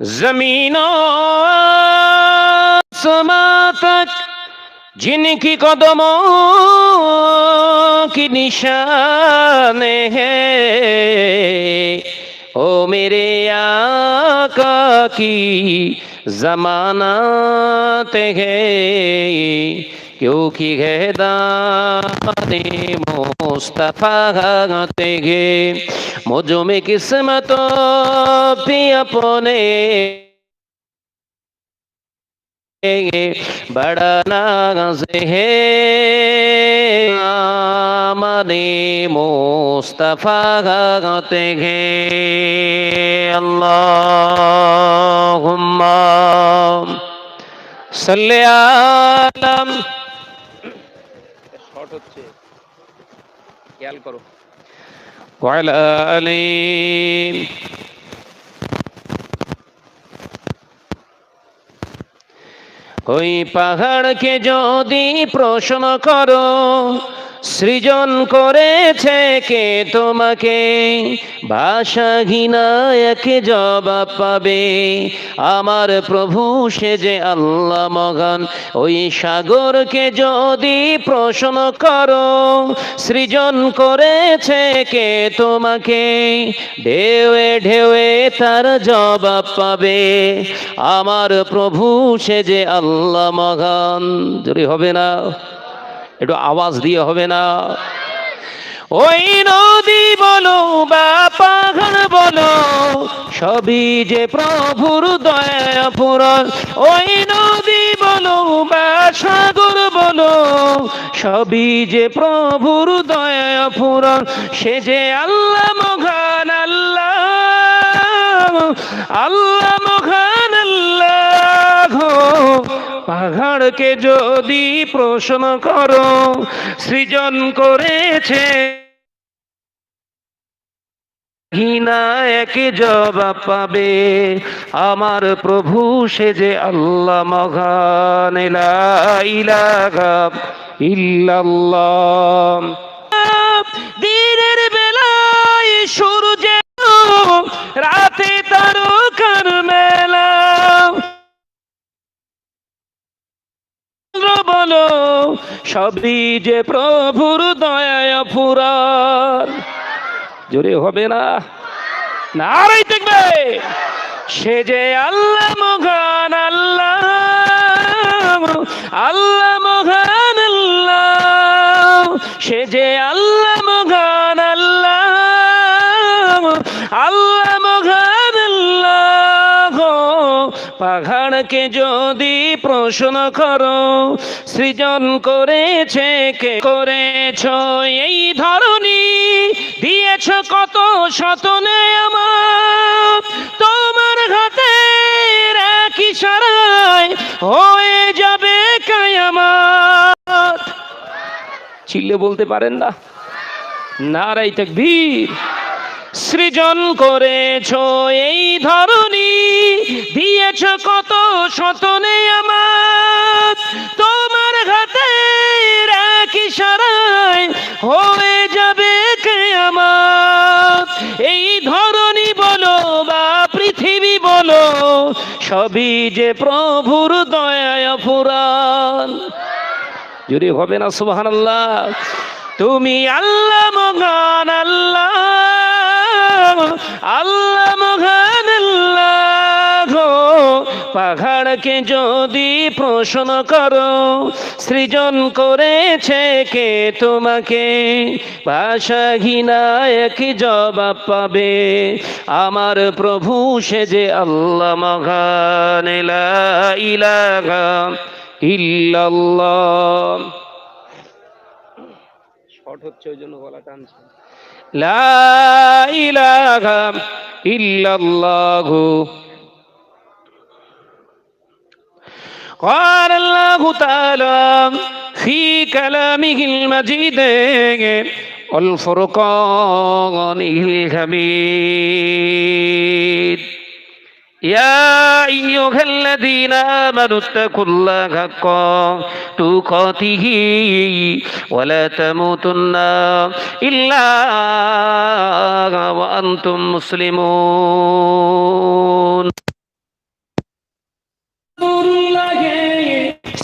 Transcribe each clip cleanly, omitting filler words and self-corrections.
जमीन आसमां तक जिनकी कदमों की निशान है, ओ मेरे आका की जमानत है, क्योंकि है दामने मुस्तफा तेगे मुझ में किस्मत भी अपने बड़ा नाज है आमने मुस्तफा तेगे अल्लाहुम्मा सल्ले आलम शॉर्ट হচ্ছে খেয়াল করো ওয়ালা আলী ওই পাহাড়কে যদি প্রশ্ন করো সৃজন করেছে কে তোমাকে, ভাষাহীনা এক জবাব পাবে আমার প্রভু সে যে আল্লাহ মহান। ওই সাগরকে যদি প্রশ্ন করো সৃজন করেছে কে তোমাকে, ঢেউয়ে ঢেউয়ে তার জবাব পাবে আমার প্রভু সে যে আল্লাহ মহান। জোরে হবে না? একটু আওয়াজ দিয়ে হবে না? ওই নদী বলো বা পাহাড় বলো সবই যে প্রভুর দয়া পূরণ। ওই নদী বলো বা সাগর বলো সবই যে প্রভুর দয়া পূরণ। সে যে আল্লাহ মহান, আল্লাহ আল্লাহ মহান আল্লাহ। পাহাড়কে যদি প্রশ্ন করো সৃজন করেছে ঘৃণা এক জবাব পাবে আমার প্রভু সে যে আল্লাহ মহান। লা ইলাহা ইল্লাল্লাহ। দিনের বেলায় সূর্য রাতে তারকার মেলা বলো সবই যে প্রভুর দয়া ফুরান। জোরে হবে না? নারে দেখবে সে যে আল্লাহ মহান, আল্লাহ আল্লাহ মহান আল্লাহ। সে যে আল্লাহ মহান, আল্লাহ আল্লাহ মহান আল্লাহ। পাহাড়কে যদি প্রশ্ন করো সৃজন করেছে কে, করেছ এই ধরনী দিয়েছ কত শতনে আমার তোমার হাতে এক ইশারায় হয়ে যাবে কিয়ামত। চিল্লে বলতে পারেন না? নারায়ে তাকবীর। সৃজন করেছ এই ধরনী দিয়েছ কত শতনে আমার তোমার হাতে এক ইশারায় হয়ে যাবে কিয়ামত। এই ধরনী বলো বা পৃথিবী বলো সবই যে প্রভুর দয়া ফুরান। যদি হবে না সুবহানাল্লাহ? তুমি আল্লাহ মহান, আল্লাহ আল্লাহ মহান আল্লাহ। পাহাড়কে যদি প্রশ্ন করো সৃজন করেছে কে তোমাকে, ভাষাহীনা এক জবাব পাবে আমার প্রভু সে যে আল্লাহ মহান। লা ইলাহা ইল্লাল্লাহ। শর্ট হচ্ছে ওই জন্য গলা টানছে। লা ইলাহা ইল্লাল্লাহু। قال الله تعالى في كلامه المجيد والفرقان الحميد يا أيها الذين آمنوا اتقوا الله حق تقاته ولا تموتن إلا وأنتم مسلمون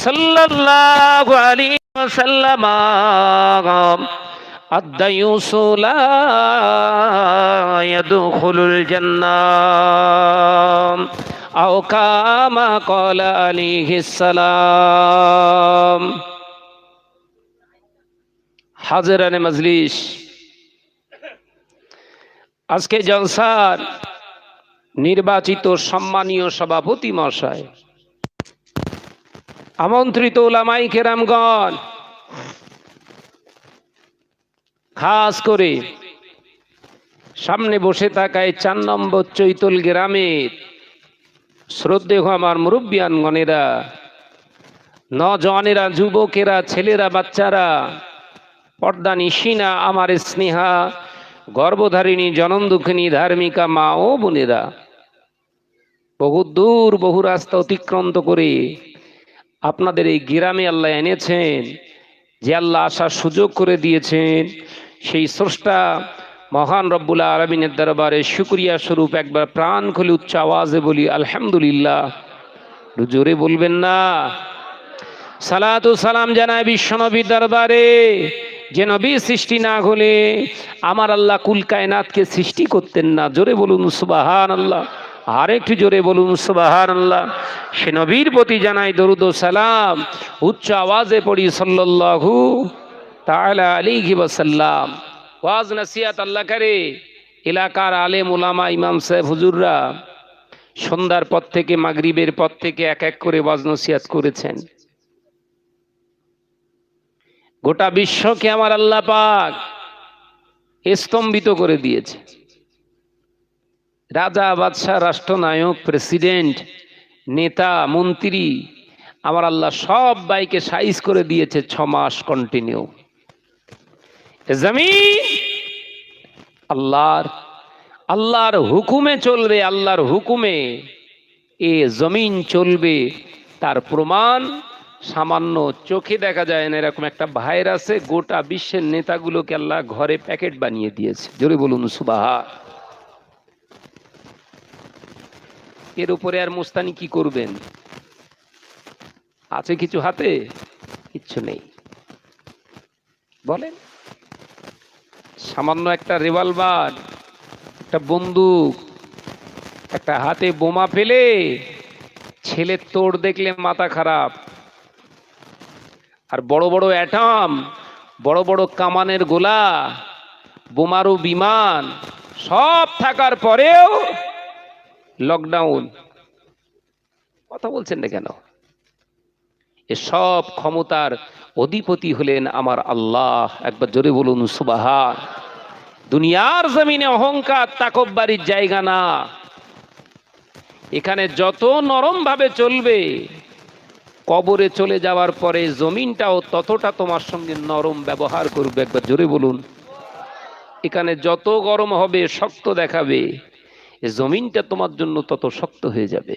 সাল্লাল্লাহু আলাইহি ওয়াসাল্লাম আদ-দায়ুসু লা ইয়াদখুলুল জান্নাহ আও কামা ক্বালা আলাইহিস সালাম। হাজিরানে মজলিস, আজকে জলসার নির্বাচিত সম্মানীয় সভাপতি মহাশয়, আমন্ত্রিত উলামায়ে কেরামগণ, খাস করে সামনে বসে থাকায় 4 নম্বর চৈতল গ্রামের শ্রদ্ধেয় আমার মুরব্বিয়ানগণেরা, নজওয়ানেরা, যুবকেরা, ছেলেরা, বাচ্চারা, পর্দা নিশিনা আমার স্নেহা গর্ভধারিণী জনম দুঃখিনী ধার্মিকা মা ও বোনেরা, বহু দূর বহু রাস্তা অতিক্রান্ত করে আপনাদের এই গ্রামে আল্লাহ এনেছেন। যে আল্লাহ আসার সুযোগ করে দিয়েছেন, সেই স্রষ্টা মহান রব্বুল আলামিনের দরবারে শুকরিয়া স্বরূপ একবার প্রাণ খুলে উচ্চ আওয়াজে বলি আলহামদুলিল্লাহ। জোরে বলবেন না? সালাতু সালাম জানায় বিশ্বনবীর দরবারে, যে নবী সৃষ্টি না হলে আমার আল্লাহ কুল কায়নাতকে সৃষ্টি করতেন না। জোরে বলুন সুবহানাল্লাহ। আর একটু জোরে বলুন সুবহানাল্লাহ। সে নবীর প্রতি জানাই দরুদ ও সালাম, উচ্চ আওয়াজে পড়ি সাল্লাল্লাহু তাআলা আলাইহি ওয়াসাল্লাম। ওয়াজ নসিহত আল্লাহ করে এলাকার আলেম ওলামা ইমাম সাহেব হুজুররা সন্ধ্যার পর থেকে মাগরিবের পর থেকে এক এক করে ওয়াজ নসিহত করেছেন। গোটা বিশ্বকে আমার আল্লাহ পাক স্তম্ভিত করে দিয়েছে। রাজা, বাদশাহ, রাষ্ট্রনায়ক, প্রেসিডেন্ট, নেতা, মন্ত্রী, আমার আল্লাহ সব বাইকে সাইজ করে দিয়েছে 6 মাস কন্টিনিউ। জমিন আল্লাহর হুকুমে চলবে, আল্লাহর হুকুমে এ জমিন চলবে। তার প্রমাণ সামান্য চোখে দেখা যায় না এরকম একটা ভাইরাসে গোটা বিশ্বের নেতাগুলোকে আল্লাহ ঘরে প্যাকেট বানিয়ে দিয়েছে। জোরে বলুন সুবহান। এর উপরে আর মুস্তানি কি করবেন? আছে কিছু হাতে? কিচ্ছু নেই। বলেন, সামান্য একটা রিভলভার, একটা বন্দুক, একটা হাতে বোমা ফেলে ছেলের তোড় দেখলে মাথা খারাপ। আর বড় বড় অ্যাটম, বড় বড় কামানের গোলা, বোমারু বিমান সব থাকার পরেও লকডাউন। কথা বলছেন না কেন? এসব ক্ষমতার অধিপতি হলেন আমার আল্লাহ। একবার জোরে বলুন সুবহান। দুনিয়ার জমিনে অহংকার তাকব্বারির জায়গা না। এখানে যত নরম ভাবে চলবে, কবরে চলে যাওয়ার পরে জমিনটাও ততটা তোমার সঙ্গে নরম ব্যবহার করবে। একবার জোরে বলুন। এখানে যত গরম হবে, শক্ত দেখাবে, এ জমিনটা তোমার জন্য তত শক্ত হয়ে যাবে।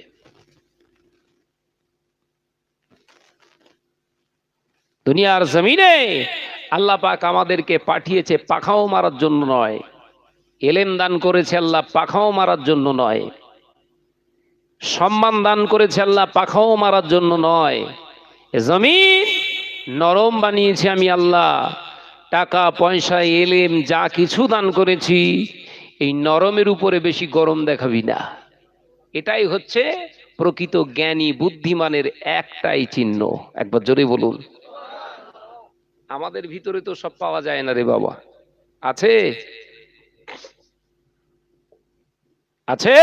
দুনিয়ার জমিনে আল্লাহ পাক আমাদেরকে পাঠিয়েছে পাখাও মারার জন্য নয়। এলেম দান করেছে আল্লাহ পাখাও মারার জন্য নয়। সম্মান দান করেছে আল্লাহ পাখাও মারার জন্য নয়। এ জমিন নরম বানিয়েছি আমি আল্লাহ। টাকা পয়সা এলেম যা কিছু দান করেছি, এই নরমের উপরে বেশি গরম দেখাবি না। এটাই হচ্ছে প্রকৃত জ্ঞানী বুদ্ধিমানের একটাই চিহ্ন। একবার জোরে বলুন। আমাদের ভিতরে তো সব পাওয়া যায় না রে বাবা। আছে? আছে?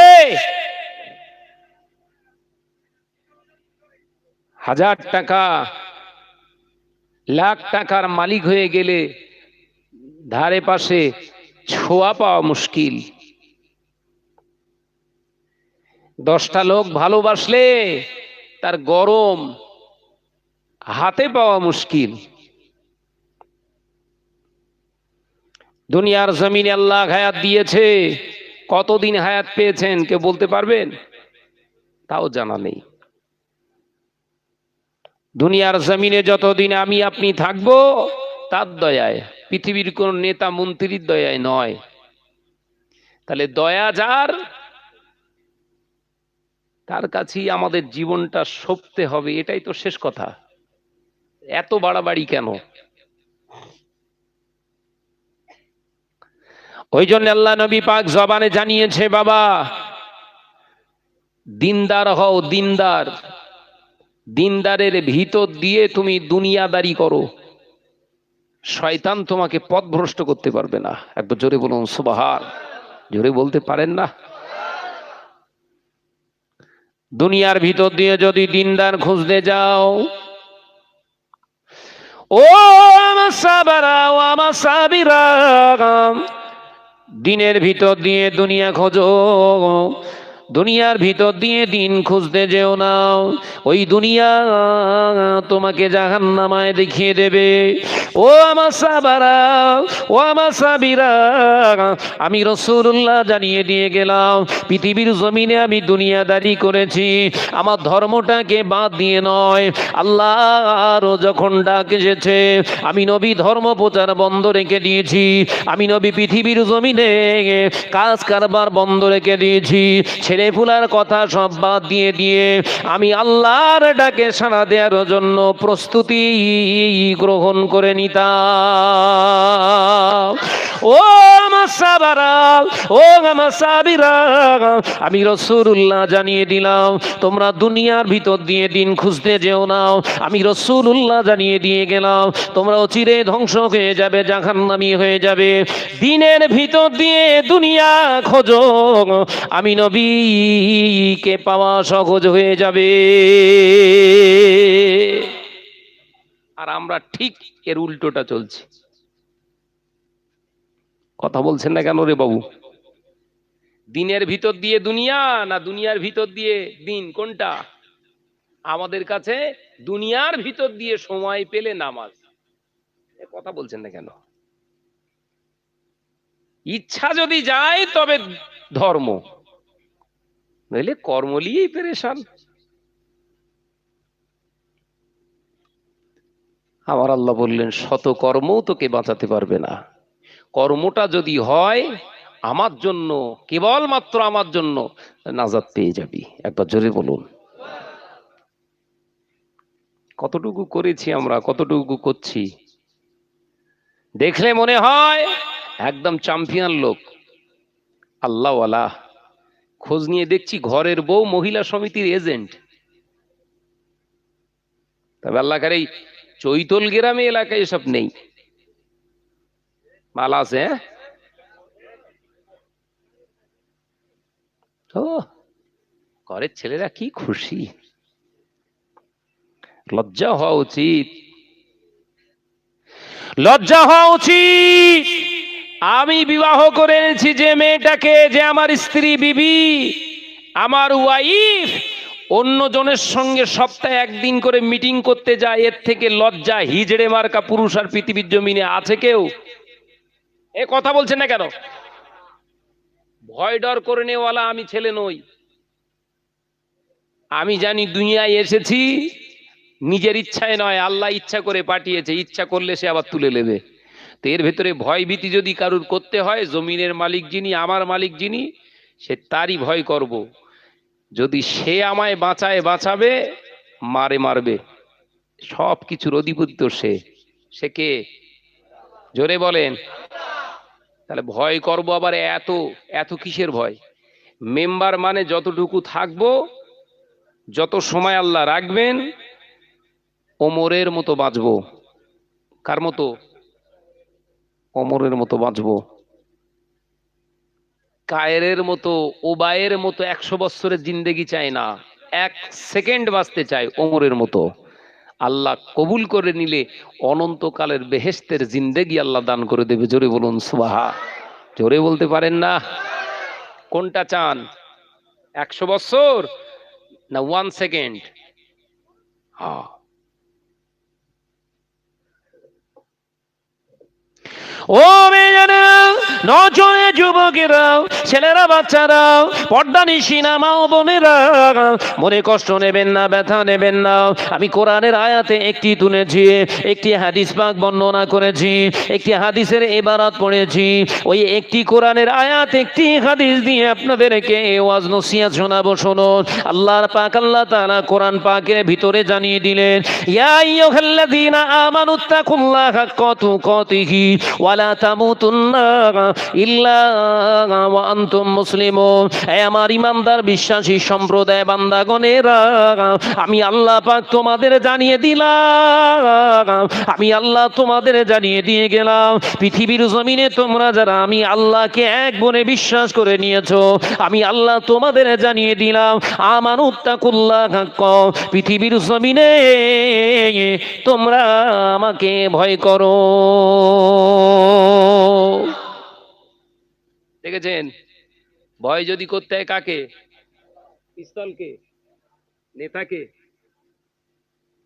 1000 টাকা, লাখ টাকার মালিক হয়ে গেলে ধারে পাশে ছোঁয়া পাওয়া মুশকিল। 10টা লোক ভালোবাসলে তার গরম হাতে পাওয়া মুশকিল। দুনিয়ার জমিনে আল্লাহ হায়াত দিয়েছে, কতদিন হায়াত পেয়েছেন কেউ বলতে পারবেন? তাও জানা নেই। দুনিয়ার জমিনে যতদিন আমি আপনি থাকবো তার দয়ায়, পৃথিবীর কোন নেতা মন্ত্রীর দয়ায় নয়। তাহলে দয়া যার, তার কাছেই আমাদের জীবনটা সঁপতে হবে। এটাই তো শেষ কথা। এত বাড়াবাড়ি কেন? ওই জন্য আল্লাহ নবী পাক জবানে জানিয়েছে, বাবা দিনদার হও, দিনদার। দিনদারের ভিতর দিয়ে তুমি দুনিয়াদারি করো, শয়তান তোমাকে পথভ্রষ্ট করতে পারবে না। একবার জোরে বলুন সুবহান। জোরে বলতে পারেন না? দুনিয়ার ভিতর দিয়ে যদি দিনদার খুঁজতে যাও, ও আমার সাবারা, ও আমার সাবিরা, দিনের ভিতর দিয়ে দুনিয়া খোঁজো, দুনিয়ার ভিতর দিয়ে দিন খুঁজতে যেও না। ওই দুনিয়া তোমাকে জাহান্নামায় দেখিয়ে দেবে। ও আমার সাহাবারা, ও আমার সাহাবীরা, আমি রাসূলুল্লাহ জানিয়ে দিয়ে গেলাম, পৃথিবীর জমিনে আমি দুনিয়াদারি করেছি, আমার ধর্মটাকে বাদ দিয়ে নয়। আল্লাহর যখন ডাক এসেছে, আমি নবী ধর্ম প্রচার বন্ধ রেখে দিয়েছি। আমি নবী পৃথিবীর জমিনে কাজ কারবার বন্ধ রেখে দিয়েছি। ছেলেপুলার কথা সব বাদ দিয়ে দিয়ে আমি আল্লাহর ডাকে সাড়া দেওয়ার জন্য প্রস্তুতি গ্রহণ করে নিতাম। ও আমার সাহাবারা, ও আমার সাহাবীরা, আমি রাসূলুল্লাহ জানিয়ে দিলাম, তোমরা দুনিয়ার ভিতর দিয়ে দিন খুঁজতে যেও না। আমি রাসূলুল্লাহ জানিয়ে দিয়ে গেলাম, তোমরা চিরে ধ্বংস হয়ে যাবে, জাহান্নামী হয়ে যাবে। দিনের ভিতর দিয়ে দুনিয়া খোঁজো, আমি নবীকে পাওয়া সহজ হয়ে যাবে। আর আমরা ঠিক এর উল্টোটা চলছি। কথা বলছেন না কেন রে বাবু? দিনের ভিতর দিয়ে দুনিয়া না দুনিয়ার ভিতর দিয়ে দিন, কোনটা? আমাদের কাছে দুনিয়ার ভিতর দিয়ে সময় পেলে নামাজ। কথা বলছেন না কেন? ইচ্ছা যদি যায় তবে ধর্ম, নইলে কর্ম নিয়েই পেরেশান। আমার আল্লাহ বললেন, শত কর্মও তোকে বাঁচাতে পারবে না। কর্মটা যদি হয় আমার জন্য, কেবলমাত্র আমার জন্য, নাজাত পেয়ে যাবি। একবার জোরে বলুন। কতটুকু করেছি আমরা, কতটুকু করছি? দেখলে মনে হয় একদম চ্যাম্পিয়ন লোক, আল্লাহওয়ালা। খোঁজ নিয়ে দেখছি ঘরের বউ মহিলা সমিতির এজেন্ট। তবে আল্লাহকার এই চৈতল গ্রামে এলাকায় এসব নেই। মাল আছে? ও, ঘরের ছেলেরা কি খুশি! লজ্জা হওয়া উচিত, লজ্জা হওয়া উচিত। আমি বিবাহ করে এনেছি যে মেয়েটাকে, যে আমার স্ত্রী বিবি, আমার ওয়াইফ, অন্য জনের সঙ্গে সপ্তাহে একদিন করে মিটিং করতে যায়, এর থেকে লজ্জা হিজড়ে মার্কা পুরুষ আর পৃথিবীর জমিনে আছে কেউ? এ কথা বলছেন না কেন? ভয় ডর করে নেওয়ালা আমি ছেলে নই। আমি জানি দুনিয়ায় এসেছি নিজের ইচ্ছায় নয়, আল্লাহ ইচ্ছা করে পাঠিয়েছে, ইচ্ছা করলে সে আবার তুলে নেবে। তো এর ভেতরে ভয় ভীতি যদি কারুর করতে হয়, জমিনের মালিক যিনি, আমার মালিক যিনি, সে তারই ভয় করব। যদি সে আমায় বাঁচায় বাঁচাবে, মারে মারবে, সব কিছুর অধিপত্য সে। সে কে? জোরে বলেন। তাহলে ভয় করব আবার এত এত কিসের ভয়? মেম্বার মানে যতটুকু থাকবো, যত সময় আল্লাহ রাখবেন, ওমরের মতো বাঁচবো। কার মতো? ওমরের মতো বাঁচবো। কায়েরের মতো, ওবায়ের মতো 100 বছরের জিন্দেগি চাই না, 1 সেকেন্ড বাঁচতে চাই ওমরের মতো। আল্লাহ কবুল করে নিলে অনন্তকালের বেহেশতের জিন্দেগি আল্লাহ দান করে দেবে। জোরে বলুন সুবহান। জোরে বলতে পারেন না? কোনটা চান? 100 বছর না 1 সেকেন্ড? হ্যাঁ। ও মেয়েরা, নজরে যুবকেরা, ছেলেরা, বাচ্চারা, পর্দানিশিনা মা ও বোনেরা, মনে কষ্ট নেবেন না, ব্যথা নেবেন না। আমি কোরআনের আয়াতে একটি তুলেছি, একটি হাদিস পাক বর্ণনা করেছি, একটি হাদিসের ইবারত পড়েছি। ওই একটি কোরআনের আয়াত, একটি হাদিস দিয়ে আপনাদেরকে ওয়াজ নসিহত শোনাবো। শুনুন, আল্লাহর পাক আল্লাহ তাআলা কোরআন পাকের ভিতরে জানিয়ে দিলেন, ইয়া আইয়ুহাল্লাযীনা আমানুত্তাকুল্লাহা হাক্কা তুকাতিহি ওয়া লা তামুতুন্না ইল্লা ওয়া আনতুম মুসলিমুন। হে আমার ঈমানদার বিশ্বাসী সম্প্রদায় বান্দাগণেরা, আমি আল্লাহ পাক তোমাদের জানিয়ে দিলাম, আমি আল্লাহ তোমাদের জানিয়ে দিয়ে গেলাম, পৃথিবীর জমিনে তোমরা যারা আমি আল্লাহকে এক বলে বিশ্বাস করে নিয়েছো, আমি আল্লাহ তোমাদের জানিয়ে দিলাম, আমানুত্তাকুল্লাহ হাক্কা, পৃথিবীর জমিনে তোমরা আমাকে ভয় করো। দেখেছেন, ভয় যদি করতে হয় কাকে? পিস্তলকে, নেতাকে,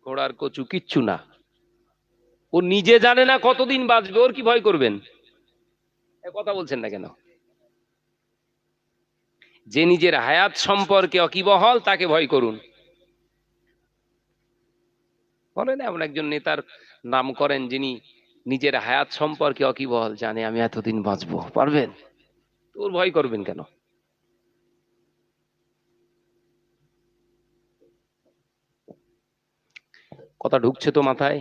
ঘোড়ার কচু কিচ্ছু না। ও নিজে জানে না কতদিন বাঁচবে, ওর কি ভয় করবেন? কথা বলছেন না কেন? যে নিজের হায়াত সম্পর্কে অকিবহল তাকে ভয় করুন। বলেন, এমন একজন নেতার নাম করেন যিনি নিজের হায়াত সম্পর্কে অকিবহল, জানে আমি এতদিন বাঁচবো, পারবেন? তোর ভয় করবেন কেন? কথা ঢুকছে তো মাথায়?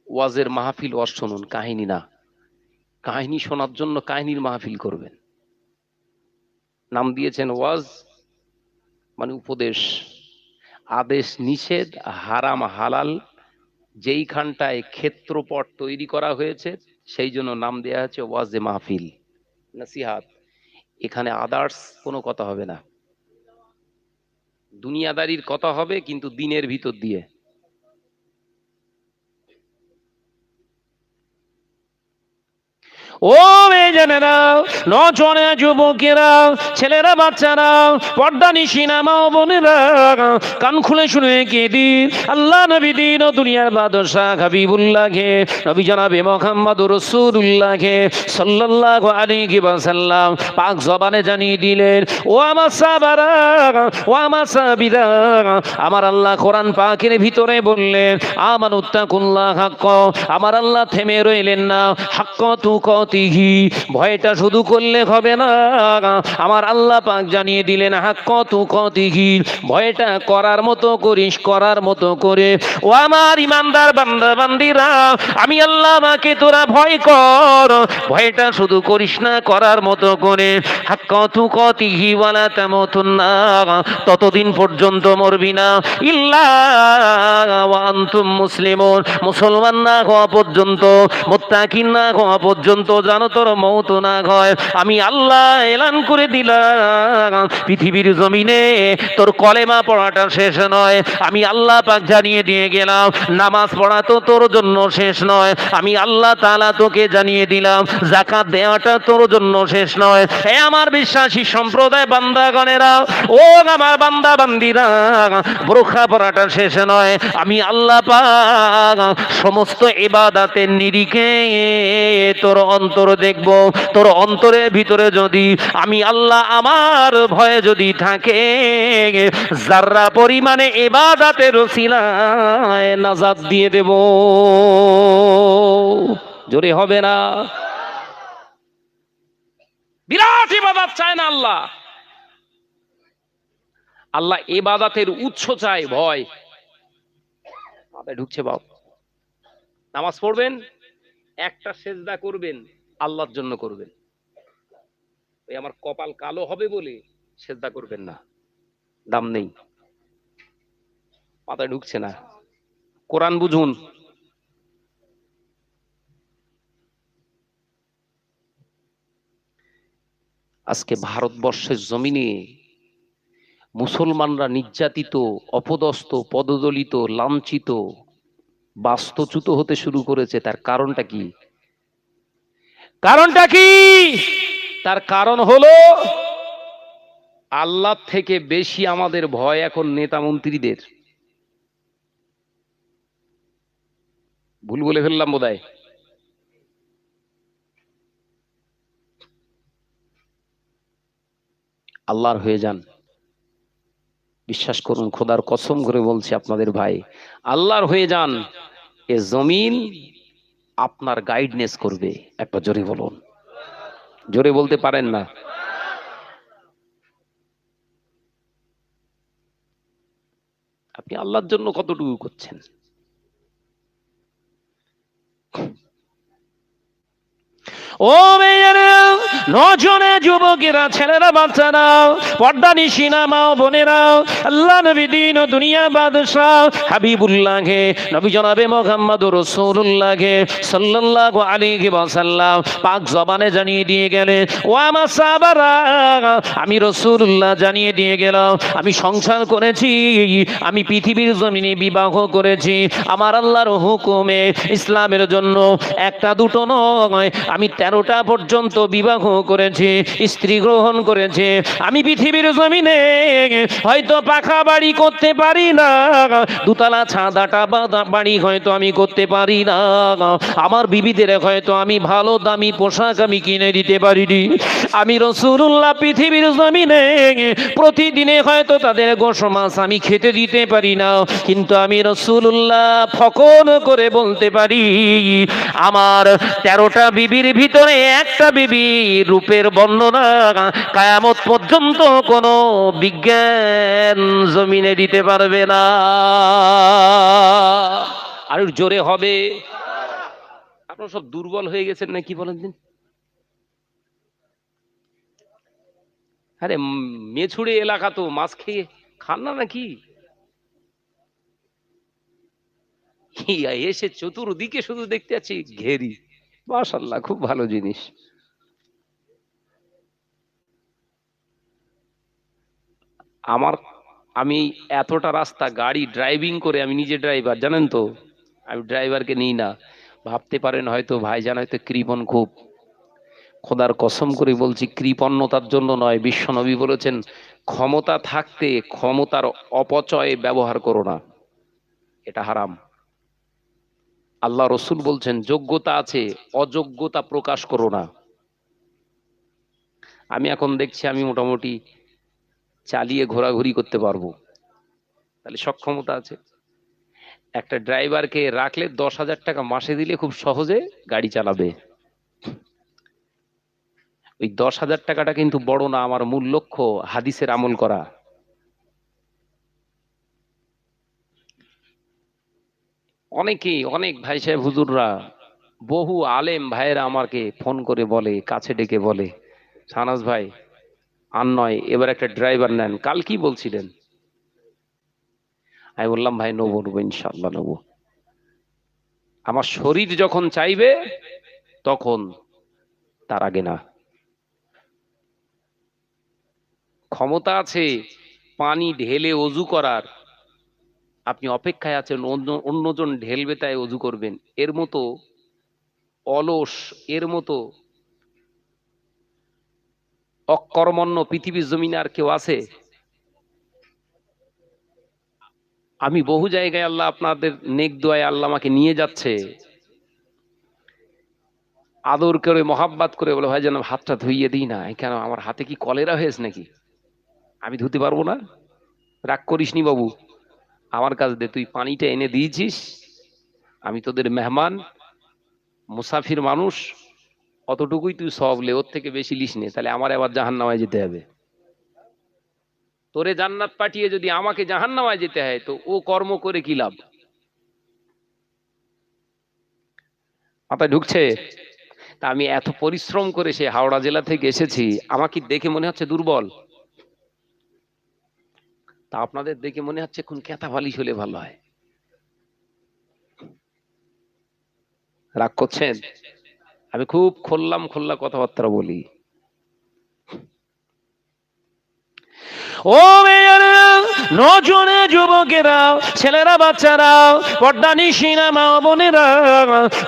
ওয়াজের মাহফিল, ওয়াজ শুনুন, কাহিনী না। কাহিনী শোনার জন্য কাহিনীর মাহফিল করবেন? নাম দিয়েছেন ওয়াজ, মানে উপদেশ, আদেশ নিষেধ, হারাম হালাল যেইখানটায় ক্ষেত্রপট তৈরি করা হয়েছে সেই জন্য নাম দেয়া হচ্ছে ওয়াজে মাহফিল, নসিহাত। এখানে আদার্স কোনো কথা হবে না, দুনিয়াদারির কথা হবে, কিন্তু দিনের ভিতর দিয়ে। ও মেয়েজনেরা, নজনে যুবকেরা, ছেলেরা, বাচ্চারা, পর্দানিশিনা মা ও বোনেরা, কান খুলে শুনে কে দিন আল্লাহ নবী দিন ও দুনিয়ার বাদশাহ হাবিবুল্লাহকে, নবী জনাবে মুহাম্মদুর রাসূলুল্লাহকে সাল্লাল্লাহু আলাইহি ওয়াসাল্লাম পাক জবানে জানিয়ে দিলেন, ও আমার সাহাবারা, ও আমার সাহাবীরা, আমার আল্লাহ কোরআন পাকের ভিতরে বললেন, আমানুত্তাকুল্লাহ হাক্কা, আমার আল্লাহ থেমে রইলেন না, হাক্কা তুকাতিহি, ভয়টা শুধু করলে হবে না, আমার আল্লাহ পাক জানিয়ে দিলেন, হাক্কা তুকাতিহি, ভয়টা করার মতো করিস, করার মতো করে। ও আমার ইমানদার বান্দা বান্দিরা, আমি আল্লাহ আমাকে তোরা ভয় কর, ভয়টা শুধু করিস না, করার মতো করে। হাক্কা তুকাতিহি ওয়া লা তামুতুন্না, ততদিন পর্যন্ত মরবি না, ইল্লা ওয়া আনতুম মুসলিমুন, মুসলমান না হওয়া পর্যন্ত, মুত্তাকিন না হওয়া পর্যন্ত, জানো তোর মওত না হয়। আমি আল্লাহ এলান করে দিলাম, পৃথিবীর জমিনে তোর কলেমা পড়াটা শেষ নয়, আমি আল্লাহ পাক জানিয়ে দিয়ে গেলাম, নামাজ পড়া তো তোর জন্য শেষ নয়, আমি আল্লাহ তাআলা তোকে জানিয়ে দিলাম, যাকাত দেওয়াটা তোর জন্য শেষ নয়। হে আমার বিশ্বাসী সম্প্রদায় বান্দাগণেরা, ও আমার বান্দা বান্দিরা, বোরখা পড়াটা শেষ নয়, আমি আল্লাহ পাক সমস্ত ইবাদতের নিরিখে তোর অন্তর দেখব, তোর অন্তরের ভিতরে যদি আমি আল্লাহ আমার ভয়ে যদি থাকে, যাররা পরিমাণে ইবাদতের ওসিলায় নাজাত দিয়ে দেব। জোরে হবে না? বিরাট ইবাদত চায় না আল্লাহ, আল্লাহ ইবাদতের উৎস চায় ভয়। ঢুকছে বাপ, নামাজ পড়বেন, একটা সেজদা করবেন, আল্লাহর জন্য করবেন। ওই আমার কপাল কালো হবে বলে সেজদা করবেন না, দাম নেই। মাথায় ঢুকছে না? কোরআন বুঝুন। আজকে ভারতবর্ষের জমিনে মুসলমানরা নির্যাতিত, অপদস্থ, পদদলিত, লাঞ্ছিত, বাস্তুচ্যুত হতে শুরু করেছে। তার কারণটা কি? কারণটা কি? তার কারণ হলো আল্লাহ থেকে বেশি আমাদের ভয় এখন নেতা মন্ত্রীদের। ভুল বলে ফেললাম বোধহয়। আল্লাহর হয়ে যান। বিশ্বাস করুন, খোদার কসম করে বলছি আপনাদের ভাই, আল্লাহর হয়ে যান। এ জমিন আপনার গাইডনেস করবে। একবার জোরে বলুন, জোরে বলতে পারেন না? আপনি আল্লাহর জন্য কতটুকু করছেন? ও মেয়েরা, নজনে যুবকেরা, ছেলেরা, বাচ্চারা, পর্দা নিশিনা মা ও বোনেরা, আল্লাহ নবী দিন ও দুনিয়া বাদশাহ হাবিবুল্লাহে নবী জনাবে মুহাম্মদুর রাসূলুল্লাহে সাল্লাল্লাহু আলাইহি ওয়াসাল্লাম পাক জবানে জানিয়ে দিয়ে গেলেন, ও আমার সাহাবারা, আমি রাসূলুল্লাহ জানিয়ে দিয়ে গেলাম, আমি সংসার করেছি, আমি পৃথিবীর জমিনে বিবাহ করেছি আমার আল্লাহর হুকুমে, ইসলামের জন্য। একটা দুটো নয়, আমি 13টা পর্যন্ত বিবাহ করেছি, স্ত্রী গ্রহণ করেছে। আমি পৃথিবীর জমিনে হয়তো পাখা বাড়ি করতে পারি না, দুতলা ছাদাটা বাড়ি হয়তো আমি করতে পারি না, আমার বিবিদের হয়তো আমি ভালো দামি পোশাক আমি কিনে দিতে পারিনি। আমি রাসূলুল্লাহ পৃথিবীর জমিনে প্রতিদিনে হয়তো তাদের গোশ মাছ আমি খেতে দিতে পারি না, কিন্তু আমি রাসূলুল্লাহ ফখর করে বলতে পারি, আমার 13টা বিবির ভিতরে একটা বিবি রূপের বর্ণনা কিয়ামত পর্যন্ত কোনো বিজ্ঞান জমিনে দিতে পারবে না। আর জোরে হবে। আপনারা সব দুর্বল হয়ে গেছেন না কি বলেন দিন? আরে মেছুড়ে এলাকা তো, মাছ খেয়ে খান না নাকি? এসে চতুর্দিকে শুধু দেখতে পাচ্ছি ঘেরি। মাশাআল্লাহ, খুব ভালো জিনিস। আমার আমি এতটা রাস্তা গাড়ি ড্রাইভিং করে, আমি নিজে ড্রাইভার জানেন তো, আমি ড্রাইভারকে নিই না। ভাবতে পারেন হয়তো ভাইজান হয়তো কৃপণ খুব, খোদার কসম করে বলছি কৃপণতার জন্য নয়। বিশ্বনবী বলেছেন, ক্ষমতা থাকতে ক্ষমতার অপচয় ব্যবহার করো না, এটা হারাম। আল্লাহ রসুল বলছেন, যোগ্যতা আছে, অযোগ্যতা প্রকাশ করো না। আমি এখন দেখছি আমি মোটামুটি চালিয়ে ঘোরাঘুরি করতে পারবো, তাহলে সক্ষমতা আছে। একটা ড্রাইভারকে রাখলে 10,000 টাকা মাসে দিলে খুব সহজে গাড়ি চালাবে। ওই 10,000 টাকাটা কিন্তু বড় না, আমার মূল লক্ষ্য হাদিসের আমল করা। অনেকেই, অনেক ভাই সাহেব হুজুররা, বহু আলেম ভাইয়েরা আমাকে ফোন করে বলে, কাছে ডেকে বলে, শাহনাজ ভাই আর নয়, এবার একটা ড্রাইভার নেন। কাল কি বলছিলেন? আমি বললাম, ভাই নেবো নেবো, ইনশাল্লাহ নেবো। আমার শরীর যখন চাইবে তখন, তার আগে না। ক্ষমতা আছে পানি ঢেলে অজু করার, আপনি অপেক্ষায় আছেন অন্যজন ঢেলবে তাই অজু করবেন, এর মতো অলস, এর মতো অকর্মণ্য পৃথিবীর জমিনে আর কেউ আছে? আমি বহু জায়গায় আল্লাহ আপনাদের নেক দোয়ায় আল্লাহ আমাকে নিয়ে যাচ্ছে, আদর করে মহাব্বাত করে বলে, ভাই যেন হাতটা ধুইয়ে দিই না। কেন, আমার হাতে কি কলেরা হয়েছে নাকি? আমি ধুতে পারবো না? রাগ করিস নি বাবু, আমার কাছ দে, তুই পানিটা এনে দিয়েছিস, আমি তোদের মেহমান, মুসাফির মানুষ, অতটুকুই তুই সব লে, ওর থেকে বেশি লিস নে, তাহলে আমার আবার জাহান্নামায় যেতে হবে। তোরে জান্নাত পাঠিয়ে যদি আমাকে জাহান্নামায় যেতে হয়, তো ও কর্ম করে কি লাভ? মাথায় ঢুকছে? তা আমি এত পরিশ্রম করে সে হাওড়া জেলা থেকে এসেছি, আমাকে দেখে মনে হচ্ছে দুর্বল? তা আপনাদের দেখে মনে হচ্ছে কোন ক্যাথা বালিশ হলে ভালো হয়। রাগ করছেন? আমি খুব খোল্লা কথাবার্তা বলি। ও মেয়েরা, নজনে যুবকেরা, ছেলেরা, বাচ্চারা, পর্দানিশিনা মা বোনেরা,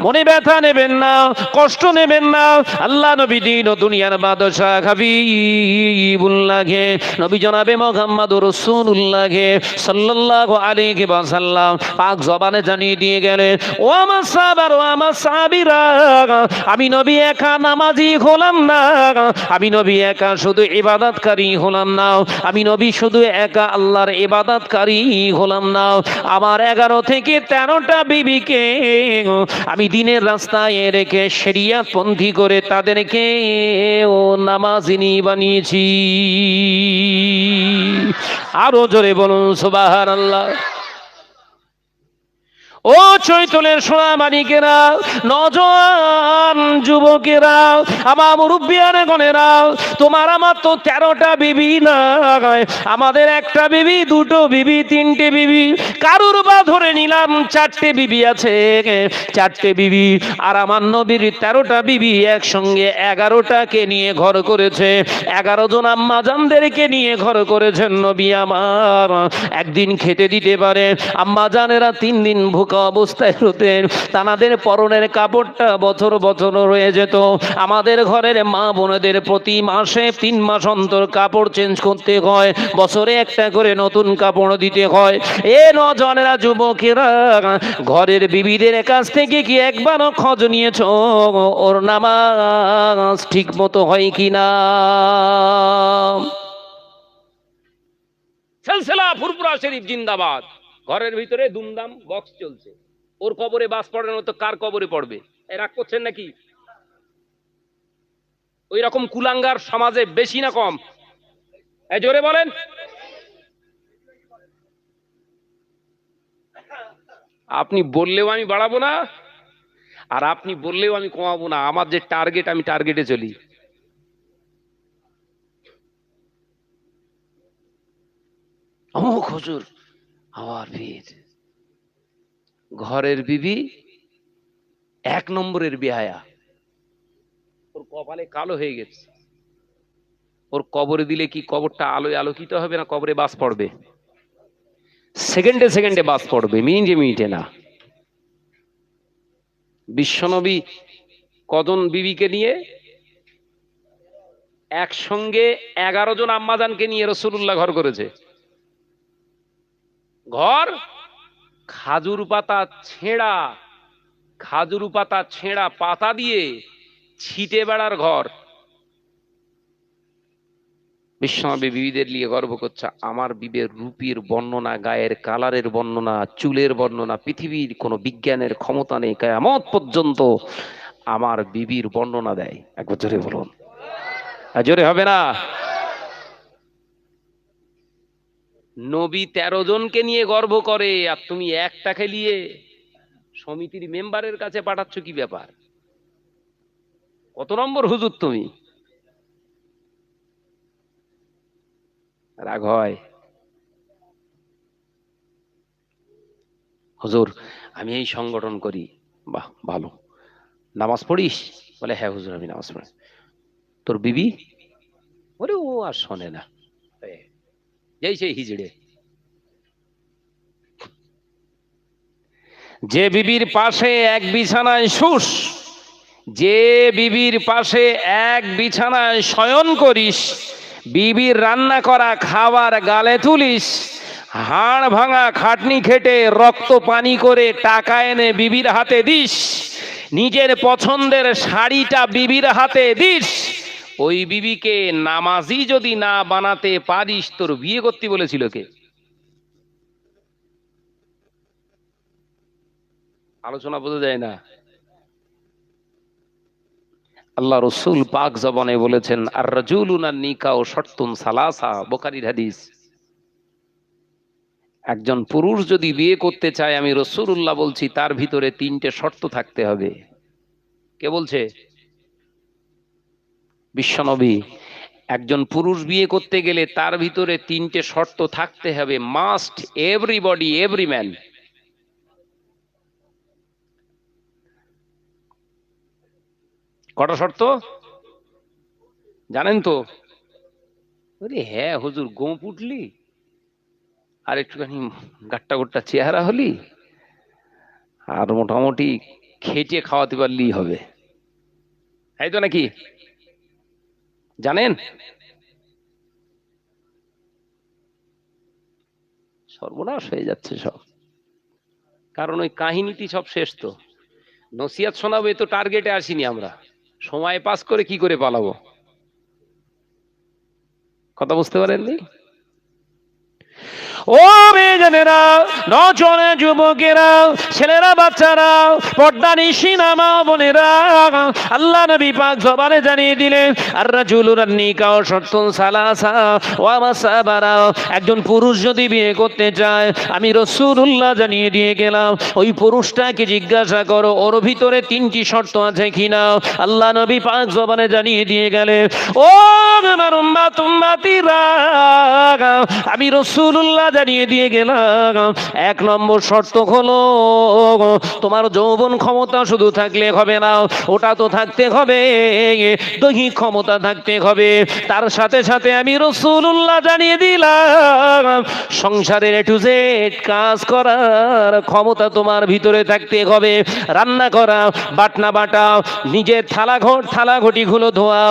মনে ব্যথা নেবেন না, কষ্ট নেবেন না। আল্লাহ নবী দিন ও দুনিয়ার বাদশা হাবিবুল্লাহে নবী জনাবে মুহাম্মদুর রাসূলুল্লাহে সাল্লাল্লাহু আলাইহি ওয়াসাল্লাম পাক জবানে জানিয়ে দিয়ে গেলেন, ও আমার সাহাবার, ও আমার সাহাবীরা, আমি নবী একা নামাজি হলাম না, আমি নবী একা শুধু ইবাদতকারী হলাম না, আমি নবী শুধু একা আল্লাহর ইবাদতকারী হলাম না, আমার 11 থেকে 13টা বিবিকে আমি দিনের রাস্তায় রেখে শরিয়ত পন্থী করে তাদেরকে ও নামাজিনী বানিয়েছি। আরো জোরে বলুন সুবহানাল্লাহ। ও চৈতলের সোনা মানিকেরা, নজওয়ান যুবকেরা, আমার মুরব্বিয়ানে গণেরা, তোমার আমার তো 13টা বিবি না, আমাদের একটা বিবি, দুটো বিবি, তিনটে বিবি, কারুর বা ধরে নিলাম 4টে বিবি আছে, 4টে বিবি। আর আমার নবীর 13টা বিবি একসঙ্গে 11টাকে নিয়ে ঘর করেছে, 11 জন আম্মা জানদেরকে নিয়ে ঘর করেছেন নবী আমার। একদিন খেতে দিতে পারে, আম্মা জানেরা 3 দিন ভুকা অবস্থায় হতেন, তানাদের পরনের কাপড়টা বছর বছর রয়ে যেত। আমাদের ঘরের মা বোনেদের প্রতি মাসে 3 মাস অন্তর কাপড় চেঞ্জ করতে হয়, বছরে একটা করে নতুন কাপড় দিতে হয়। এ নজনেরা যুবকেরা, ঘরের বিবিদের কাছ থেকে কি একবারও খোঁজ নিয়েছ ওর নামাজ ঠিক মতো হয় কিনা? সিলসিলা ফুরফুরা শরীফ জিন্দাবাদ। ঘরের ভিতরে দুমদাম বক্স চলছে, ওর কবরে বাস পড়ে না তো কার কবরে পড়বে? রাগ করছেন নাকি? ওই রকম কুলাঙ্গার সমাজে বেশি না কম? এই জোরে বলেন। আপনি বললেও আমি বাড়াবো না, আর আপনি বললেও আমি কমাবো না। আমার যে টার্গেট, আমি টার্গেটে চলি। অমুক হুজুর আবার ফির ঘরের বিবি 1 নম্বরের বেহায়া, ওর কপালে কালো হয়ে গেছে, ওর কবরে দিলে কি কবরটা আলোয় আলোকিত হবে না কবরে বাস পড়বে? সেকেন্ডে সেকেন্ডে বাস পড়বে, মিনিটে মিনিটে না। বিশ্বনবী কজন বিবিকে নিয়ে? একসঙ্গে 11 জন আম্মাজানকে নিয়ে রাসূলুল্লাহ ঘর করেছে। ঘর খাজুর পাতা ছেঁড়া, খাজুর পাতা ছেঁড়া পাতা দিয়ে ছিটে বেড়ার ঘর। বিশ্বনবী বিবিদের নিয়ে গর্ব করছে, আমার বিবের রূপের বর্ণনা, গায়ের কালারের বর্ণনা, চুলের বর্ণনা পৃথিবীর কোনো বিজ্ঞানের ক্ষমতা নেই কিয়ামত পর্যন্ত আমার বিবির বর্ণনা দেয়। একবার জোরে বলুন। জোরে হবে না? নবী 13 জনকে নিয়ে গর্ব করে, আর তুমি একটাকে নিয়ে সমিতির মেম্বারের কাছে পাঠাচ্ছ, কি ব্যাপার? কত নম্বর হুজুর তুমি? রাগ হয়? হুজুর আমি এই সংগঠন করি। বাহ ভালো। নামাজ পড়িস? বলে হ্যাঁ হুজুর আমি নামাজ পড়ি। তোর বিবি? বলে ও আর শোনে না, যেই সেই হিজড়ে। যে বিবির পাশে এক বিছানায় শুস, যে বিবির পাশে এক বিছানায় শয়ন করিস, বিবির রান্না করা খাবার গালে তুলিস, হাড় ভাঙা খাটনি খেটে রক্ত পানি করে টাকা এনে বিবির হাতে দিস, নিজের পছন্দের শাড়িটা বিবির হাতে দিস, ওই বিবিকে নামাজি যদি না বানাতে পারিস তোর বিয়ে করতে বলেছিল কে? আলোচনা বোঝা যায় না। আল্লাহ রসুল পাক জবানে বলেছেন, আর রাজুলুনা নিকাহ শর্তুন সালাসা, বুখারীর হাদিস। একজন পুরুষ যদি বিয়ে করতে চায়, আমি রাসূলুল্লাহ বলছি, তার ভিতরে 3টে শর্ত থাকতে হবে। কে বলছে? বিশ্বনবী। একজন পুরুষ বিয়ে করতে গেলে তার ভিতরে 3টে শর্ত থাকতে হবে, মাস্ট, এভরিবডি, এভরি ম্যান। কটা শর্ত জানেন তো? বলি হ্যাঁ হুজুর, গোঁপ উঠলি আর একটুখানি গাট্টা গোট্টা চেহারা হলি আর মোটামুটি খেটে খাওয়াতে পারলেই হবে, তাই তো নাকি? জানেন, সর্বনাশ হয়ে যাচ্ছে সব, কারণ ওই কাহিনীটি সব শেষ। তো নসিহত শোনাবো, এ তো টার্গেটে আসিনি আমরা, সময় পাস করে কি করে পালাবো, কথা বুঝতে পারেননি? ও মেয়েজনেরা, নজনে যুবকেরা, ছেলেরা, বাচ্চারা, পর্দা নিশিনা মা বোনেরা, আল্লাহ নবী পাক জবানে জানিয়ে দিলেন, আর রাজুলুন নিকাহ শর্তুন সালাসা ওয়া মাসাবারা, একজন পুরুষ যদি বিয়ে করতে চায়, আমি রাসূলুল্লাহ জানিয়ে দিয়ে গেলাম, ওই পুরুষটাকে জিজ্ঞাসা করো ওর ভিতরে তিনটি শর্ত আছে কিনা। আল্লাহ নবী পাক জবানে জানিয়ে দিয়ে গেলেন, ও আমার উম্মাত উম্মাতিরা, আমি রাসূলুল্লাহ জানিয়ে দিয়ে গেলাম, এক নম্বর শর্ত হলো তোমার যৌবন ক্ষমতা শুধু থাকলে হবে না, ওটা তো থাকতে হবে, দৈহিক ক্ষমতা থাকতে হবে, তার সাথে সাথে আমি রাসূলুল্লাহ জানিয়ে দিলাম সংসারের এ টু জেড কাজ করার ক্ষমতা তোমার ভিতরে থাকতে হবে, রান্না করা, বাটনা বাটা, নিজের থালা ঘটিগুলো ধোয়া,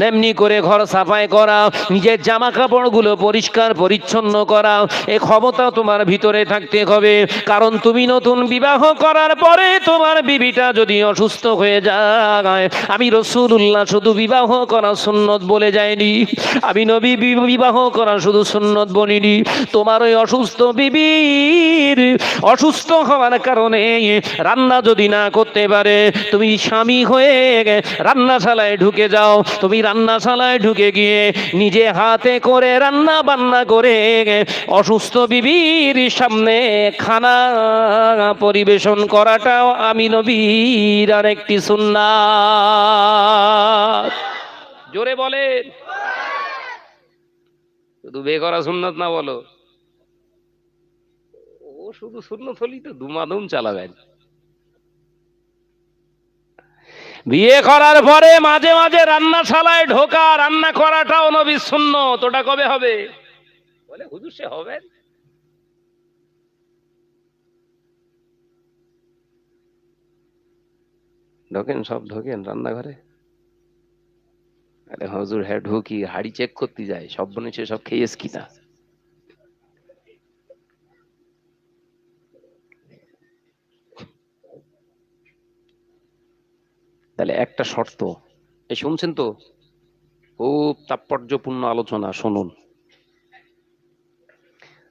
এমনি করে ঘর সাফাই করা, নিজের জামা কাপড়গুলো পরিষ্কার পরিচ্ছন্ন করা, এই ক্ষমতা তোমার ভিতরে থাকতে হবে। কারণ তুমি নতুন বিবাহ করার পরে তোমার বিবিটা যদি অসুস্থ হয়ে যায়, আমি রাসূলুল্লাহ শুধু বিবাহ করা সুন্নত বলে যায়নি, আমি নবী বিবাহ করা শুধু সুন্নত বলিনি, তোমার ওই অসুস্থ বিবির অসুস্থ হওয়ার কারণে রান্না যদি না করতে পারে, তুমি স্বামী হয়ে রান্নাশালায় ঢুকে যাও, তুমি রান্নাশালায় ঢুকে গিয়ে নিজে হাতে করে রান্না বান্না করে অসুস্থ বিবির সামনে খানা পরিবেশন করাটাও আমি নবীর আরেকটি সুন্নাত। জোরে বলেন, শুধু বিয়ে করা সুন্নাত না বলো, ও শুধু সুন্নত হলেই তো দুমাদুম চালাবেন। বিয়ে করার পরে মাঝে মাঝে রান্নাশালায় ঢোকা, রান্না করাটাও নবীর সুন্নত, ওটা কবে হবে? বলে হুজুর সে হবে, ঢোকেন সব ঢোকেন রান্নাঘরে, আরে হুজুর হ্যাঁ ঢুকি, হাড়ি চেক করতে যায় সব বনেছে সব খেয়েছ কিনা। তাহলে একটা শর্ত, এই শুনছেন তো, খুব তাৎপর্যপূর্ণ আলোচনা, শুনুন।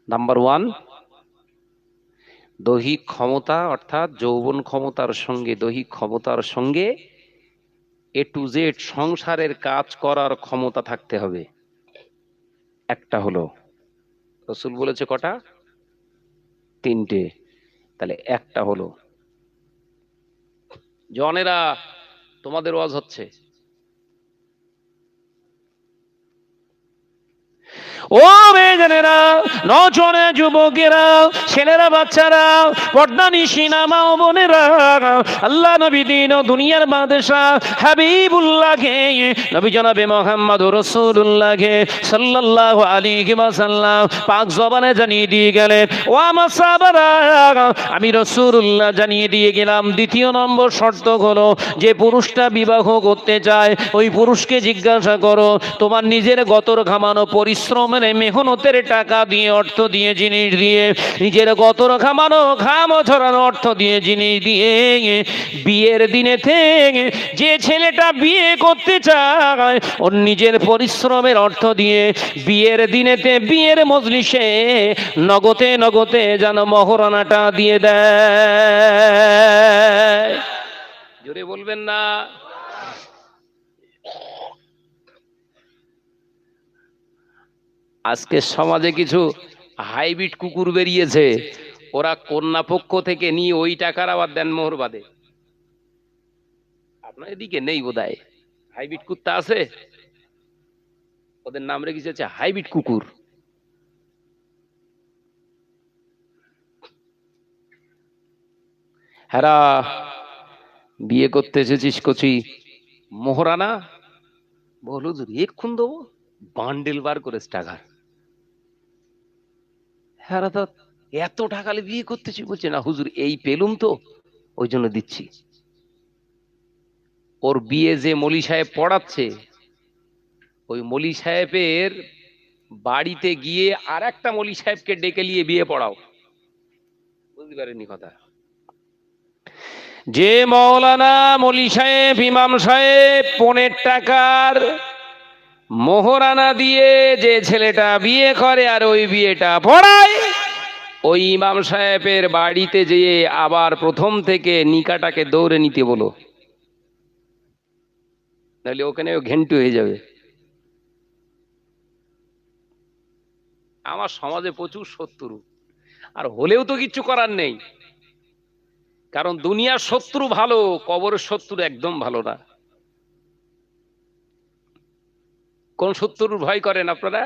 নাম্বার ওয়ান, দৈহিক ক্ষমতা, অর্থাৎ যৌবন ক্ষমতার সঙ্গে দৈহিক ক্ষমতার সঙ্গে এ টু জেড সংসারের কাজ করার ক্ষমতা থাকতে হবে। একটা হলো, রসুল বলেছে কটা? তিনটে। তাহলে একটা হলো, জনেরা তোমাদের ওয়াজ হচ্ছে, ও মেয়েজনেরা, নজনে যুবকেরা, ছেলেরা, বাচ্চারা, পর্দা নিশিনা মা ও বোনেরা, আল্লাহ নবী দিন ও দুনিয়ার বাদশা হাবিবুল্লাহকে, নবী জনাবে মুহাম্মদুর রাসূলুল্লাহকে সাল্লাল্লাহু আলাইহি ওয়াসাল্লাম পাক জবানে জানিয়ে দিয়ে গেলেন, ও আমার সাহাবারা, আমি রাসূলুল্লাহ জানিয়ে দিয়ে গেলাম দ্বিতীয় নম্বর শর্ত হলো, যে পুরুষটা বিবাহ করতে চায় ওই পুরুষকে জিজ্ঞাসা করো তোমার নিজের গতর ঘামানো পরিশ্রমের মেহনতের টাকা দিয়ে, অর্থ দিয়ে, জিনিস দিয়ে, নিজের গতর ঘামানো ঘাম ঝরানো অর্থ দিয়ে, জিনিস দিয়ে, বিয়ের দিনে থেকে যে ছেলেটা বিয়ে করতে চায় ওর নিজের পরিশ্রমের অর্থ দিয়ে বিয়ের দিনেতে বিয়ের মজলিসে নগদে নগদে যেন মহরানাটা দিয়ে দেয়। জোরে বলবেন না? আজকে সমাজে কিছু হাইব্রিড কুকুর বেরিয়েছে, ওরা কন্যা পক্ষ থেকে নিয়ে ওই টাকার আবার দেন মোহর বাদে। আপনার এদিকে নেই বোধহয়, হাইব্রিড কুত্তা আছে, ওদের নাম রেখেছে হাইব্রিড কুকুর। হ্যাঁ, বিয়ে করতে এসেছিস কচি, মোহরানা বল হুজুর এক্ষুন দেবো, বান্ডেল বার করেছে টাকা। হ্যাঁ তো এত টাকা বিয়ে করতেছি, বলছে না হুজুর এই পেলুম তো ওই জন্য দিচ্ছি। ওর বিয়ে যে মলি সাহেব পড়াচ্ছে, ওই মলি সাহেবের বাড়িতে গিয়ে আর একটা মলি সাহেবকে ডেকে নিয়ে বিয়ে পড়াও। বুঝতে পারেননি কথা? যে মৌলানা মলি সাহেব ইমাম সাহেব 15 টাকার মোহরানা দিয়ে যে ছেলেটা বিয়ে করে আর ওই বিয়েটা পড়ায়, ওই ইমাম সাহেবের বাড়িতে যেয়ে আবার প্রথম থেকে নিকাটাকে দৌড়ে নিতে বলো, নাহলে ওখানে ঘেন্টু হয়ে যাবে। আমার সমাজে প্রচুর শত্রু, আর হলেও তো কিচ্ছু করার নেই, কারণ দুনিয়ার শত্রু ভালো, কবরের শত্রু একদম ভালো না। কোন শত্রুর ভয় করেন আপনারা?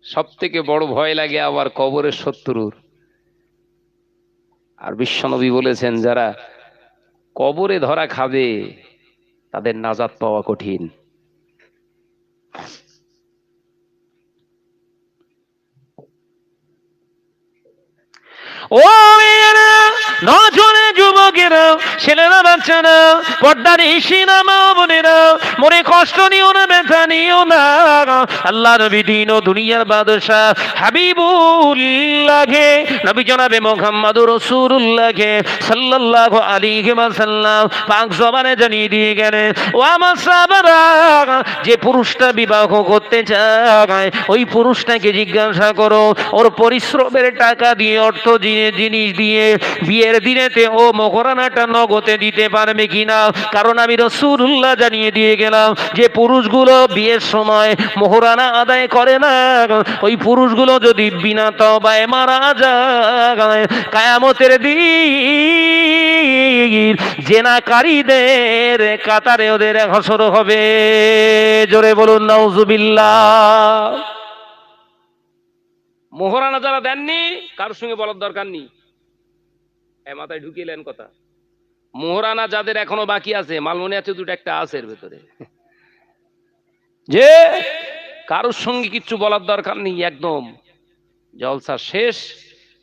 সব থেকে বড় ভয় লাগে আবার কবরের শত্রুর। আর বিশ্বনবী বলেছেন যারা কবরে ধরা খাবে তাদের নাজাত পাওয়া কঠিন। ও মেয়েরা, নজরে যুবকেরা, ছেলেরা বাচ্চারা, পর্দার ইশিনা মা বোনেরা, মনে কষ্ট নিও না, ব্যথা নিও না। আল্লাহ নবী দিন ও দুনিয়ার বাদশাহ হাবিবুল্লাহকে, নবী জনাবে মুহাম্মদুর রাসূলুল্লাহকে সাল্লাল্লাহু আলাইহি ওয়াসাল্লাম পাক জবানে জানিয়ে দিয়ে গেলেন, ও আমার সাহাবারা, যে পুরুষটা বিবাহ করতে চায় ওই পুরুষটাকে জিজ্ঞাসা করো ওর পরিশ্রমের টাকা দিয়ে, অর্থ দিয়ে, জিনিস দিয়ে বিয়ের দিনেতে ও মোহরানাটা নগদে দিতে পারবে কিনা। কারণ আমি রাসূলুল্লাহ জানিয়ে দিয়ে গেলাম যে পুরুষগুলো বিয়ের সময় মোহরানা আদায় করে না, ওই পুরুষগুলো যদি বিনা তওবায় মারা যায়, কিয়ামতের দিন জেনাকারীদের কাতারে ওদের হাসর হবে। জোরে বলুন নাউজুবিল্লাহ। মোহরানা যারা দেননি কারোর সঙ্গে বলার দরকার নেই, মাথায় ঢুকিলেন কথা। মোহরানা যাদের এখনো বাকি আছে, মালমনি আছে দুটো একটা আছে এর ভেতরে, যে কারোর সঙ্গে কিচ্ছু বলার দরকার নেই, একদম জলসা শেষ,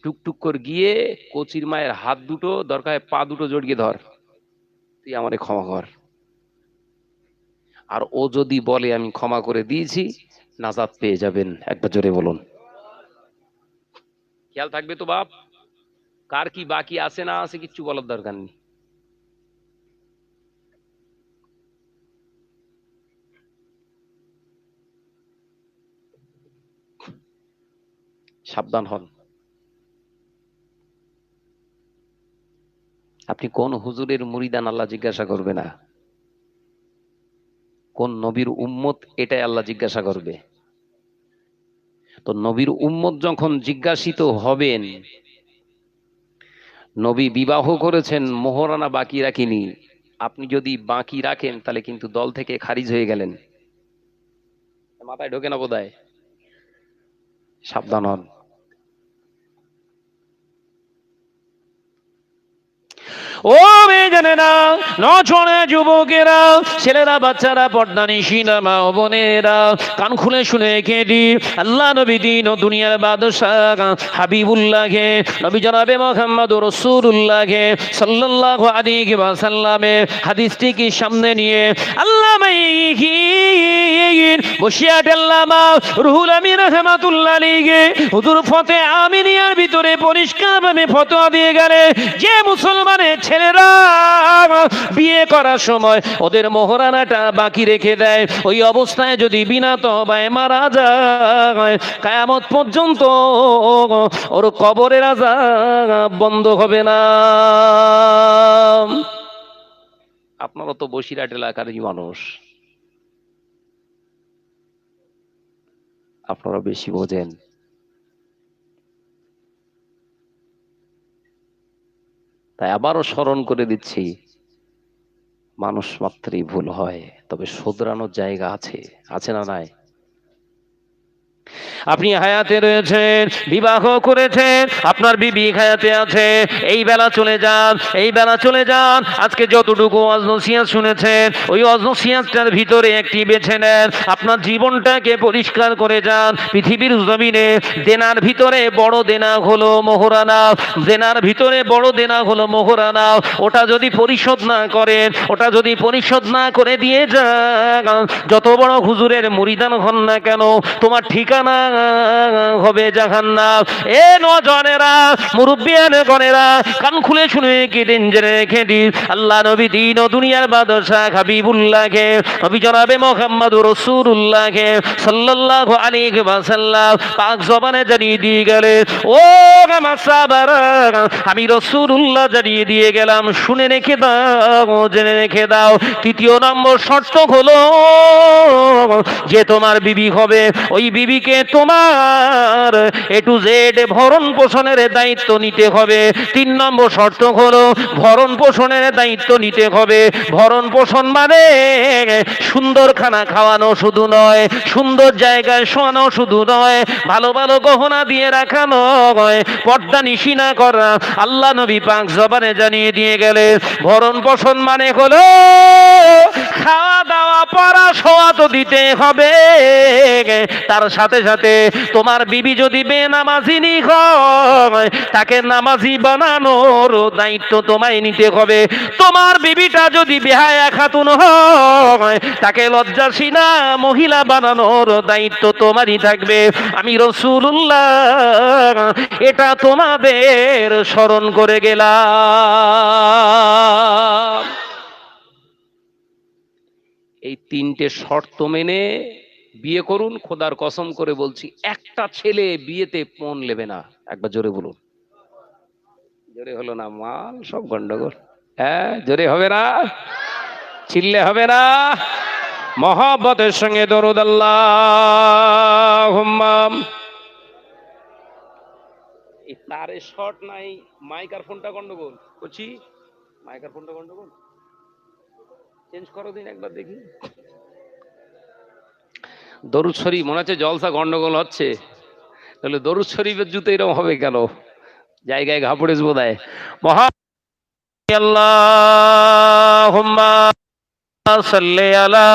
টুকটুক করে গিয়ে কচির মায়ের হাত দুটো, দরকার পা দুটো জড়িয়ে ধর, তুই আমারে ক্ষমা কর। আর ও যদি বলে আমি ক্ষমা করে দিয়েছি, নাজাত পেয়ে যাবেন। একবার জোরে বলুন। খেয়াল থাকবে তো বাপ, কার কি বাকি আছে না আছে কিচ্ছু বলার দরকার নেই। সাবধান হন। আপনি কোন হুজুরের মুরিদান আল্লাহ জিজ্ঞাসা করবে না, কোন নবীর উম্মত এটাই আল্লাহ জিজ্ঞাসা করবে। তো নবীর উম্মত যখন জিজ্ঞাসিত হবেন, নবী বিবাহ করেছেন মোহরানা বাকি রাখিনি, আপনি যদি বাকি রাখেন তাহলে কিন্তু দল থেকে খারিজ হয়ে গেলেন। মাথায় ঢোকে না বোধহয়? সাবধান হন। ও মেয়েরা, নজরে যুবকেরা, ছেলেরা বাচ্চারা, পর্দানিশীনা মা ও বোনেরা, কান খুলে শুনে কেঁদি আল্লাহ নবী দিন ও দুনিয়ার বাদশাহ হাবিবুল্লাহকে, নবী জনাবে মুহাম্মদুর রাসূলুল্লাহকে সাল্লাল্লাহু আলাইহি ওয়াসাল্লামের হাদিসটিকে সামনে নিয়ে আল্লাহ বসিয়াট আল্লামা রুহুল আমিন রাহমাতুল্লাহ আলাইহি হুজুর ফতে আমিনিয়ার ভিতরে পরিষ্কারভাবে ফতোয়া দিয়ে গেলে, যে মুসলমানের ছেলেরা বিয়ে করার সময় ওদের মোহরানাটা বাকি রেখে দেয়, ওই অবস্থায় যদি বিনা তওবায় মারা যায়, কিয়ামত পর্যন্ত ওর কবরের আযাব বন্ধ হবে না। আপনারা তো বসিরহাট এলাকারই মানুষ, আপনারা বেশি বোঝেন। তাই আবারও স্মরণ করে দিচ্ছি, মানুষ মাত্রই ভুল হয়, তবে শোধরানোর জায়গা আছে, আছে না নাই? আপনি হায়াতে রয়েছেন, বিবাহ করেছেন, আপনার বিবি হায়াতে আছে, এই বেলা চলে যান, এই বেলা চলে যান। আজকে যতটুকু ওয়াজ নসিহত শুনেছেন, ওই ওয়াজ নসিহতটার ভিতরে একটি বেছে নেন, আপনার জীবনটাকে পরিষ্কার করে যান। পৃথিবীর জমিনে দেনার ভিতরে বড় দেনা হলো মোহরানা, দেনার ভিতরে বড় দেনা হলো মোহরানা। ওটা যদি পরিশোধ না করেন, ওটা যদি পরিশোধ না করে দিয়ে যান, যত বড় হুজুরের মুরিদান হন না কেন, তোমার ঠিকানা হবে জাহান্নাম। এ নজনেরা, মুরব্বিয়ান গনেরা, কান খুলে শুনে কেটেন জেনে রেখে দিন, আল্লাহ নবী দিন ও দুনিয়ার বাদশাহ হাবিবুল্লাহকে, নবী জনাবে মুহাম্মদুর রাসূলুল্লাহকে সাল্লাল্লাহু আলাইহি ওয়াসাল্লাম পাক জবানে জানিয়ে দিয়ে গেলে, ও আমার সাহাবারা, আমি রাসূলুল্লাহ জানিয়ে দিয়ে গেলাম, শুনে রেখে দাও, জেনে রেখে দাও। তৃতীয় নম্বর শর্ত হলো যে তোমার বিবি হবে, ওই বিবিকে তোমার এ টু জেড ভরণ পোষণের দায়িত্ব নিতে হবে। 3 নম্বর শর্ত হলো ভরণ পোষণের দায়িত্ব নিতে হবে। ভরণ পোষণ মানে সুন্দর খানা খাওয়ানো শুধু নয়, সুন্দর জায়গায় শোয়ানো শুধু নয়, ভালো ভালো গহনা দিয়ে রাখা নয়, পর্দা নিশি না করা। আল্লাহ নবী পাক জবানে জানিয়ে দিয়ে গেলে, ভরণ পোষণ মানে হলো খাওয়া দাওয়া পড়া শোয়া তো দিতে হবে, তার সাথে সাথে তোমার বিবি যদি বেনামাজিনী হয়, তাকে নামাজি বানানোর দায়িত্ব তোমায় নিতে হবে। তোমার বিবিটা যদি বেহায়া খাতুন হয়, তাকে লজ্জাশীলা মহিলা বানানোর দায়িত্ব তোমারই থাকবে। আমি রাসূলুল্লাহ এটা তোমাদের স্মরণ করে গেলাম। এই 3টে শর্ত মেনে বিয়ে করুন। খোদার কসম করে বলছি, একটা ছেলে বিয়েতে পণ নেবে না। একবার জোরে বলুন। জোরে হলো না, মাল সব গন্ডগোল। হ্যাঁ, জোরে হবে না, চিল্লে হবে না। মহব্বতের সঙ্গে দরুদ আল্লাহুম্মা। এই তারে শর্ট নাই, মাইকার ফোনটা গন্ডগোল করছি, মাইকার ফোনটা গন্ডগোল, চেঞ্জ করো দিন একবার দেখি। দরুদ শরীফ মনে হচ্ছে জলসা গন্ডগোল হচ্ছে, তাহলে দরুদ শরীফের জুতো এরকম হবে কেন? জায়গায় ঘা পড়েছে বোধ হয়। আল্লাহুম্মা সাল্লি আলা।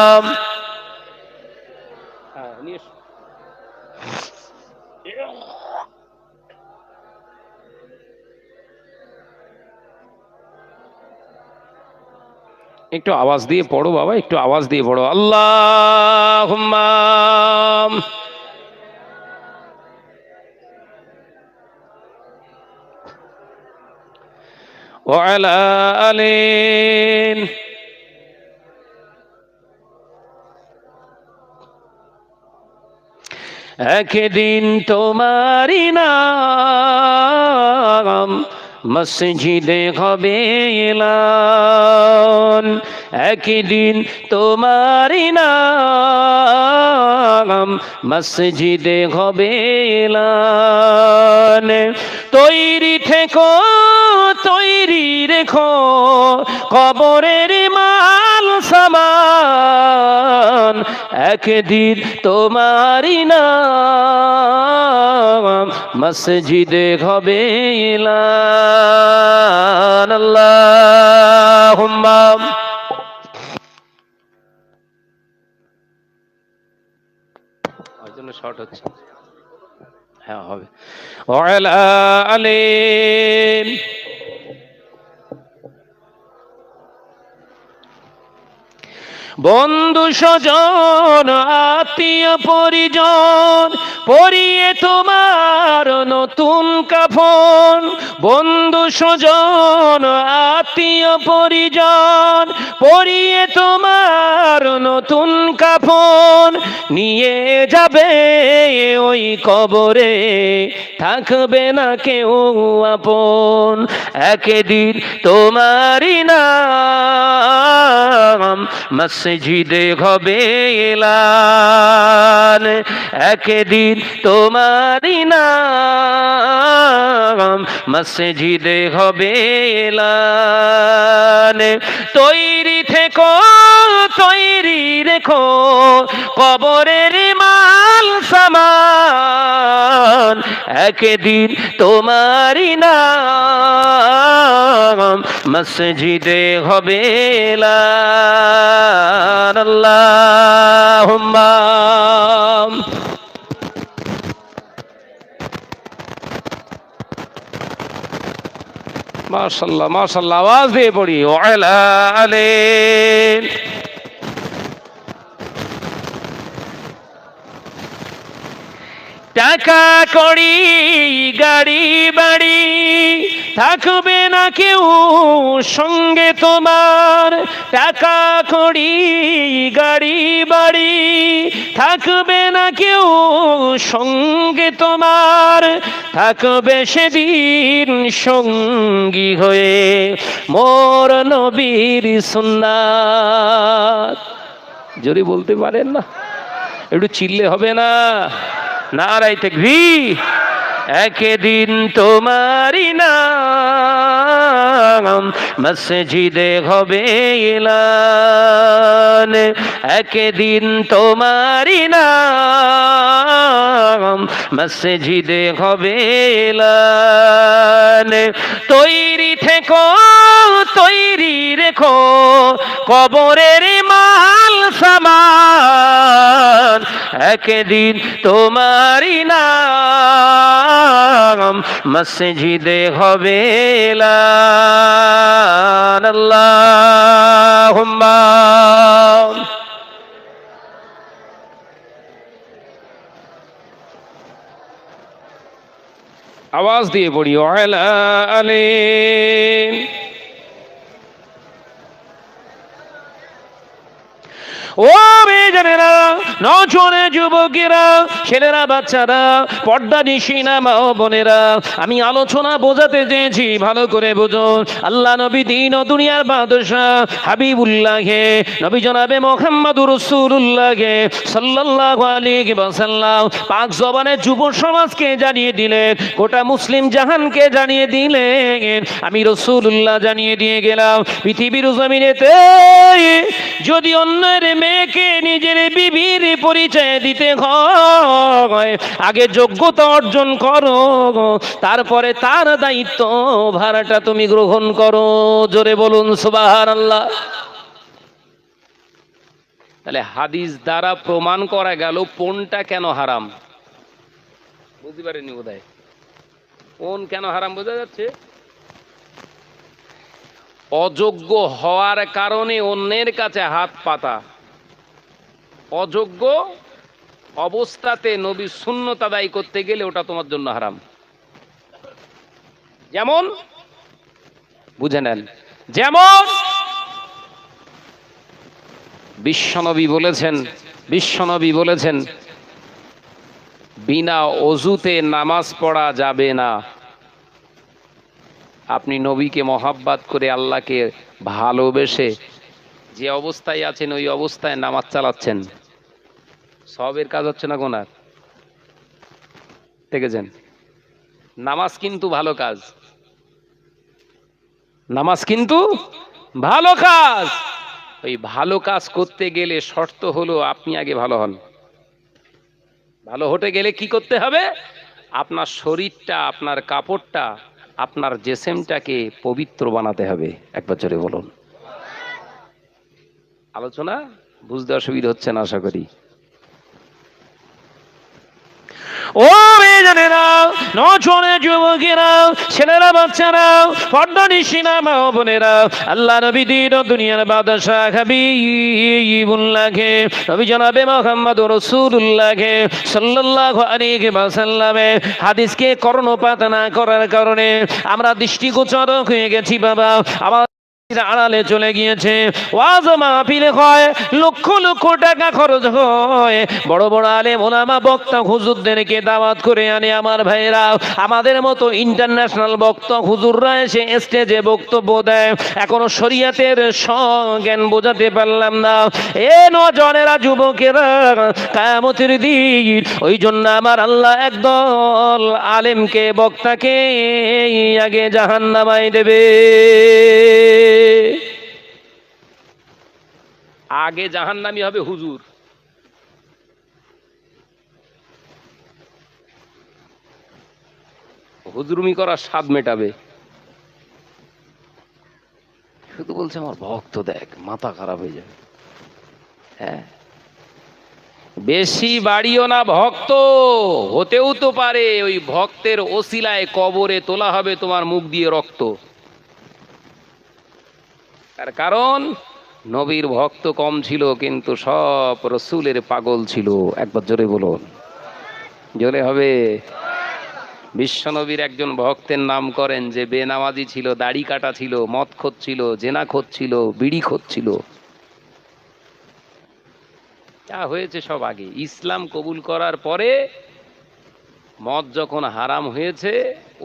একটু আওয়াজ দিয়ে পড়ো বাবা, একটু আওয়াজ দিয়ে পড়ো। আল্লাহুম্মা ওয়া আলা আলি। একদিন তোমারি নাম মসজিদে হবে এলান, একদিন তোমারি নাম মসজিদে হবে এলান। তৈরি থেকো, তৈরি রেখো কবরের মাল সামান, একদিন তোমারি নাম মসজিদে হবে এলান। আল্লাহুম্মা। ওই জন্য শর্ট হচ্ছে। হ্যাঁ হবে। ওয়া আলা আলি। বন্ধু স্বজন আত্মীয় পরিজন পরিয়ে তোমার নতুন কাফন, বন্ধু স্বজন আত্মীয় পরিজন পরিয়ে তোমার নতুন কাফন, নিয়ে যাবে ওই কবরে থাকবে না কেউ আপন, একদিন তোমারি নাম মসজিদে হবে এলান, একদিন তোমারি নাম মসজিদে হবে এলান। তৈরি থেকো, তৈরি রেখো কবরের মাল সামান, একদিন তোমারই নাম মসজিদে হবে এলান। আল্লাহুম্মা মাশাআল্লাহ মাশাআল্লাহ, আওয়াজ দিয়ে পড়ি ওয়ালা আলে। টাকা কড়ি গাড়ি বাড়ি থাকবে না কেউ সঙ্গে তোমার, টাকা কড়ি গাড়ি বাড়ি থাকবে না কেউ সঙ্গে তোমার, থাকবে সেদিন সঙ্গী হয়ে মোর নবীর সুন্নাত। যদি বলতে পারেন না একটু চিল্লে হবে না? নারায়ে তাকবীর। একদিন তোমারই নাম মসজিদে হবে এলান, একদিন তোমারই নাম মসজিদে হবে এলান। তৈরি থেকো তৈরি রেখো কবরের মাল সামান, একদিন তোমারই নাম মসজিদে হবে এলান। আল্লাহুম্মা আওয়াজ দিয়ে পড়ি ওয়ালা আলে। ও বেজানেরা, নজরে যুবকেরা, ছেলেরা, বাচ্চারা, পর্দা নিশিনা মা ও বোনেরা, আমি আলোচনা বোঝাতে চেয়েছি, ভালো করে বুঝুন। আল্লাহ নবী দিন ও দুনিয়ার বাদশাহ হাবিবুল্লাহে নবী জনাবে মুহাম্মদুর রাসূলুল্লাহে সাল্লাল্লাহু আলাইহি ওয়াসাল্লাম পাক জবানে যুব সমাজকে জানিয়ে দিলেন, গোটা মুসলিম জাহানকে জানিয়ে দিলেন, আমি রাসূলুল্লাহ জানিয়ে দিয়ে গেলাম, পৃথিবীর জমিনেতে যদি অন্যের মেয়েকে নিজের বিবির পরিচয় দিতে হয়, আগে যোগ্যতা অর্জন করো, তারপরে তার দায়িত্ব ভাড়াটা তুমি গ্রহণ করো। জোরে বলুন সুবহানাল্লাহ। তাহলে হাদিস দ্বারা প্রমাণ করা গেল পণটা কেন হারাম। বুঝতে পারেনি বোধহয়? পণ কেন হারাম বোঝা যাচ্ছে? অযোগ্য হওয়ার কারণে অন্যের কাছে হাত পাতা, অযোগ্য অবস্থাতে নবীর সুন্নত আদায় করতে গেলে ওটা তোমার জন্য হারাম। যেমন বুঝে নেন, যেমন বিশ্বনবী বলেছেন বিনা অজুতে নামাজ পড়া যাবে না। আপনি নবীকে মহাব্বত করে আল্লাহকে ভালোবেসে যে অবস্থায় আছেন ওই অবস্থায় নামাজ চালাচ্ছেন, সবের কাজ হচ্ছে না গুনার? দেখেছেন? নামাজ কিন্তু ভালো কাজ, নামাজ কিন্তু ভালো কাজ। ওই ভালো কাজ করতে গেলে শর্ত হলো আপনি আগে ভালো হন। ভালো হতে গেলে কি করতে হবে? আপনার শরীরটা, আপনার কাপড়টা, আপনার জেসেমটাকে পবিত্র বানাতে হবে। একবার জোরে বলুন। আলোচনা বুঝতে অসুবিধা হচ্ছে না আশা করি। ও মেয়েরা, নজরে যুবকেরা, ছেলেরা, বাচ্চারা, পর্দা নিশিনা মা ও বোনেরা, আল্লাহ নবী দিন ও দুনিয়ার বাদশাহ হাবিবুল্লাহে নবী জনাবে মুহাম্মদুর রাসূলুল্লাহে সাল্লাল্লাহু আলাইহি ওয়াসাল্লামে হাদিসকে কর্ণপাত না করার কারণে আমরা দৃষ্টিগোচর হয়ে গেছি বাবা। আমার আড়ালে চলে গিয়েছে। ওয়াজ মাহফিলে হয়, লক্ষ লক্ষ টাকা খরচ হয়, বড় বড় আলেম ওলামা বক্তা হুজুরদেরকে দাওয়াত করে আনে আমার ভাইরা। আমাদের মতো ইন্টারন্যাশনাল বক্তা হুজুররা এসে স্টেজে বক্তব্য দেয়, এখনো শরীয়তের জ্ঞান বোঝাতে পারলাম না। এ নজনেরা, যুবকেরা, কিয়ামতের দিন ওই জন্য আমার আল্লাহ একদল আলেমকে, বক্তাকে আগে জাহান্নামায় দেবে। আগে জাহান্নামী হবে হুজুর। হুজুরমি করার স্বাদ মেটাবে, শুধু বলছে আমার ভক্ত দেখ, মাথা খারাপ হয়ে যাবে। হ্যাঁ, বেশি বাড়িও না, ভক্ত হতেও তো পারে ওই ভক্তের ওসিলায় কবরে তোলা হবে তোমার মুখ দিয়ে রক্ত। তার কারণ নবীর ভক্ত কম ছিল, কিন্তু সব রসুলের পাগল ছিল। একবার জোরে বলুন, জোরে হবে। বিশ্বনবীর একজন ভক্তের নাম করেন যে বেনামাজি ছিল, দাড়ি কাটা ছিল, মদ খাচ্ছিল, জেনা খাচ্ছিল, বিড়ি খাচ্ছিল। যা হয়েছে সব আগে, ইসলাম কবুল করার পরে মদ যখন হারাম হয়েছে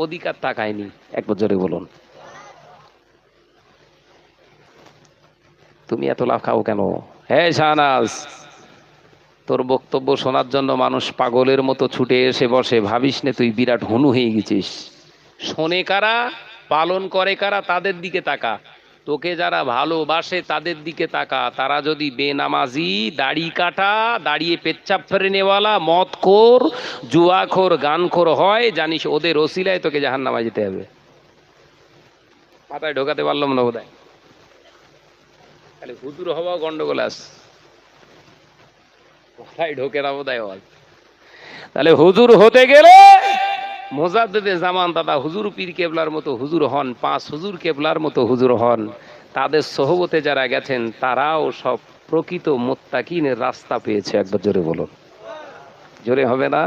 অধিকার তাকায়নি। একবার জোরে বলুন, তুমি এত লাফাও কেন? হ্যাঁ শাহনাজ, তোর বক্তব্য শোনার জন্য মানুষ পাগলের মতো ছুটে এসে বসে, ভাবিস নে তুই বিরাট হনু হয়ে গেছিস। শোনে কারা, পালন করে কারা, তাদের দিকে তাকা। তোকে যারা ভালোবাসে তাদের দিকে তাকা। তারা যদি বেনামাজি, দাড়ি কাটা, দাঁড়িয়ে পেচ্ছাপ ফেরে নেওয়ালা, মদখোর, জুয়াখোর, গানখোর হয়, জানিস ওদের ওসিলায় তোকে জাহান্নামে যেতে হবে। মাথায় ঢোকাতে পারলাম না বোধহয়, তাহলে হুজুর হওয়া গন্ডগোল আছে, মাথায় ঢোকে না বোধহয়। তাহলে হুজুর হতে গেলে মোজাদ্দেদে জামান দাদা হুজুর পীর কেবলার মতো হুজুর হন, 5 হুজুর কেবলার মতো হুজুর হন। তাদের সোহবতে যারা গেছেন তারাও সব প্রকৃত মুত্তাকিনের রাস্তা পেয়েছে। একবার জোরে বলুন, জোরে হবে না?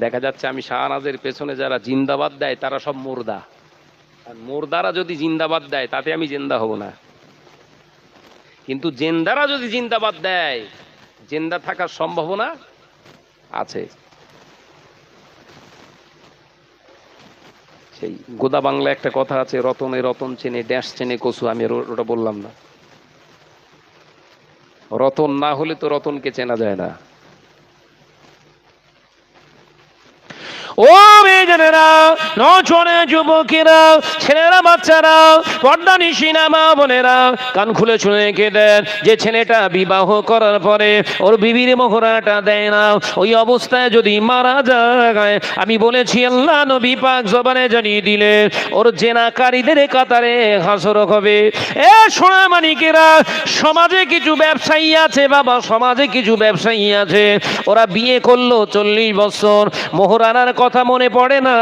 দেখা যাচ্ছে আমি শাহনাজের পেছনে যারা জিন্দাবাদ দেয় তারা সব মুর্দা, আর মুর্দারা যদি জিন্দাবাদ দেয় তাতে আমি জিন্দা হব না। কিন্তু জেন্দারা যদি জিন্দাবাদ দেয়, জিন্দা থাকার সম্ভাবনা আছে। সেই গোদা বাংলা একটা কথা আছে, রতনে রতন চেনে, ড্যাশ চেনে কচু। আমি ওটা বললাম না। রতন না হলে তো রতনকে চেনা যায় না। ও মেয়েরা, নচনে যুবকেরা, ছেলেরা, বাচ্চারা, পর্দা নিশিনা মা বোনেরা, কান খুলে শুনে রেখে দেন, যে ছেলেটা বিবাহ করার পরে ওর বিবির মোহরাটা দেয় না, ওই অবস্থায় যদি মারা যায়, আমি বলেছি আল্লাহ নবী পাক জবানে জানিয়ে দিলে ওর জেনাকারীদের কাতারে হাসর হবে। এ সোনা মানিকেরা, সমাজে কিছু ব্যবসায়ী আছে বাবা, সমাজে কিছু ব্যবসায়ী আছে, ওরা বিয়ে করলো 40 বছর, মোহরানার কথা মনে পড়ে না।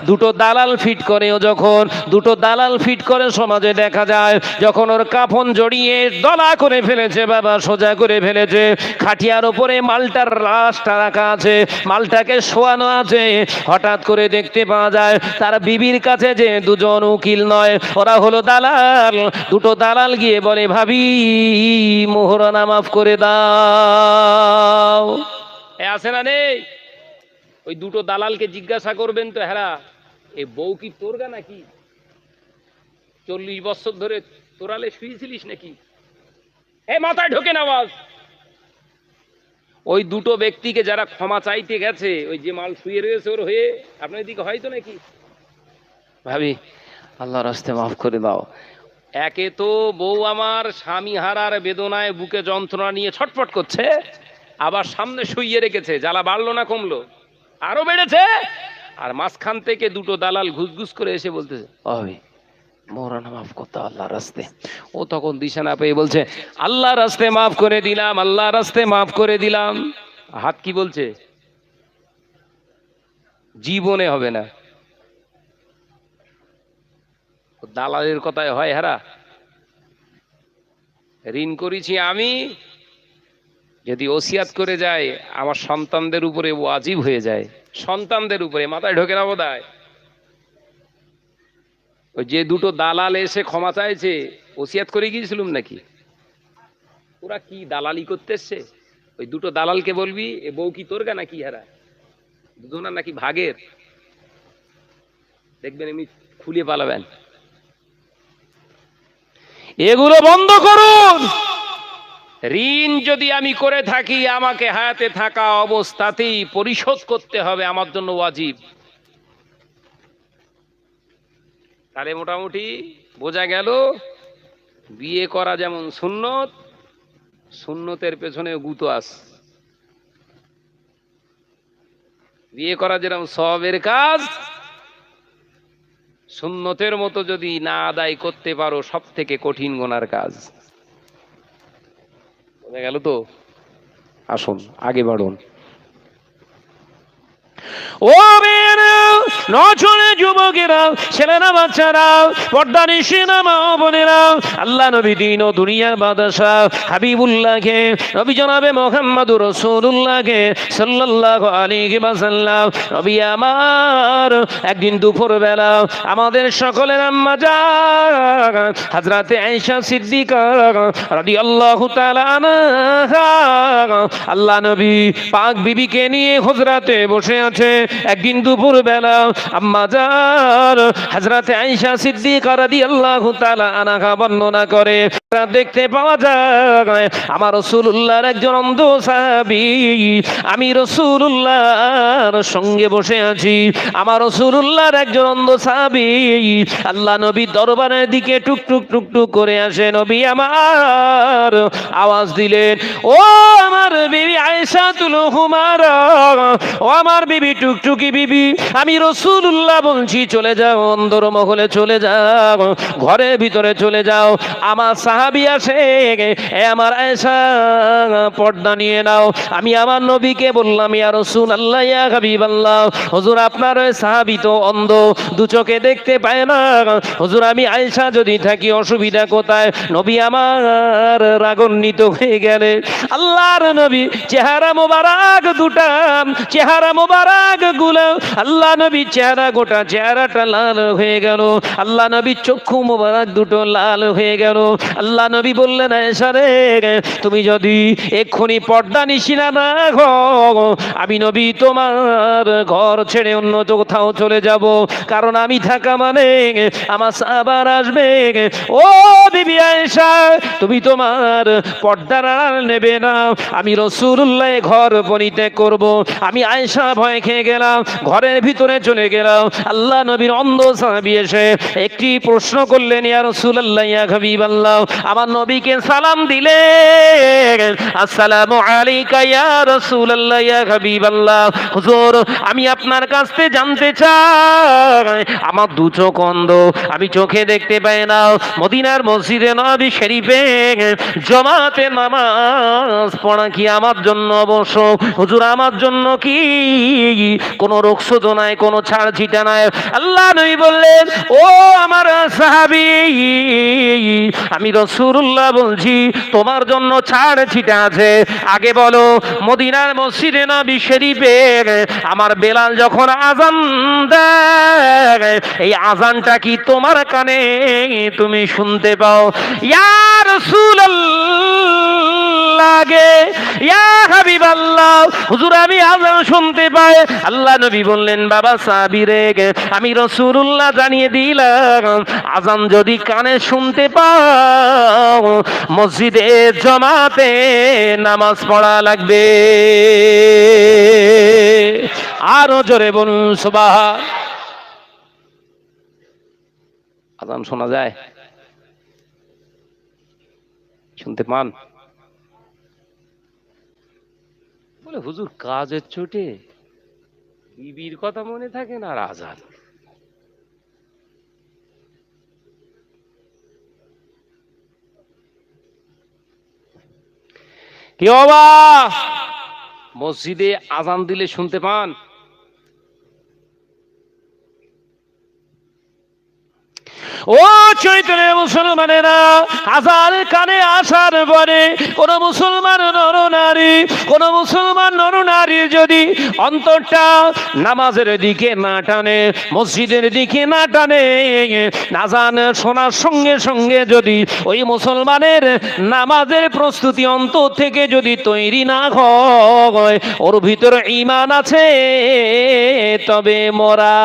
দুটো দালাল ফিট করে, ও যখন দুটো দালাল ফিট করে সমাজে দেখা যায় যখন ওর কাফন জড়িয়ে দলা করে ফেলেছে বাবা, সোজা করে ফেলেছে, খাটিয়ার উপরে মালটার লাশটা রাখা আছে, মালটাকে শোয়ানো আছে, হঠাৎ করে দেখতে পাওয়া যায় তার বিবির কাছে যে দুজন উকিল নয়, ওরা হলো দালাল। দুটো দালাল গিয়ে বলে ভাবি মোহরানা মাফ করে দাও। এ আছে না নেই? ওই দুটো দালালকে জিজ্ঞাসা করবেন তো, হ্যাঁ এ বউ কি তোর গা নাকি? 40 বছর ধরে তোরালে শুয়েছিলিস নাকি? এ মাথায় ঢোকে না আওয়াজ। ওই দুটো ব্যক্তিকে যারা ক্ষমা চাইতে গেছে, ওই যে মাল শুয়ে রয়েছে ওর হয়ে, আপনার দিকে হয়তো নাকি ভাবি আল্লাহর রাস্তায় মাফ করে দাও। একে তো বউ আমার স্বামী হারার বেদনায় বুকে যন্ত্রণা নিয়ে ছটফট করছে, আবার সামনে শুইয়ে রেখেছে, জ্বালা বাড়লো না কমলো? আরো বেড়েছে। আর মাঝখান থেকে দুটো দালাল ঘুসঘুস করে এসে বলতেছে ভাবি মোহরানা মাফ করতে আল্লাহর রাস্তে। ও তখন দিশা না পেয়ে বলছে আল্লাহর রাস্তে মাফ করে দিলাম, আল্লাহর রাস্তে মাফ করে দিলাম। হাত কি বলছে? জীবনে হবে না। দালালের কথায় হয় হারা। ঋণ করেছি আমি, যদি ওসিয়াত করে যায় আমার সন্তানদের উপরে ওয়াজিব হয়ে যায়, সন্তানদের উপরে। মাথায় ঢোকে না বোধহয়? ওই যে দুটো দালাল এসে ক্ষমা চাইছে, ওসিয়াত করে গিয়েছিলাম নাকি? ওরা কি দালালি করতে এসছে? ওই দুটো দালালকে বলবি এ বউ কি তোর গা নাকি, হারা দুজনা নাকি ভাগের, দেখবেন এমনি খুলে পালাবেন। এগুলো বন্ধ করুন। ঋণ যদি আমি করে থাকি আমাকে হায়াতে থাকা অবস্থাতেই পরিশোধ করতে হবে, আমার জন্য ওয়াজিব। তাহলে মোটামুটি বোঝা গেল বিয়ে করা যেমন সুন্নত, সুন্নতের পেছনে গুতো আছে। বিয়ে করা যেরকম সওয়াবের কাজ, সুন্নতের মতো যদি না আদায় করতে পারো সব থেকে কঠিন গুনার কাজ। বোঝা গেল তো? আসুন আগে বাড়ুন। ও মেয়েরা, নজরে যুবকেরা, ছেলেরা, বাচ্চারা, পর্দানিশীনা মা বোনেরা, আল্লাহ নবী দিন ও দুনিয়ার বাদশা হাবিবুল্লাহকে, নবী জনাবে মুহাম্মদুর রাসূলুল্লাহকে সাল্লাল্লাহু আলাইহি ওয়াসাল্লাম, নবী আমার একদিন দুপুর বেলা আমাদের সকলের আম্মা জান হযরতে আয়েশা সিদ্দিকা রাদিয়াল্লাহু তাআলা আনহা আল্লাহ নবী পাক বিবিকে নিয়ে হুজরাতে বসে আছে। একদিন দুপুর বেলা আম্মা জান হযরতে আয়েশা সিদ্দিকা রাদিয়াল্লাহু তাআলা আনহা বর্ণনা করে, দেখতে পাওয়া যায় আমার রাসূলুল্লাহর একজন অন্ধ সাহাবী, আমি রাসূলুল্লাহর সঙ্গে বসে আছি, আমার রাসূলুল্লাহর একজন অন্ধ সাহাবী আল্লাহ নবী দরবারের দিকে টুকটুক টুকটুক করে আসে। নবী আমার আওয়াজ দিলেন, ও আমার বিবি আয়েশাতুল হুমারা, ও আমার বিবি টুকটুকি বিবি, আমি রাসূলুল্লাহ বলছি চলে যাও, অন্দর মহলে চলে যাও, ঘরের ভিতরে চলে যাও। আমার সাহাবী আসে, এ আমার আয়েশা পর্দা নিয়ে নাও। আমি আমার নবীকে বললাম, ইয়া রাসূলুল্লাহ, ইয়া হাবিবাল্লাহ, হুজুর আপনার ওই সাহাবী তো অন্ধ, দু চোখে দেখতে পায় না, হুজুর আমি আয়েশা যদি থাকি অসুবিধা কোথায়? নবী আমার রাগান্বিত হয়ে গেলে, আল্লাহর নবী চেহারা মোবারক দুটা, চেহারা মোবারক গুলো, আল্লাহ নবী চেহারা গোটা চেহারাটা লাল হয়ে গেল, আল্লাহ নবী চক্ষু মোবারক দুটো লাল হয়ে গেল। আল্লাহ নবী বললেন, আয়েশা রে, তুমি যদি এক্ষুনি পর্দা নিশিনা না গো, আমি নবী তোমার ঘর ছেড়ে অন্য কোথাও চলে যাব, কারণ আমি থাকা মানে আমার সাহাবার আসবে। ও বিবি আয়েশা, তুমি তোমার পর্দার আড়াল নেবে না, আমি রাসূলুল্লাহ ঘর পরিত্যাগ করব। আমি আয়েশা ভয় খেয়ে গেলাম, ঘরের ভিতরে চলে গেলাম। আল্লাহ নবীর অন্ধ সাহাবী এসে একটি প্রশ্ন করলেন, ইয়া রাসূলুল্লাহ, ইয়া হাবিবাল্লাহ, আমার নবীকে সালাম দিলেন, আসসালামু আলাইকা ইয়া রাসূলুল্লাহ, ইয়া হাবিবাল্লাহ, হুজুর আমি আপনার কাছ থেকে জানতে চাই, আমার দু চোখ অন্ধ, আমি চোখে দেখতে পাই না, মদিনার মসজিদে নবী শরীফে জামাতে নামাজ পড়া কি আমার জন্য আবশ্যক? হুজুর আমার জন্য কি কোনো রোগশোধ নাই, কোনো ছাড় ছিটা নাই? আল্লাহ নবী বললেন, ও আমার সাহাবী, আমি রাসূলুল্লাহ বলছি তোমার জন্য ছাড় ছিটা আছে। আগে বলো, মদিনার মসজিদে নবী শরীফে আমার বেলাল যখন আযান দেয়, এই আযানটা কি তোমার কানে তুমি শুনতে পাও? ইয়া রাসূলুল্লাহ গে, ইয়া হাবিবাল্লাহ, হুজুর আমি আযান শুনতে পাই। আল্লাহ নবী বললেন, বাবা সাহাবী রে, আমি রাসূলুল্লাহ জানিয়ে দিলাম, আযান যদি কানে শুনতে পাও, মসজিদে জামাতে নামাজ পড়া লাগবে। আরো জোরে বলুন সুবহান। আযান শোনা যায়? শুনতে পান? বলে হুজুর কাজের চোটে বিবির কথা মনে থাকে না, আর আযান। কি বাবা, মসজিদে আযান দিলে শুনতে পান? ও চৈতন্য মুসলমানেরা, আযান কানে আসার পরে কোন মুসলমান নরনারী, কোন মুসলমান নরনারী যদি অন্তরটা নামাজের দিকে না টানে, মসজিদের দিকে না টানে, আযান শোনার সঙ্গে সঙ্গে যদি ওই মুসলমানের নামাজের প্রস্তুতি অন্তর থেকে যদি তৈরি না হয়, ওর ভিতরে ঈমান আছে তবে মরা।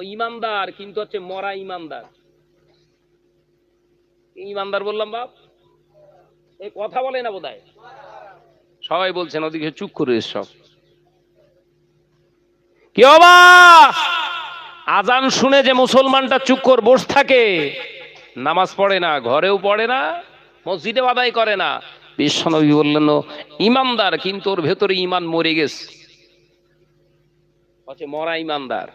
ওই ইমানদার কিন্তু হচ্ছে মরা ইমানদার। ইমানদার বললাম বাপ, এই কথা বলে না বোধহয়, সবাই বলছেন, ওদিকে চুপ করে সব। কি বাবা, আযান শুনে যে মুসলমানটা চুপ করে বসে থাকে, নামাজ পড়ে না, ঘরেও পড়ে না, মসজিদেও আদায় করে না, বিশ্বনবী বললেন ও ইমানদার, কিন্তু ওর ভেতরে ইমান মরে গেছে, মরা ইমানদার।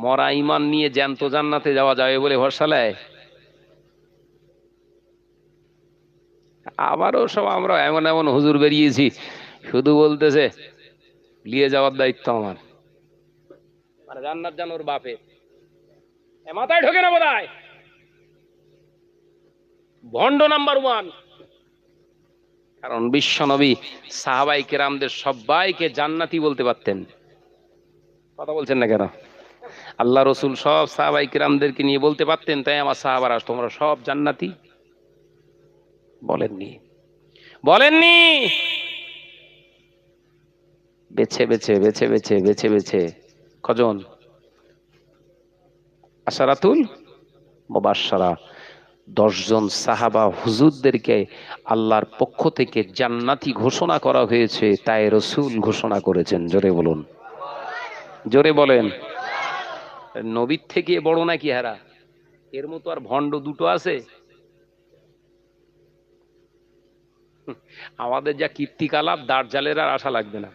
মরা ইমান নিয়ে জ্যান্ত জান্নাতে যাওয়া যাবে বলে ভরসালায়? আবারও সব আমরা এমন এমন হুজুর বেরিয়েছি, শুধু বলতেছে নিয়ে যাওয়ার দায়িত্ব আমার, মানে জান্নাত জান ওর বাপে, মাথায় ঢোকে না বোধহয়। ভণ্ড নাম্বার ওয়ান। কারণ বিশ্বনবী সাহাবাই কেরামদের সবাইকে জান্নাতি বলতে পারতেন। কথা বলছেন না কেন? আল্লাহ রসুল সব সাহাবাই কেরামদেরকে নিয়ে বলতে পারতেন, তাই আমার সাহাবারা তোমরা সব জান্নাতি? বলেননি, বলেননি। বেছে বেছে বেছে বেছে বেছে বেছে কজন? আশারাতুল মুবাশশারা 10 জন সাহাবা হুজুরদেরকে আল্লাহর পক্ষ থেকে জান্নাতি ঘোষণা করা হয়েছে, তাই রসুল ঘোষণা করেছেন। জোরে বলুন, জোরে বলেন। নবীর থেকে বড় নাকি হারা? এর মতো আর ভণ্ড দুটো আছে? আমাদের যা কীর্তিকালাপ, দার্জালের আর আশা লাগবে না।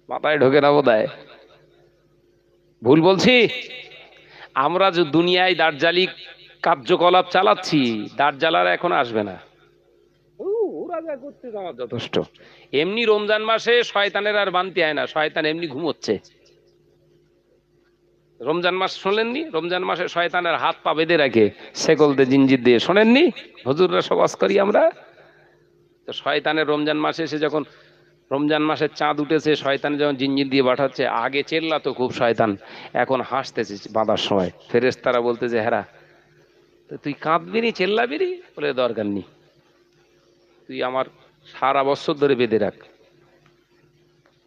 মাথায় ঢোকে না বোধহয়? ভুল বলছি? আমরা যে দুনিয়ায় দার্জালি কার্যকলাপ চালাচ্ছি, দার্জালার এখন আসবে না। ওরা যা করতে আমার যথেষ্ট। এমনি রমজান মাসে শয়তানের আর বানতে হয় না, শয়তান এমনি ঘুমোচ্ছে। রমজান মাস শোনেননি? রমজান মাসে শয়তানের হাত পা বেঁধে রাখে শেকল দিয়ে, জিঞ্জির দিয়ে। শোনেননি? হুজুররা সব ওয়াজ করি আমরা। তো শয়তানের রমজান মাসে এসে যখন রমজান মাসের চাঁদ উঠেছে, শয়তান যখন জিঞ্জির দিয়ে পাঠাচ্ছে, আগে চেল্লাতো খুব শয়তান, এখন হাসতেছে বাঁধার সময়। ফেরেশতারা বলতেছে হেরা, তো তুই কাঁদবি নি, চেল্লাবি নি? বলে দরকার নেই, তুই আমার সারা বছর ধরে বেঁধে রাখ।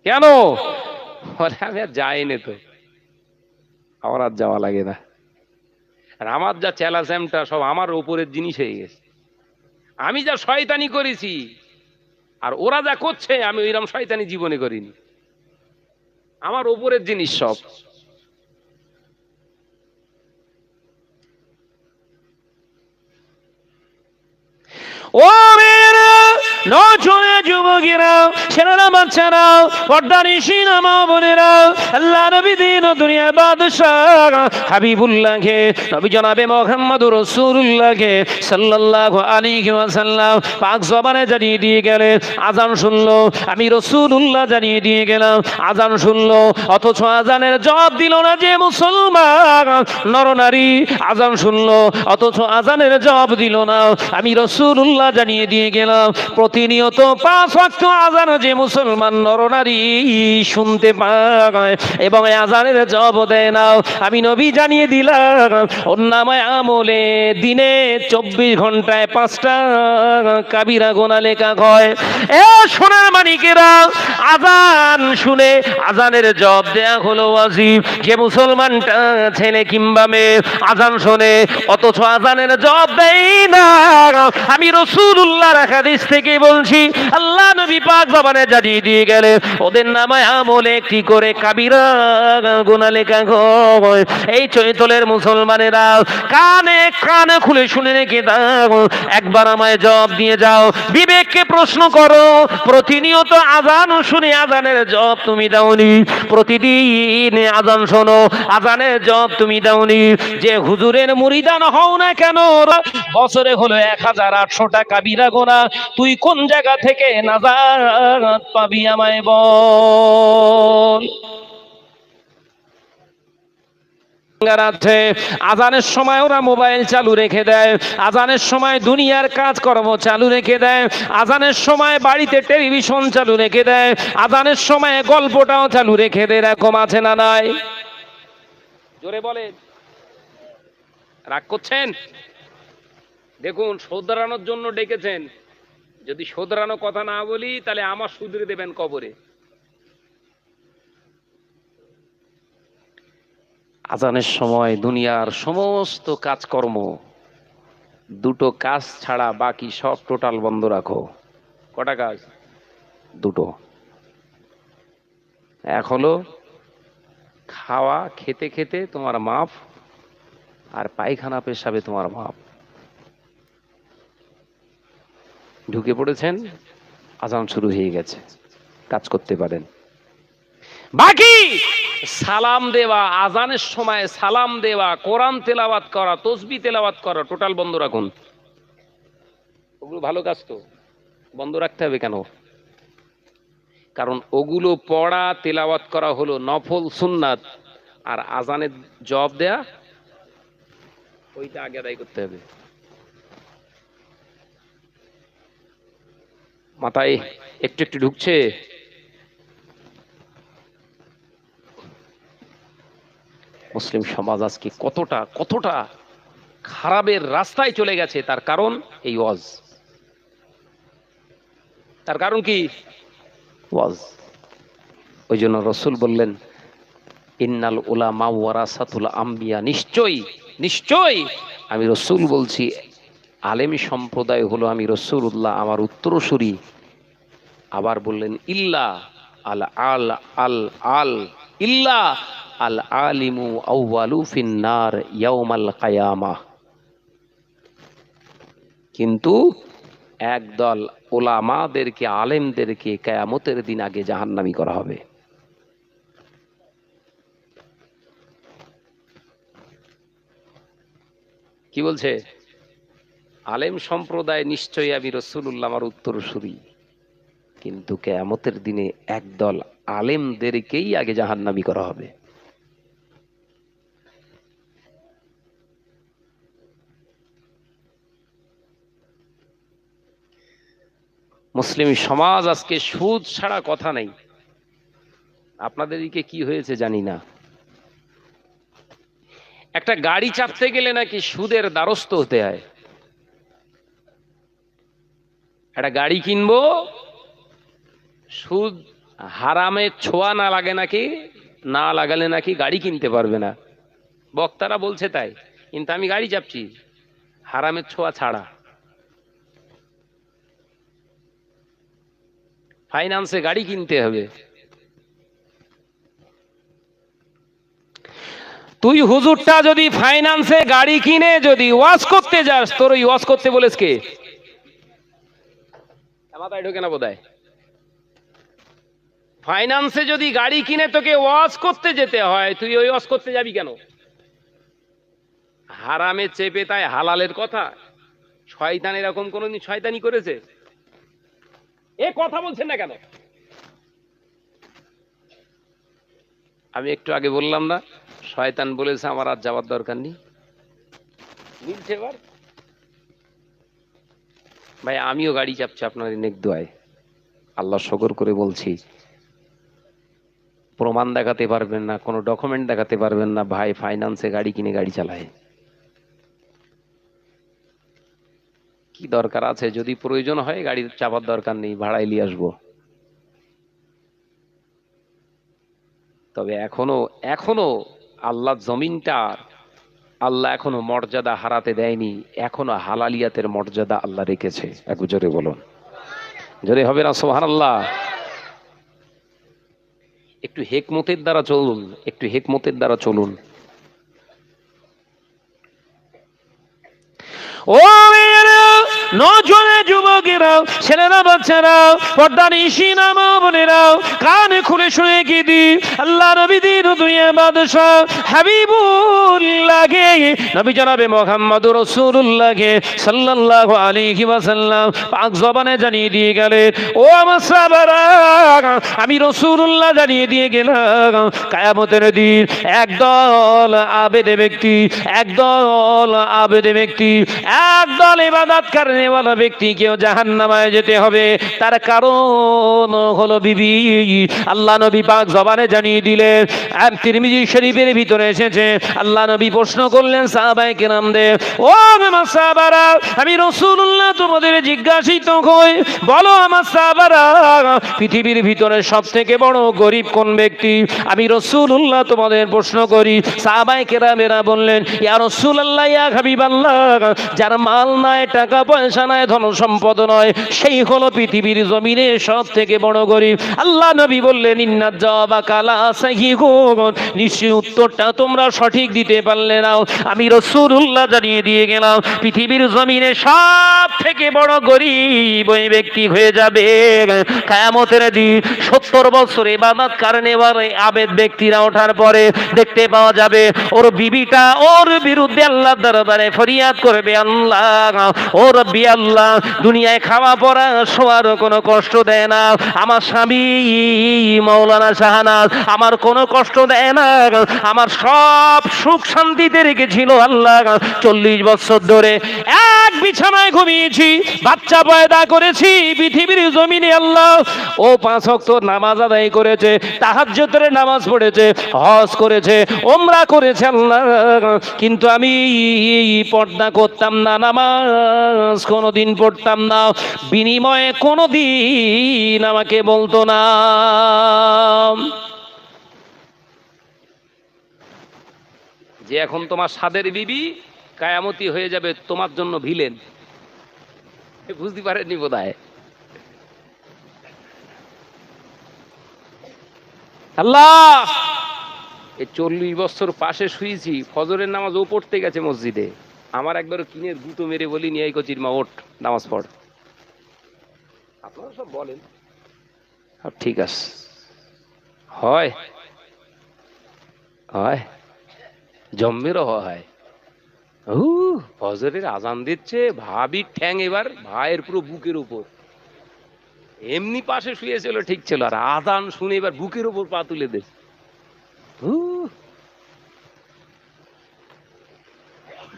কেন? বলে আমি আর যাইনি তো, আমার আর যাওয়া লাগে না। আর আমার যা চেলা চ্যামটা সব আমার উপরের জিনিস হয়ে গেছে। আমি যা শয়তানি করেছি আর ওরা যা করছে, আমি ওইরকম শয়তানি জীবনে করিনি। আমার উপরের জিনিস সব। ও মেয়েরা, নজরে যুবকেরা, ছেলেরা, বাচ্চারা, পর্দানিশীনা মা বোনেরা, আল্লাহ নবী দিন ও দুনিয়ার বাদশাহ হাবিবুল্লাহকে, নবী জনাবে মুহাম্মদুর রাসূলুল্লাহকে সাল্লাল্লাহু আলাইহি ওয়াসাল্লাম পাক জবানে জানিয়ে দিয়ে গেলেন, আজান শুনলো, আমি রাসূলুল্লাহ জানিয়ে দিয়ে গেলাম, আজান শুনলো, অথচ আজানের জবাব দিল না যে মুসলমান নরনারী। আজান শুনলো অথচ আজানের জবাব দিল না, আমি রাসূলুল্লাহ জানিয়ে দিয়ে গেলাম, প্রতিনিয়ত 5 ওয়াক্ত আজান যে মুসলমান নরনারী শুনতে পায় এবং আজানের জবাব দেয় না, আমি নবী জানিয়ে দিলাম ওর নামে আমলে দিনে 24 ঘন্টায় 5টা কাবিরা গোনা লেখা হয়। এ সোনার মানিকেরা, আজান শুনে আজানের জবাব দেয়া হলো ওয়াজিব। যে মুসলমানটা ছেলে কিংবা মেয়ে আজান শোনে অথচ আজানের জবাব দেয় না, আমি রাসূলুল্লাহর হাদিস থেকে বলছি, আল্লাহ নবী পাক জবানে জানিয়ে দিয়ে গেলেন ওদের নামায় আমলে একটি করে কাবিরা গুনাহ লেখা হয়। এই চৈতলের মুসলমানেরা কানে কানে খুলে শুনে রেখে দাও, একবার আমায় জবাব দিয়ে যাও, বিবেককে প্রশ্ন করো, প্রতিনিয়ত আজান শুনে আজানের জবাব তুমি দাওনি, প্রতিদিন আজান শোনো আজানের জবাব তুমি দাওনি, যে হুজুরের মুরিদান হও না কেন, বছরে হলো 1800 টাকা বিরা গোনা, তুই কোন জায়গা থেকে নাজাত পাবি আমায় বল। আজানের সময় ওরা মোবাইল চালু রেখে দেয়, আজানের সময় দুনিয়ার কাজকর্ম চালু রেখে দেয়, আজানের সময় বাড়িতে টেলিভিশন চালু রেখে দেয়, আজানের সময় গল্পটাও চালু রেখে দেয়। এরকম আছে না নাই? জোরে বলে। রাগ করছেন? দেখুন, শোধরানোর জন্য ডেকেছেন, যদি শোধরানো কথা না বলি তাহলে আমার শুধরে দেবেন কবরে। আজানের সময় দুনিয়ার সমস্ত কাজকর্ম, দুটো কাজ ছাড়া বাকি সব টোটাল বন্ধ রাখো। কটা কাজ? দুটো। এক হলো খাওয়া, খেতে খেতে তোমার মাপ, আর পায়খানা পেশাবে তোমার মাপ। ঢুকে পড়েছেন, আজান শুরু হয়ে গেছে, কাজ করতে পারেন। বাকি সালাম দেওয়া, আজানের সময় সালাম দেওয়া, কোরআন তেলাওয়াত করা, তসবিহ তেলাওয়াত করা টোটাল বন্ধ রাখুন। ওগুলো ভালো কাজ তো, বন্ধ রাখতে হবে কেন? কারণ ওগুলো পড়া তেলাওয়াত করা হলো নফল সুন্নাত, আর আজানের জবাব দেয়া ওইটা আগে আদায় করতে হবে। মাথায় একটু একটু ঢুকছে? মুসলিম সমাজ আজকে কতটা কতটা খারাপের রাস্তায় চলে গেছে, তার কারণ এই ওয়াজ। তার কারণ কি? ওয়াজ। ওই জন্য রসুল বললেন, ইন্নাল উলামা ওয়ারাসাতুল আম্বিয়া, নিশ্চয়ই নিশ্চয়ই আমি রসুল বলছি, আলেম সম্প্রদায় হলো আমি রসুল্লাহ আমার উত্তরসূরি। আবার বললেন ইল্লা আল আল আল আল ইল্লা আল আলিমু আউয়ালু ফিন্নার ইয়াউমাল কিয়ামাহ। কিন্তু একদল উলামাদেরকে, আলেমদেরকে কিয়ামতের দিন আগে জাহান্নামী করা হবে। কি বলছে? আলেম সম্প্রদায় নিশ্চয়ই আমি রাসূলুল্লাহ আমার উত্তরসূরি, কিন্তু কিয়ামতের দিনে একদল আলেমদেরকেই আগে জাহান্নামী করা হবে। মুসলিম সমাজ আজকে সুদ ছাড়া কথা নেই। আপনাদের দিকে কি হয়েছে জানি না, একটা গাড়ি চাপতে গেলে নাকি সুদের দ্বারস্থ হতে হয়। একটা গাড়ি কিনবো, সুদ হারামের ছোঁয়া না লাগে নাকি, না লাগালে নাকি গাড়ি কিনতে পারবে না। বক্তারা বলছে তাই, কিন্তু আমি গাড়ি চাপছি হারামের ছোঁয়া ছাড়া। ফাইন্যান্সে গাড়ি কিনতে হবে। তুই হুজুরটা যদি ফাইন্যান্সে গাড়ি কিনে যদি ওয়াজ করতে যাস, তোর ওই ওয়াজ করতে বলেছ কে? মাথায় ঢোকে না বোধহয়। ফাইন্যান্সে যদি গাড়ি কিনে তোকে ওয়াজ করতে যেতে হয়, তুই ওই ওয়াজ করতে যাবি কেন? হারামে চেপে তাই হালালের কথা। শয়তান এরকম কোনদিন শয়তানি করেছে? এ কথা বলছেন না কেন? আমি একটু আগে বললাম না, শয়তান বলেছে আমার আর যাওয়ার দরকার নেই। মিলছে এবার? ভাই আমিও গাড়ি চাপছি আপনার নেক দোয়ায়, আল্লাহ শকর করে বলছি। প্রমাণ দেখাতে পারবেন না, কোনো ডকুমেন্ট দেখাতে পারবেন না, ভাই ফাইন্যান্সে গাড়ি কিনে গাড়ি চালায়। কি দরকার আছে? যদি প্রয়োজন হয় গাড়ি চাপার দরকার নেই, ভাড়ায় নিয়ে আসবো। তবে এখনো এখনো আল্লাহ জমিনটা, আল্লাহ এখনো মর্যাদা হারাতে দেয়নি, এখনো হালালিয়াতের মর্যাদা আল্লাহ রেখেছে। একটু জোরে বলুন, জোরে হবে না সুবহানাল্লাহ? একটু হেকমতের দ্বারা চলুন, একটু হেকমতের দ্বারা চলুন। ও নজরে যুবকেরা, ছেলেরা, বাচ্চারা, পর্দানিশিনা মা বোনেরা, কান খুলে শুনে কি দি আল্লাহ নবীদের দুনিয়া বাদশা হাবিবুল্লাহকে, নবী জনাবে মুহাম্মদুর রাসূলুল্লাহকে সাল্লাল্লাহু আলাইহি ওয়াসাল্লাম পাক জবানে জানিয়ে দিয়ে গেলেন, ও আমার সাহাবারা, আমি রাসূলুল্লাহ জানিয়ে দিয়ে গেলাম কিয়ামতের দিন একদল আবেদে ব্যক্তি, একদল আবেদে ব্যক্তি, একদল ইবাদতকারীওয়ালা ব্যক্তি কেউ জাহান্নামে যেতে হবে। তার কারণ হলো বিবি, আল্লাহ নবী পাক জবানে জানিয়ে দিলেন। আর তিরমিজি শরীফের ভিতরে এসেছে, আল্লাহ নবী প্রশ্ন করলেন সাহাবায়ে কেরামদের, ও আমার সাহাবারা, আমি রাসূলুল্লাহ তোমাদের জিজ্ঞাসিত হই, বলো আমার সাহাবারা, পৃথিবীর ভিতরে সবথেকে বড় গরিব কোন ব্যক্তি? আমি রাসূলুল্লাহ তোমাদের প্রশ্ন করি। সাহাবায়ে কেরামেরা বললেন, ইয়া রাসূলুল্লাহ, ইয়া হাবিবাল্লাহ, যার মাল নাই, টাকা পয়সা পয়সা নয়, ধন সম্পদ নয়, সেই হলো পৃথিবীর জমিনে সব থেকে বড় গরিব। আল্লাহ নবী বললেন, ইন্নাজ জাওয়াবা কালা সাহিহুন, নিশ্চয়ই উত্তরটা তোমরা সঠিক দিতে পারলে না। আমি রাসূলুল্লাহ জানিয়ে দিয়ে গেলাম, পৃথিবীর জমিনে সব থেকে বড় গরিব ওই ব্যক্তি হয়ে যাবে কিয়ামতের দিন। 70 বছর ইবাদত করনে ওয়ালে আবেদ ব্যক্তিরা ওঠার পরে দেখতে পাওয়া যাবে ওর বিবিটা ওর বিরুদ্ধে আল্লাহ দরবারে ফরিয়াদ করবে, আল্লাহ ও রব্বি আল্লাহ, দুনিয়ায় খাওয়া পড়া শোয়ার কোনো কষ্ট দেয় না, আমার স্বামী মাওলানা শাহনাজ আমার কোনো কষ্ট দেয় না, আমার সব সুখ শান্তিতে রেখেছিল আল্লাহ। 40 বছর ধরে এক বিছানায় ঘুমিয়েছি, বাচ্চা পয়দা করেছি পৃথিবীর জমিনে আল্লাহ। ও 5 ওয়াক্ত নামাজ আদায় করেছে, তাহাজ্জুদের নামাজ পড়েছে, হজ করেছে, ওমরা করেছে আল্লাহ, কিন্তু আমি পর্দা করতাম না, নামাজ কোনোদিন পড়তাম না, বিনিময়ে কোনোদিন আমাকে বলতো না যে এখন তোমার সাদের বিবি কায়ামতি হয়ে যাবে তোমার জন্য ভিলেন। বুঝতে পারেননি বোধহয়। আল্লাহ, এই 40 বছর পাশে শুয়েছি, ফজরের নামাজ ও পড়তে গেছে মসজিদে, আমার একবার কিনের গুঁতো মেরে বলি নিয়ে এই কচির মা ওঠ নামাজ পড়। আপনারা সব বলেন ঠিক আছে, হয় হয় জম্মেরও হয়। ফজরের আজান দিচ্ছে, ভাবি ঠ্যাং এবার ভাইয়ের পুরো বুকের উপর, এমনি পাশে শুয়েছিল ঠিক ছিল, আর আজান শুনে এবার বুকের উপর পা তুলে দে।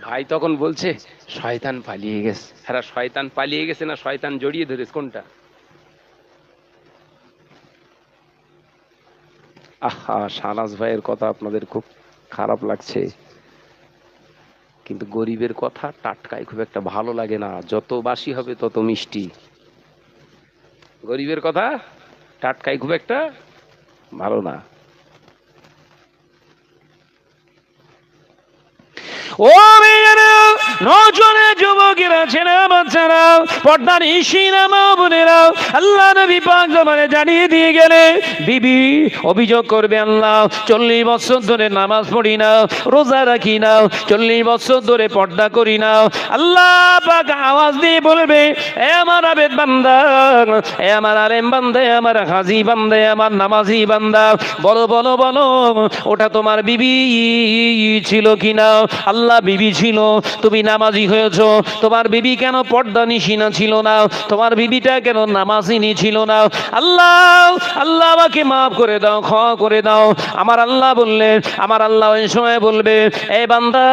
ভাই তখন বলছে শয়তান পালিয়ে গেছে। হ্যাঁ, শয়তান পালিয়ে গেছে না শয়তান জড়িয়ে ধরেছে, কোনটা? আহা, শাহনাজ ভাইয়ের কথা আপনাদের খুব খারাপ লাগছে, কিন্তু গরিবের কথা টাটকায় খুব একটা ভালো লাগে না, যত বাসি হবে তত মিষ্টি। গরিবের কথা টাটকায় খুব একটা ভালো না। ও নজরে যুবকেরা, ছেলে বাচ্চারা, পর্দার ইশিরা মা বোনেরা, আল্লাহ নবী পাক জবানে জানিয়ে দিয়ে গেলে বিবি অভিযোগ করবে, আল্লাহ 40 বছর ধরে নামাজ পড়ি না, রোজা রাখি না, 40 বছর ধরে পর্দা করি না। আল্লাহ পাক আওয়াজ দিয়ে বলবে, এ আমার আবেদ বান্দা, এ আমার আলেম বান্দা, আমার হাজি বান্দা, আমার নামাজি বান্দা, বলো বলো বলো, ওটা তোমার বিবি ছিল কিনা? আল্লাহ, বিবি ছিল। তুমি নামাজি হয়েছো, তোমার বিবি কেন পর্দা নিশিনা ছিল না? তোমার বিবিটা কেন নামাজিনী ছিল না? আল্লাহ, আল্লাহ আমাকে মাফ করে দাও, ক্ষমা করে দাও। আমার আল্লাহ বললেন, আমার আল্লাহ ওই সময় বলবে, এই বান্দা,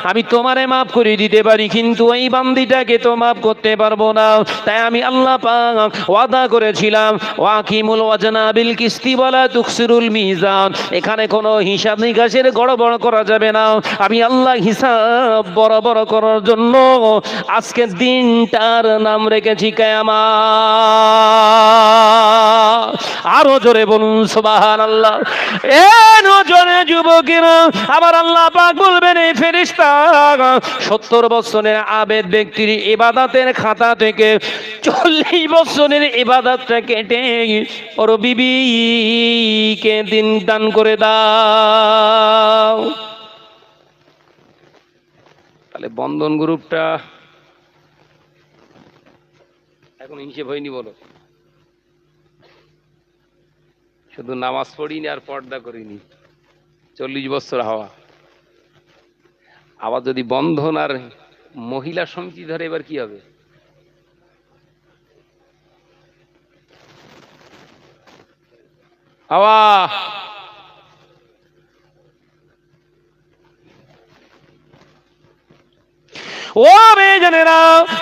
আমি তোমারে মাফ করে দিতে পারি, কিন্তু এই বান্দিটাকে তো মাফ করতে পারবো না। তাই আমি আল্লাহ পাক ওয়াদা করেছিলাম, ওয়াকিমুল ওয়াজনা বিল কিস্তি ওয়ালা তুকসিরুল মিজান, এখানে কোনো হিসাব নিকাশের গড়বড় করা যাবে না। আমি আল্লাহ হিসাব বরাবর করার জন্য আজকের দিনটার নাম রেখেছি কিয়ামত। আরো জোরে বলুন সুবহানাল্লাহ। এ নজরে যুবকেরা, আমার আল্লাহ পাক বলবেন, এই ফেরেশতা 70 বছরের আবেদ ব্যক্তির ইবাদতের খাতা থেকে 40 বছরের ইবাদতটা কেটে ওর বিবিকে দিন দান করে দাও। তাহলে বন্ধন গ্রুপটা এখন হিসেব হয়নি, বলো? শুধু নামাজ পড়িনি আর পর্দা করিনি, 40 বছর হওয়া। আবার যদি বন্ধন আর মহিলা সমিতি ধরে, এবার কি হবে? হাওয়া ও মেয়েরা,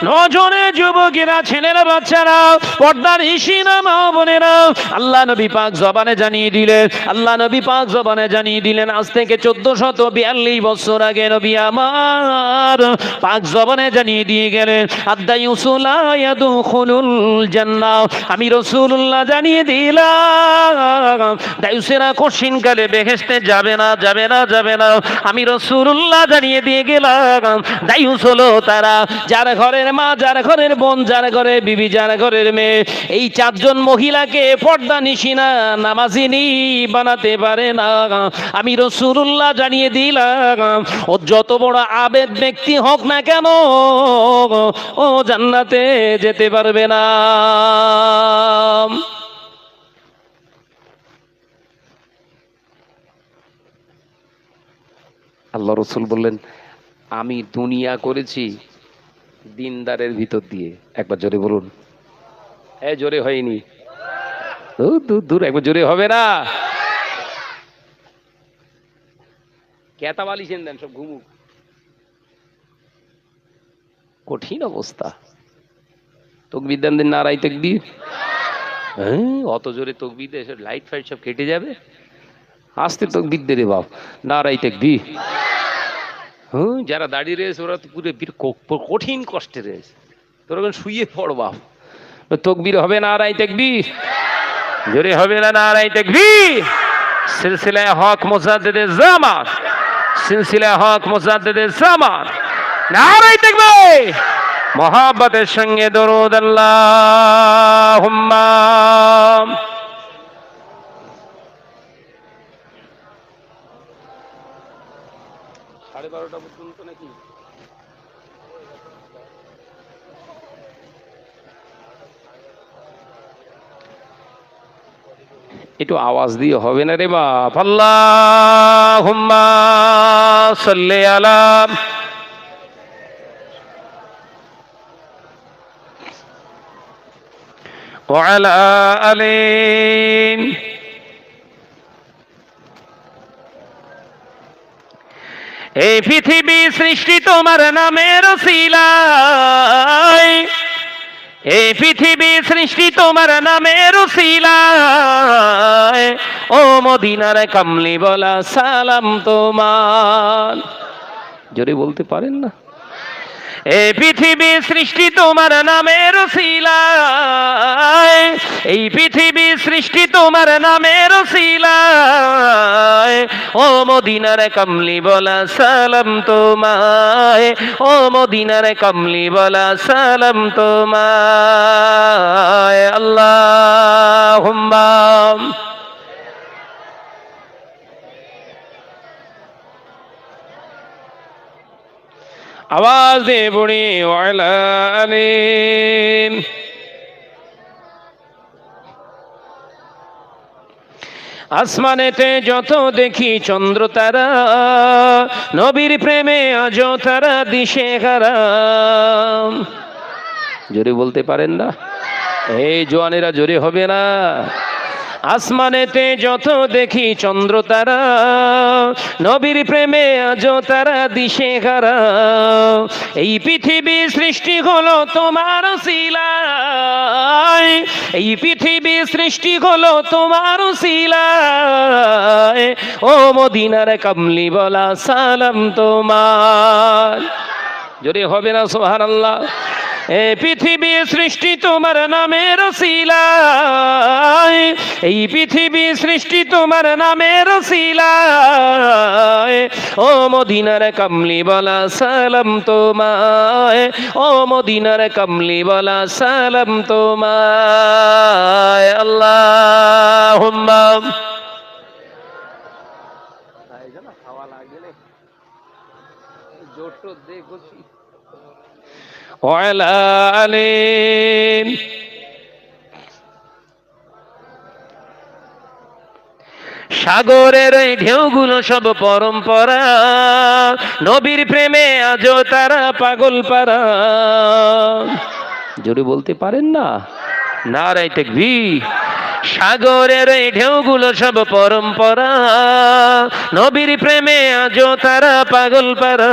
নজরে যুবকেরা, ছেলেরা, বাচ্চারা, পর্দার ইশিনা মা বোনেরা, আল্লাহ নবী পাক জবানে জানিয়ে দিলেন, আল্লাহ নবী পাক জবানে জানিয়ে দিলেন, আজ থেকে 1442 বছর আগে নবী আমার পাক জবানে জানিয়ে দিয়ে গেলেন, আদ-দায়ুসুলা ইয়াদখুলুল জান্নাহ, আমি রাসূলুল্লাহ জানিয়ে দিলাম, দায়ুসেরা কঠিন কালে বেহেশতে যাবে না, যাবে না, যাবে না। আমি রাসূলুল্লাহ জানিয়ে দিয়ে গেলাম, দায়ুস হলো তারা, যার ঘরের মা, যার ঘরের বোন, যার ঘরের বিবি, যার ঘরের মেয়ে, এই চারজন মহিলাকে পর্দা নিশিনা নামাজিনী বানাতে পারে না। আমি রাসূলুল্লাহ জানিয়ে দিলাম, ও যত বড় আবেদ ব্যক্তি হোক না কেন, ও জান্নাতে যেতে পারবে না। আল্লাহ রসুল বললেন, আমি দুনিয়া করেছি দিনদারের ভিতর দিয়ে। একবার জোরে বলুন, জোরে হয়নি, দূর দূর দূর, একবার জোরে হবে না? কেতা বালিশেন দেন, সব ঘুমুক। কঠিন অবস্থা। তকবীর দেন, দিন নারাই তাকবীর। হ্যাঁ, অত জোরে তকবীর দিয়ে লাইট ফাইট সব কেটে যাবে। আস্তে তকবীর দে রে বাপ, নারাই তাকবীর। হ্যাঁ, যারা দাঁড়িয়ে রয়েছে ওরা তো পুরো কঠিন কষ্টে রয়েছে, তোরা শুয়ে পড় বাপ। তকবীর হবে নারাই তাকবীর, জোরে হবে না নারাই তাকবীর। সিলসিলায়ে হক মুজাদ্দিদে জামান, সিলসিলায়ে হক মুজাদ্দিদে জামান, নারাই তাকবীর। মোহাব্বতের সঙ্গে দরুদ আল্লাহুম্মা। 12:30 পর্যন্ত নাকি? একটু আওয়াজ দিয়ে হবে না রে বাপ? আল্লাহুম্মা সাল্লি আলা ওয়া আলা আলি। এই পৃথিবী সৃষ্টি তোমার নামের উসিলায়, এই পৃথিবী সৃষ্টি তোমার নামের উসিলায়, ও মদিনার কামলি বলা সালাম তোমার। জোরে বলতে পারেন না? এই পৃথিবী সৃষ্টি তোমার নামের উসিলায়, এই পৃথিবী সৃষ্টি তোমার নামের উসিলায়, ও মদিনার কামলি বলা সালাম তোমায়, ও মদিনার কামলি বলা সালাম তোমায়। আল্লাহুম্মা আওয়াজ দিয়ে পড়ি ওয়া আলা আলি। আসমানেতে যত দেখি চন্দ্র তারা, নবীর প্রেমে আজও তারা দিশেহারা। জোরে বলতে পারেন না? এই জোয়ানেরা জোরে হবে না? আসমানেতে যত দেখি চন্দ্র তারা, নবীর প্রেমে আজও তারা দিশেহারা। এই পৃথিবী সৃষ্টি হলো তোমার উসিলায়, এই পৃথিবী সৃষ্টি হলো তোমার উসিলায়, ও মদিনার কামলি বলা সালাম তোমার। জোরে হবে না সুবহানাল্লাহ? এই পৃথিবী সৃষ্টি তোমার নামের উসিলায়, এই পৃথিবী সৃষ্টি তোমার নামের উসিলায়, ও মদিনার কামলি বলা সালাম তোমায়, ও মদিনার কামলি বলা সালাম তোমায়। আল্লাহুম্মা খাওয়া লাগলে জোট দেখো ওয়া আলা আলি। সাগরের এই ঢেউগুলো সব পরম্পরা, নবীর প্রেমে আজও তারা পাগল পারা। জোরে বলতে পারেন না? নারায়ে তাকবীর। সাগরের এই ঢেউগুলো সব পরম্পরা, নবীর প্রেমে আজও তারা পাগল পারা।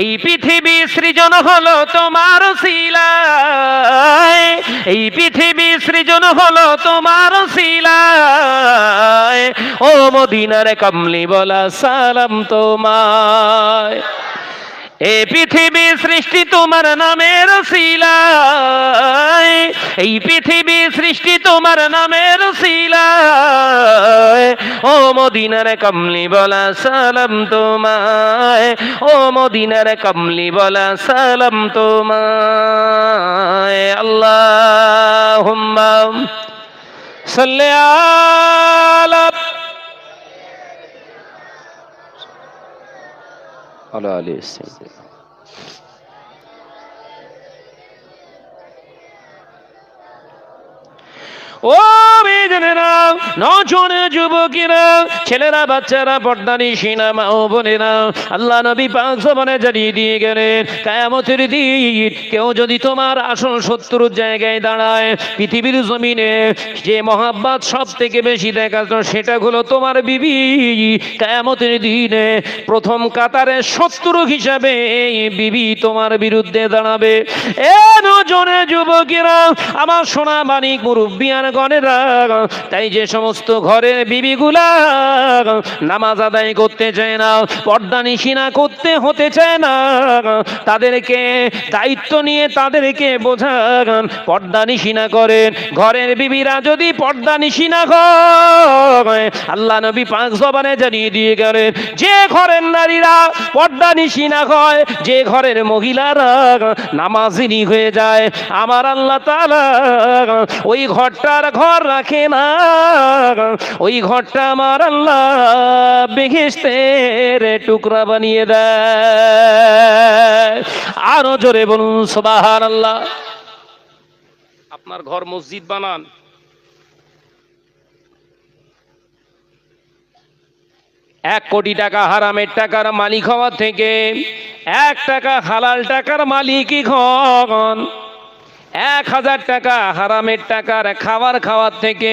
এই পৃথিবী সৃজন হলো তোমার উসিলায়, এই পৃথিবী সৃজন হলো তোমার উসিলায়, ও মদিনার কামলি বলা সালাম তোমায়। এই পৃথিবী সৃষ্টি তোমার নামের উসিলায়, এই পৃথিবী সৃষ্টি তোমার নামের উসিলায়। ও মদিনার কমলি বলা সালাম তোমায়, ও মদিনার কমলি বলা সালাম তোমায়। আল্লাহুম্মা সাল্লি আলা আলি সাইয়্যিদিনা। ও বেজনেরা, নজনে যুবকেরা, ছেলেরা, বাচ্চারা, পর্দানিশিনা মা ও বোনেরা, আল্লাহ নবী পাক জবানে জানিয়ে দিয়ে গেলেন, কিয়ামতের দিন কেউ যদি তোমার আসল শত্রুর জায়গায় দাঁড়ায়, পৃথিবীর জমিনে যে মহাব্বত সব থেকে বেশি দেখাতো সেটা হলো তোমার বিবি। কিয়ামতের দিনে প্রথম কাতারে শত্রু হিসাবে বিবি তোমার বিরুদ্ধে দাঁড়াবে। এ নজনে যুবকেরা, আমার সোনা মানিক মুরব্বিয়ান গণেরা, তাই যে সমস্ত ঘরের বিবিগুলা নামাজ আদায় করতে চায় না, পর্দা নিশিনা করতে হতে চায় না, তাদেরকে দায়িত্ব নিয়ে তাদেরকে বোঝান, পর্দা নিশিনা করেন। ঘরের বিবিরা যদি পর্দা নিশিনা হয়, আল্লাহ নবী পাক জবানে জানিয়ে দিয়ে গেলেন, যে ঘরের নারীরা পর্দা নিশিনা হয়, যে ঘরের মহিলারা নামাজিনী হয়ে যায়, আমার আল্লাহ তাআলা ওই ঘরটার ঘর রাখে না, ওই ঘরটা আমার আল্লাহ বেহেশতের টুকরা বানিয়ে দেয়। আরো জোরে বলুন সুবহানাল্লাহ। আপনার ঘর মসজিদ বানান, $1 কোটি হারামের টাকার মালিক হওয়ার থেকে $1 হালাল টাকার মালিকই হন। 1000 টাকা হারামের টাকার খাবার খাওয়ার থেকে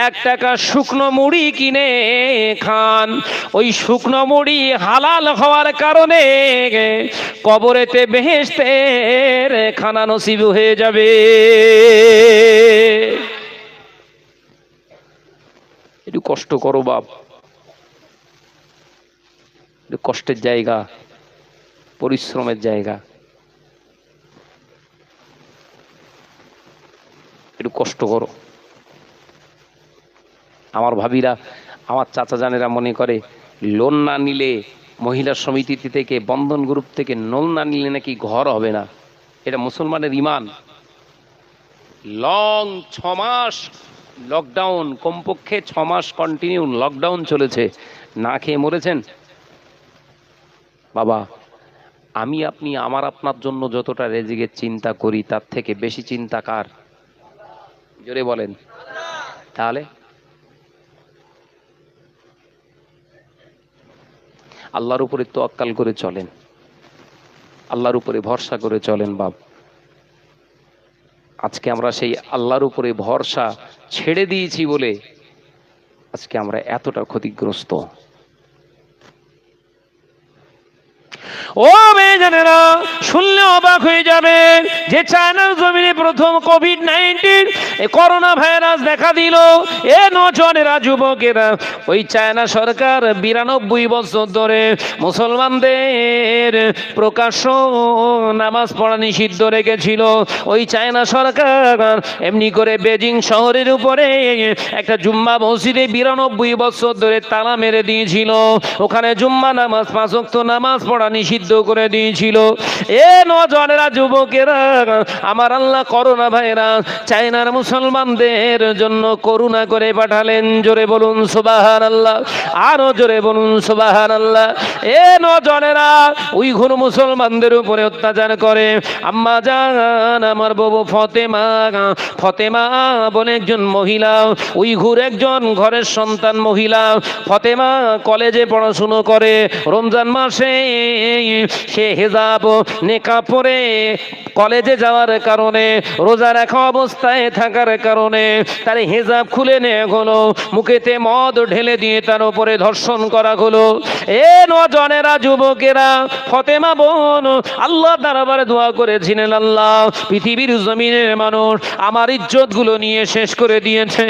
$1 শুকনো মুড়ি কিনে খান। ওই শুকনো মুড়ি হালাল হওয়ার কারণে কবরেতে বেহেশতের খানা নসিব হয়ে যাবে। একটু কষ্ট করো বাপ, একটু কষ্টের জায়গা, পরিশ্রমের জায়গা, একটু কষ্ট করো। আমার ভাবিরা, আমার চাচা জানেরা মনে করে লোন না নিলে, মহিলা সমিতি থেকে, বন্ধন গ্রুপ থেকে লোন না নিলে নাকি ঘর হবে না। এটা মুসলমানের ইমান। লং 6 মাস লকডাউন, কমপক্ষে 6 মাস কন্টিনিউ লকডাউন চলেছে, না খেয়ে মরেছেন। বাবা, আমি আপনি আমার আপনার জন্য যতটা রেজিকের চিন্তা করি তার থেকে বেশি চিন্তা কার? জোরে বলেন। তাহলে আল্লাহর উপরে তাওয়াক্কুল করে চলেন, আল্লাহর উপরে ভরসা করে চলেন বাপ। আজকে আমরা সেই আল্লাহর উপরে ভরসা ছেড়ে দিয়েছি বলে আজকে আমরা এতটা ক্ষতিগ্রস্ত। ও মেয়েজানেরা, শুনলে অবাক হয়ে যাবে যে চায়নার জমিনে প্রথম কোভিড-19 করোনা ভাইরাস দেখা দিল। এ নজনেরা, যুবকেরা, ওই চায়না সরকার 92 বছর ধরে মুসলমানদের প্রকাশ্য নামাজ পড়া নিষিদ্ধ রেখেছিল। ওই চায়না সরকার এমনি করে বেজিং শহরের উপরে একটা জুম্মা মসজিদে 92 বছর ধরে তালা মেরে দিয়েছিল। ওখানে জুম্মা নামাজ, 5 ওয়াক্ত নামাজ পড়া নিষিদ্ধ করে দিয়েছিল। এ নজনেরা, যুবকেরা, আমার আল্লাহ করোনা ভাইরাস চায়নার মুসলমানদের জন্য করুণা করে পাঠালেন। জোরে বলুন সুবহানাল্লাহ, আরো জোরে বলুন সুবহানাল্লাহ। এ নজনেরা, উইঘুর মুসলমানদের উপরে অত্যাচার করে। আম্মা জান আমার বাবু ফতেমা বলে একজন মহিলা, উইঘুর একজন ঘরের সন্তান মহিলা। ফতেমা কলেজে পড়াশুনো করে। রমজান মাসে সে হিজাব নেকাব পরে কলেজে যাওয়ার কারণে, রোজা রাখা অবস্থায় থাকার কারণে তার হিজাব খুলে নেওয়া হলো, মুখেতে মদ ঢেলে দিয়ে তার উপরে ধর্ষণ করা হলো। এ নজনেরা, যুবকেরা, ফতেমা বোন আল্লাহর দরবারে দোয়া করেছিলেন, আল্লাহ পৃথিবীর জমিনের মানুষ আমার ইজ্জত গুলো নিয়ে শেষ করে দিয়েছে,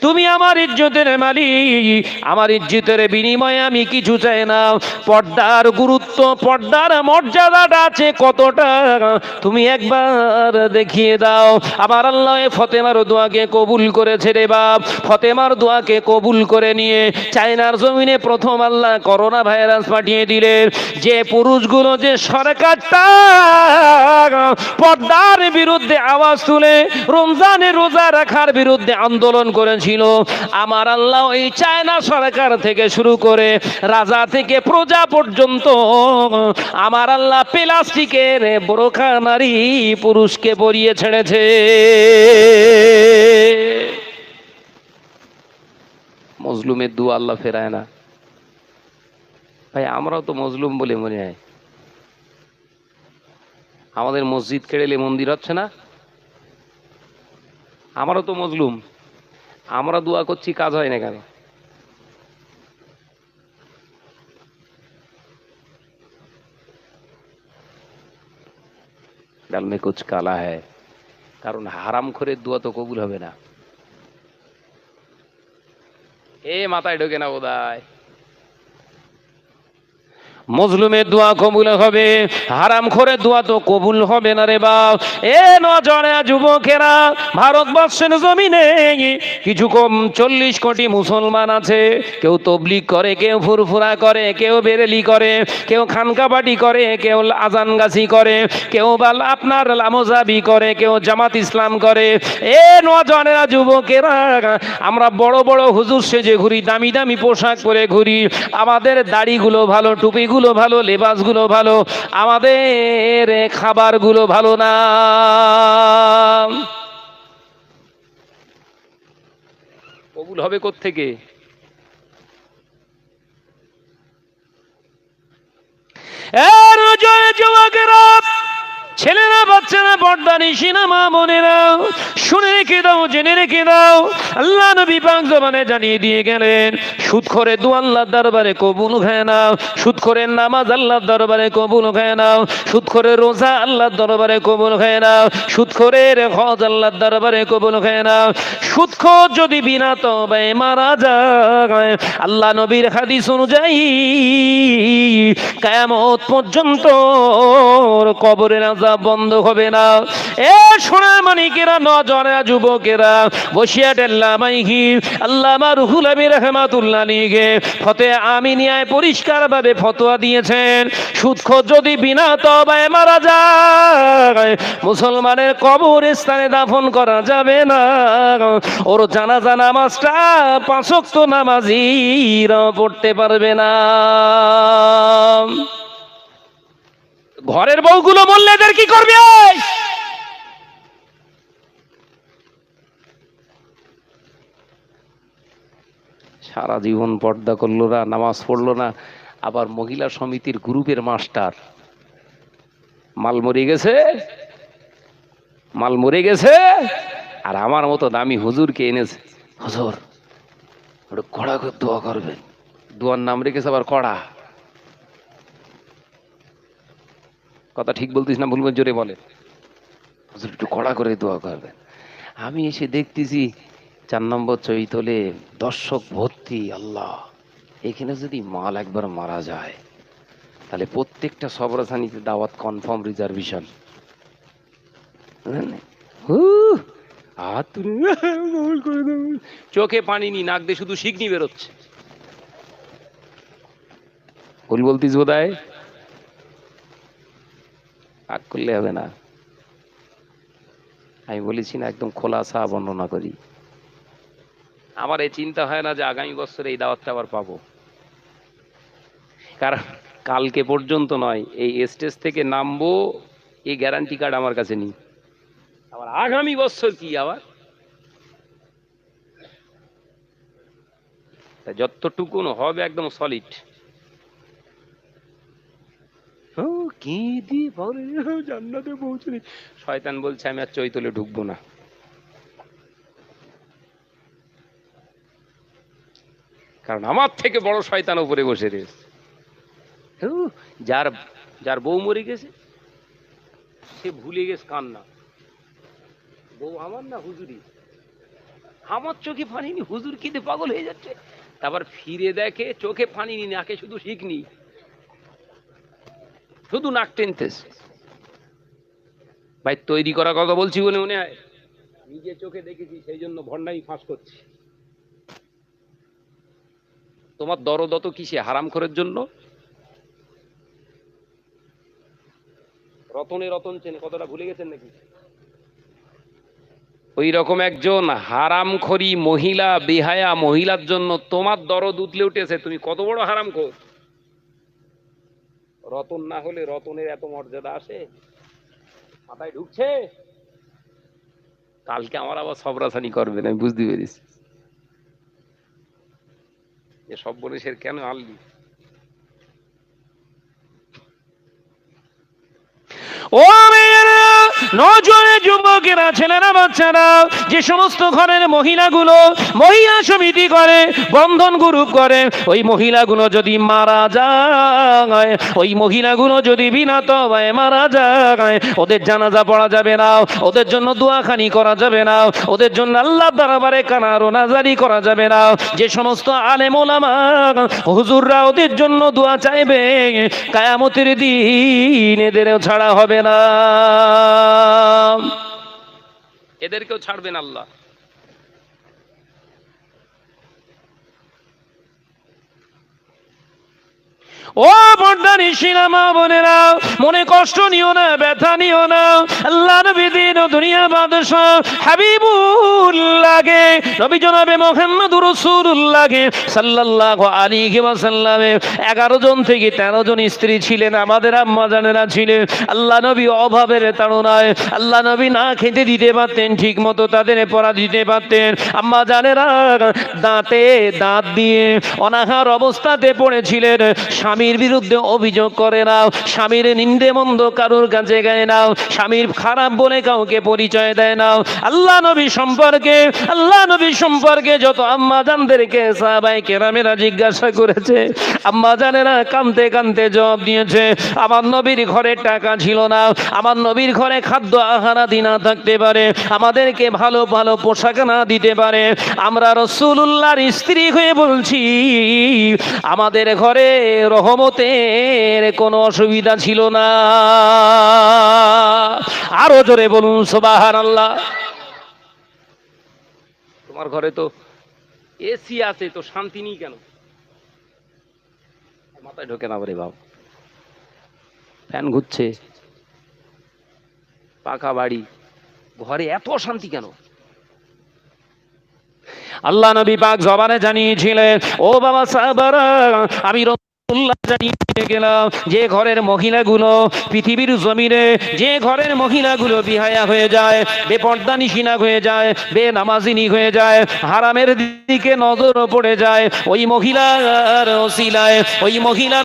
তুমি আমার ইজ্জতের মালিক, আমার ইজ্জতের বিনিময়ে আমি কিছু চাই না। পর্দার গুরুত্ব, পর্দা পর্দার মর্যাদাটা আছে কতটা তুমি একবার দেখিয়ে দাও। আবার আল্লাহ ফাতেমার দোয়াকে কবুল করেছে রে বাপ। ফাতেমার দোয়াকে কবুল করে নিয়ে চায়নার জমিনে প্রথম আল্লাহ করোনা ভাইরাস পাঠিয়ে দিলেন। যে পুরুষগুলো যে সরকারটা পর্দার বিরুদ্ধে আওয়াজ তুলে রমজানে রোজা রাখার বিরুদ্ধে আন্দোলন করেছিল, আমার আল্লাহ ওই চায়না সরকার থেকে শুরু করে রাজা থেকে প্রজা পর্যন্ত আমার আল্লাহ প্লাস্টিকের বোরখা নারী পুরুষকে পরিয়ে ছেড়েছে। মজলুমের দোয়া আল্লাহ ফেরায় না। ভাই আমরাও তো মজলুম বলে মনে হয়। আমাদের মসজিদ কেড়েলে মন্দির হচ্ছে না, আমারও তো মজলুম। আমরা দোয়া করছি, কাজ হয় না কেন? ডাল মে কুছ কালা হ্যায়, কারণ হারাম করে দোয়া তো কবুল হবে না। মাথায় ঢোকে না বোধহয়। মজলুমের দোয়া কবুল হবে, হারাম করে দোয়া তো কবুল হবে না রে বাপ। নজরে যুবকেরা, ভারতবর্ষের জমিনে কিছু কম 40 কোটি মুসলমান আছে। কেউ তবলিগ করে, কেউ ফুরফুরা করে, কেউ বেরেলি করে, কেউ খানকাবাটি করে, কেউ আজানগাছি করে, কেউ আপনার লামোজাবি করে, কেউ জামাত ইসলাম করে। নজরেরা যুবকেরা, আমরা বড় বড় হুজুর সেজে ঘুরি, দামি দামি পোশাক পরে ঘুরি, আমাদের দাড়িগুলো ভালো, টুপিগুলো ভালো, লেবাসগুলো ভালো, আমাদের খাবারগুলো ভালো না। কবুল হবে কোত্থেকে? যুবকেরা, ছেলেরা, বাচ্চারা, পর্দানিশিনা মা বোনেরা, শুনে রেখে দাও, জেনে রেখে দাও, আল্লাহ নবী পাক জবানে জানিয়ে দিয়ে গেলেন, সুদখোরের দোয়া আল্লাহর দরবারে কবুল হয় না, সুদখোরের নামাজ আল্লাহর দরবারে কবুল হয় না, সুদখোরের রোজা আল্লাহর দরবারে কবুল হয় না, সুদখোরের হজ আল্লাহর দরবারে কবুল হয় না। সুদখোর যদি বিনা তওবায় মারা যায়, আল্লাহ নবীর হাদিস অনুযায়ী কিয়ামত পর্যন্ত কবরের আযাব বন্ধ হবে না। সোনা মানিকেরা, নজরে যুবকেরা, বসিয়া টেল্লামাইহি আল্লামা রুহুল আমিন রাহমাতুল্লাহ আলাইহি ফতোয়া আমিনিয়ায় পরিষ্কার ভাবে ফতোয়া দিয়েছেন, সুদখোর যদি বিনা তওবায় মারা যায়, মুসলমানের কবরস্থানে দাফন করা যাবে না। ওর জানাজা নামাজটা 5 ওয়াক্ত নামাজিরা পড়তে পারবে না। ঘরের বউগুলো বললে এদের কি করবে? সারা জীবন পর্দা করলো না, নামাজ পড়লো না, আবার মহিলা সমিতির গ্রুপের মাস্টার। মাল মরে গেছে, মাল মরে গেছে, আর আমার মতো দামি হুজুরকে এনেছে। হুজুর ওটা কড়া করে দোয়া করবেন, দোয়ার নাম রেখেছে আবার কড়া। কথা ঠিক বলতিস না ভুল জোরে বলে? হুজুর একটু কড়া করে দোয়া করবেন। আমি এসে দেখতেছি 4 নম্বর চৈতলে দর্শক ভর্তি। আল্লাহ, এখানে যদি মাল একবার মারা যায় তাহলে প্রত্যেকটা সবরাসানিতে দাওয়াত কনফার্ম, রিজার্ভেশন। চোখে পানি নি, নাক দিয়ে শুধু শিকনি বেরোচ্ছে। ভুল বলতিস বোধহয়, রাগ করলে হবে না। আমি বলেছি না, একদম খোলাসা বর্ণনা করি। আমার এই চিন্তা হয় না যে আগামী বছরে এই দাওয়াতটা আবার পাবো, কারণ কালকে পর্যন্ত নয়, এই স্টেজ থেকে নামবো এই গ্যারান্টি কার্ড আমার কাছে নেই। আবার আগামী বছর কি আবার, যতটুকুন হবে একদম সলিড। কি দিয়ে জান্নাতে পৌঁছনি, শয়তান বলছে আমি আর চৈতলে ঢুকবো না। কারণ আমার থেকে বড় শয়তান উপরে বসে রয়েছে। যার যার বউ মরে গেছে সে ভুলে গেছে কান্না। বউ আমার না হুজুরি, আমার চোখে পানি নি, হুজুর কিতে পাগল হয়ে যাচ্ছে। তারপর ফিরে দেখে চোখে পানি নি, নাকে শুধু শিখনি। শুধু নাক টেনতেছে। ভাই তৈরি করা কথা বলছি বলে মনে হয়, নিজে চোখে দেখেছি, সেই জন্য ভণ্ডামি ফাঁস করছি। তোমার দরদ অত কিসে? হারামখোরের জন্য। রতনে রতন চেনে, কথাটা ভুলে গেছেন নাকি? ওই রকম একজন হারামখোরি মহিলা, বেহায়া মহিলার জন্য তোমার দরদ উতলে উঠেছে। তুমি কত বড় হারামখোর! রতন না হলে রতনের এত মর্যাদা আসে? মাথায় ঢুকছে? কালকে আমার আবার সবরাসানি করবেন, আমি বুঝতে পেরেছি। যে সব বলেছেন কেন আনলি? ও মেয়েরা, নজরে যুবকেরা, ছেলেরা, বাচ্চারা, যে সমস্ত ঘরের মহিলাগুলো মহিলা সমিতি করে, বন্ধন গ্রুপ করে, ওই মহিলাগুলো যদি মারা যায়, ওই মহিলাগুলো যদি বিনা তওবায় মারা যায়, ওদের জানাজা পড়া যাবে না, ওদের জন্য দোয়াখানি করা যাবে না, ওদের জন্য আল্লাহর দরবারে কানার ও নাজারি করা যাবে না। যে সমস্ত আলেম ওলামা হুজুররা ওদের জন্য দোয়া চাইবে, কিয়ামতের দিন এদেরও ছাড়া হবে না, এদেরকেও ছাড়বেন আল্লাহ। ও পর্দানিশীলা মা বোনেরা, মনে কষ্ট নিও না, ব্যথা নিও না। আল্লাহ নবী দিন ও দুনিয়া বাদশাহ হাবিবুল্লাহকে, নবী জনাবে মুহাম্মদুর রাসূলুল্লাহকে সাল্লাল্লাহু আলাইহি ওয়াসাল্লামে 11 জন থেকে 13 জন স্ত্রী ছিলেন, আমাদের আম্মা জানেরা ছিলেন। আল্লাহ নবী অভাবের তাড়নায় আল্লাহ নবী না খেতে দিতে পারতেন, ঠিক মতো তাদের পড়া দিতে পারতেন। আম্মা জানেরা দাঁতে দাঁত দিয়ে অনাহার অবস্থাতে পড়েছিলেন। স্বামীর বিরুদ্ধে অভিযোগ করে নাও, স্বামীর নিন্দে মন্দ কারোর কাছে গায়ে নাও, স্বামীর খারাপ বলে কাউকে পরিচয় দেয় নাও। আল্লাহ নবী সম্পর্কে যত আম্মা জানদেরকে সাহাবায়ে কেরামেরা জিজ্ঞাসা করেছে, আম্মা জানেরা কাঁদতে কাঁদতে জবাব দিয়েছে, আমার নবীর ঘরে টাকা ছিল না, আমার নবীর ঘরে খাদ্য আহার আদি না থাকতে পারে, আমাদেরকে ভালো ভালো পোশাক না দিতে পারে, আমরা রাসূলুল্লাহর স্ত্রী হয়ে বলছি আমাদের ঘরে রহমতের কোনো অসুবিধা ছিল না। আরো জোরে বলুন সুবহানাল্লাহ। তোমার ঘরে তো এসি আছে, তো শান্তি নেই কেন? মাথায় ঢোকে না রে বাবা। ফ্যান ঘুরছে, পাকা বাড়ি, ঘরে এত শান্তি কেন? আল্লাহ নবী পাক জবানে জানিয়েছিলেন, ও বাবা সাহাবারা, আমি রাসূলুল্লাহ জানিয়ে গেলাম, যে ঘরের মহিলাগুলো পৃথিবীর জমিনে, যে ঘরের মহিলাগুলো বিহায়া হয়ে যায়, বেপর্দানিশীনা হয়ে যায়, বেনামাজিনী হয়ে যায়, হারামের দিকে নজর পড়ে যায়, ওই মহিলার ওসিলায়, ওই মহিলা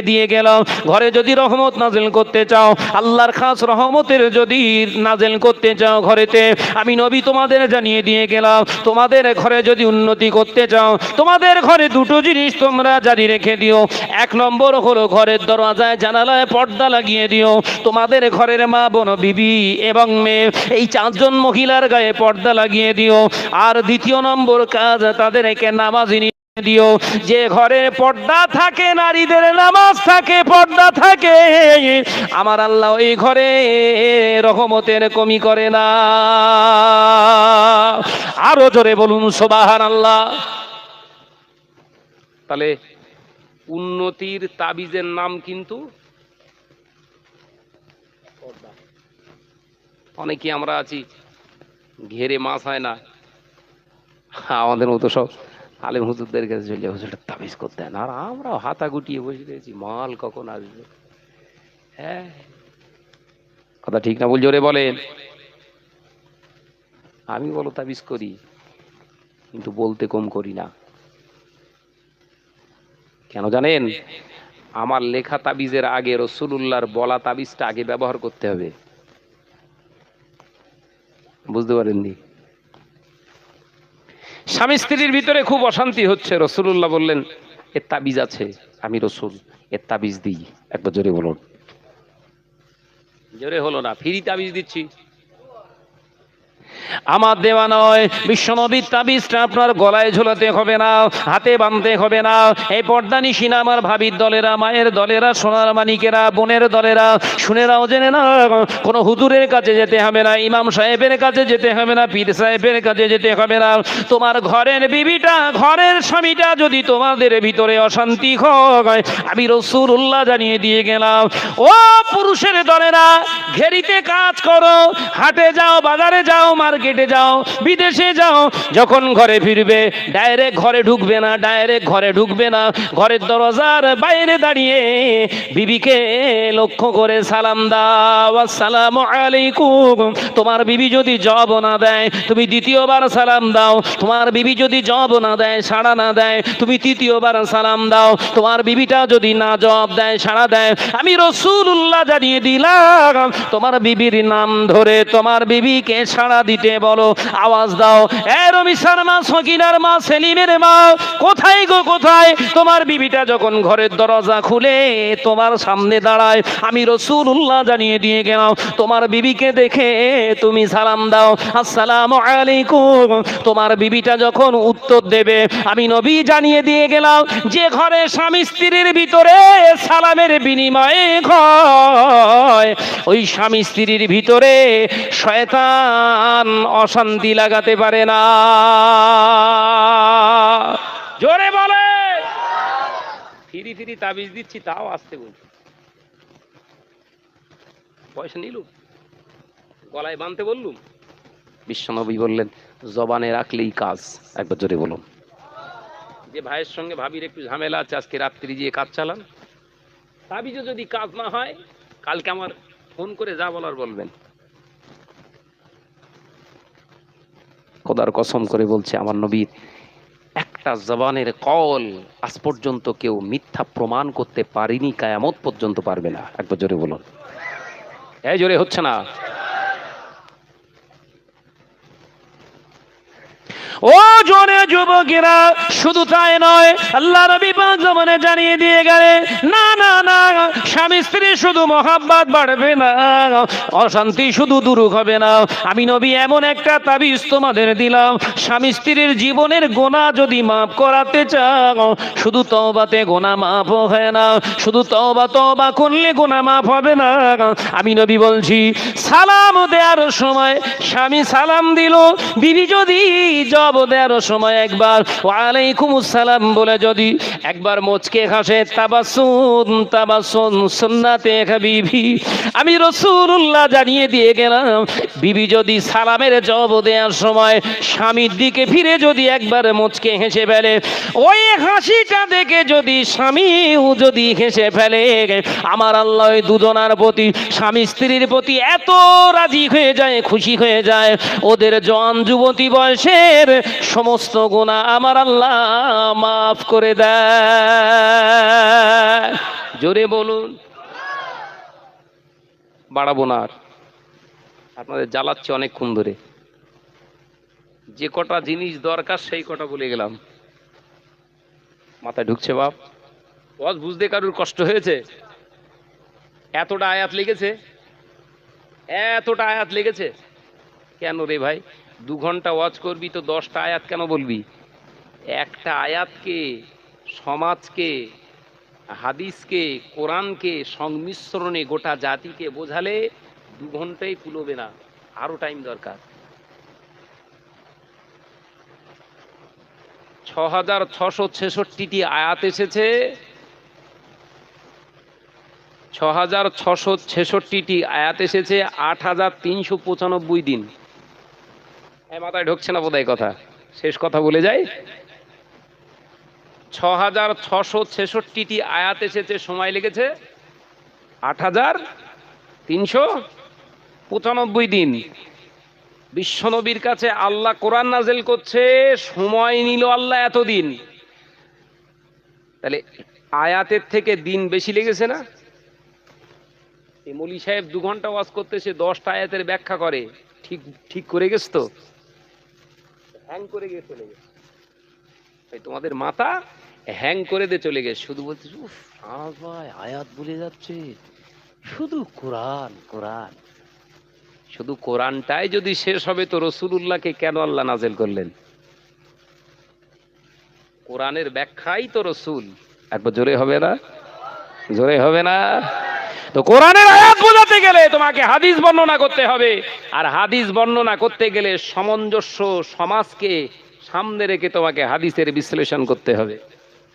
দিয়ে গেলাম। ঘরে যদি রহমত নাজিল করতে চাও, আল্লাহর খাস রহমতের যদি নাজিল করতে চাও ঘরেতে, আমি নবী তোমাদের জানিয়ে দিয়ে গেলাম, তোমাদের ঘরে যদি উন্নতি করতে চাও, তোমাদের ঘরে দুটো জিনিস তোমরা জারি রেখে দিও। 1 নম্বর হলো ঘরের দরজায় জানালায় পর্দা লাগিয়ে দিও। তোমাদের ঘরের মা বোন, বিবি এবং মেয়ে, এই 4 জন মহিলার গায়ে পর্দা লাগিয়ে দিও। আর 2 নম্বর কাজ, তাদেরকে নামাজি দিও। যে ঘরে পর্দা থাকে, নারীদের নামাজ থাকে, পর্দা থাকে, আমার আল্লাহ ওই ঘরে রহমতের কমি করে না। আরো জোরে বলুন সুবহানাল্লাহ। তাহলে উন্নতির তাবিজের নাম কিন্তু পর্দা। অনেকে আমরা আছি ঘেরে মাছ হয় না, আমাদের মতো সব আলেম হুজুরদের কাছে চলে, হুজুরটা তাবিজ করতে হয় না, আর আমরা হাতা গুটিয়ে বসে রয়েছি, মাল কখন আসবে। হ্যাঁ, কথা ঠিক না? বল, জোরে বলেন। আমি বলো তাবিজ করি, কিন্তু বলতে কম করি না। কেন জানেন? আমার লেখা তাবিজের আগে রাসূলুল্লাহর বলা তাবিজটা আগে ব্যবহার করতে হবে। বুঝতে পারেননি? স্বামী স্ত্রীর ভিতরে খুব অশান্তি হচ্ছে, রাসূলুল্লাহ বললেন এর তাবিজ আছে, আমি রাসূল এর তাবিজ দিই। একবার জোরে বলুন। জোরে হলো না, ফ্রি তাবিজ দিচ্ছি। আমার দেওয়া নয়। বিশ্বনবীর তাবিজটা আপনার গলায় ঝোলাতে হবে না, হাতে বাঁধতে হবে না। এই পর্দানিশীন আমার ভাবির দলেরা, মায়ের দলেরা, সোনার মানিকেরা, বোনের দলেরা, শুনে নাও, জেনে না, কোনো হুজুরের কাছে যেতে হবে না, ইমাম সাহেবের কাছে যেতে হবে না, পীর সাহেবের কাছে যেতে হবে না। তোমার ঘরের বিবিটা, ঘরের স্বামীটা যদি তোমাদের ভিতরে অশান্তি হয়, আমি রাসূলুল্লাহ জানিয়ে দিয়ে গেলাম, ও পুরুষের দলেরা, ঘেরিতে কাজ করো, হাটে যাও, বাজারে যাও, মার্কেটে যাও, বিদেশে যাও, যখন ঘরে ফিরবে ডাইরেক্ট ঘরে ঢুকবে না, ডাইরেক্ট ঘরে ঢুকবে না, ঘরের দরজার বাইরে দাঁড়িয়ে বিবিকে লক্ষ্য করে সালাম দাও, আসসালামু আলাইকুম। তোমার বিবি যদি জবাব না দেয়, তুমি দ্বিতীয়বার সালাম দাও। তোমার বিবি যদি জবাব না দেয়, সাড়া না দেয়, তুমি তৃতীয়বার সালাম দাও। তোমার বিবিটা যদি না জবাব দেয়, সাড়া দেয়, আমি রাসূলুল্লাহ জানিয়ে দিলাম, তোমার বিবির নাম ধরে তোমার বিবিকে সাড়া দিতে বলো, আওয়াজ দাও, এ রমিসার মা, সকিনার মা, সেলিমের মা, কোথায় গো কোথায়? তোমার বিবিটা যখন ঘরের দরজা খুলে তোমার সামনে দাঁড়ায়, আমি রাসূলুল্লাহ জানিয়ে দিয়ে গেলাম, তোমার বিবিকে দেখে তুমি সালাম দাও, আসসালামু আলাইকুম। তোমার বিবিটা যখন উত্তর দেবে, আমি নবী জানিয়ে দিয়ে গেলাম, যে ঘরে স্বামী স্ত্রীর ভিতরে সালামের বিনিময়ে হয়, ওই স্বামী স্ত্রীর ভিতরে শয়তান অশান্তি লাগাতে পারে না। জোরে বলে। ফিরি ফিরি তাবিজ দিচ্ছি, তাও আসতে বলছি, পয়সা নিলুম, গলায় বাঁধতে বললুম। বিশ্বনবী বললেন, জবানে রাখলেই কাজ। একবার জোরে বলুন। যে ভাইয়ের সঙ্গে ভাবির একটু ঝামেলা আছে, আজকে রাত্রি দিয়ে কাজ চালান, তাবিজে যদি কাজ না হয়, কালকে আমার ফোন করে যা বলার বলবেন। খোদার কসম করে বলছে, আমার নবীর একটা জবানের কল আজ পর্যন্ত কেউ মিথ্যা প্রমাণ করতে পারেনি, কিয়ামত পর্যন্ত পারবে না। একবার জোরে বলুন। এই জোরে হচ্ছে না। ও জোরে যুবকেরা, শুধু তাই নয়, আল্লাহ নবী পাক জমানে জানিয়ে দিয়ে গেলেন, না না না, স্বামী স্ত্রী শুধু মহাব্বত বাড়বে না, অশান্তি শুধু দূর হবে না, আমি নবী এমন একটা তাবিজ তোমাদের দিলাম, স্বামী স্ত্রীর জীবনের গোনা যদি মাফ করাতে চাও, শুধু তওবাতে গোনা মাফ হয় না, শুধু তওবা করলে গোনা মাফ হবে না। আমি নবী বলছি, সালাম দেওয়ার সময় স্বামী সালাম দিল, বিবি যদি জবাব দেওয়ার সময় একবার ওয়ালাইকুম আসসালাম বলে যদি একবার মুচকে হাসে, তাবাসসুম সুন্নাতে হাবিবি, আমি রাসূলুল্লাহ জানিয়ে দিয়ে গেলাম, বিবি যদি সালামের জবাব দেওয়ার সময় স্বামীর দিকে ফিরে যদি একবার মুচকে হেসে ফেলে, ওই হাসিটা দেখে যদি স্বামীও যদি হেসে ফেলে, আমার আল্লাহ ওই দুজনার প্রতি, স্বামী স্ত্রীর প্রতি এত রাজি হয়ে যায়, খুশি হয়ে যায়, ওদের জওয়ান যুবতী বয়সের সমস্ত গুনাহ আমার আল্লাহ মাফ করে দেয়। জোরে বলুন। বাড়াবো না আর, আপনাদের জ্বালাচ্ছে অনেকক্ষণ ধরে। যে কটা জিনিস দরকার সেই কটা বলে গেলাম। মাথায় ঢুকছে বাপ? ওয়াজ বুঝতে কারুর কষ্ট হয়েছে? এতটা আয়াত লেগেছে, এতটা আয়াত লেগেছে কেন রে ভাই? 2 ঘন্টা ওয়াজ করবি তো 10টা আয়াত কেন বলবি? একটা আয়াতকে, সমাজকে, হাদিসকে, কোরআনকে সংমিশ্রণে গোটা জাতিকে বোঝালে 2 ঘন্টাই কুলোবে না, আরো টাইম দরকার। 6666টি আয়াত এসেছে, 6666টি আয়াত এসেছে 8395 দিন। মাথায় ঢুকছে না বোধহয় কথা, শেষ কথা বলে যাই। 6666টি আয়াত এসেছে, সময় লেগেছে 8395 দিন। বিশ্বনবীর কাছে আল্লাহ কোরআন নাযিল করছে, সময় নিল আল্লাহ এতদিন। তাহলে আয়াতের থেকে দিন বেশি লেগেছে না? এই মৌলী সাহেব 2 ঘন্টা ওয়াজ করতে, সে 10টা আয়াতের ব্যাখ্যা করে, ঠিক ঠিক করে গেছ তো? হ্যাং করে গিয়ে চলে গেছে। তোমাদের মাথা হ্যাং করে দিয়ে চলে গেছে, শুধু বলছে উফ ভাই আয়াত বলে যাচ্ছে, শুধু কোরআন কোরআন, শুধু কোরআনটাই যদি শেষ হবে তো রসুলুল্লাহকে কেন আল্লাহ নাজেল করলেন? কোরআনের ব্যাখ্যাই তো রসুল। একবার জোরে হবে না? জোরে হবে না? তো কোরআনের আয়াত বোঝাতে গেলে তোমাকে হাদিস বর্ণনা করতে হবে, আর হাদিস বর্ণনা করতে গেলে সামঞ্জস্য সমাজকে সামনে রেখে তোমাকে হাদিসের বিশ্লেষণ করতে হবে।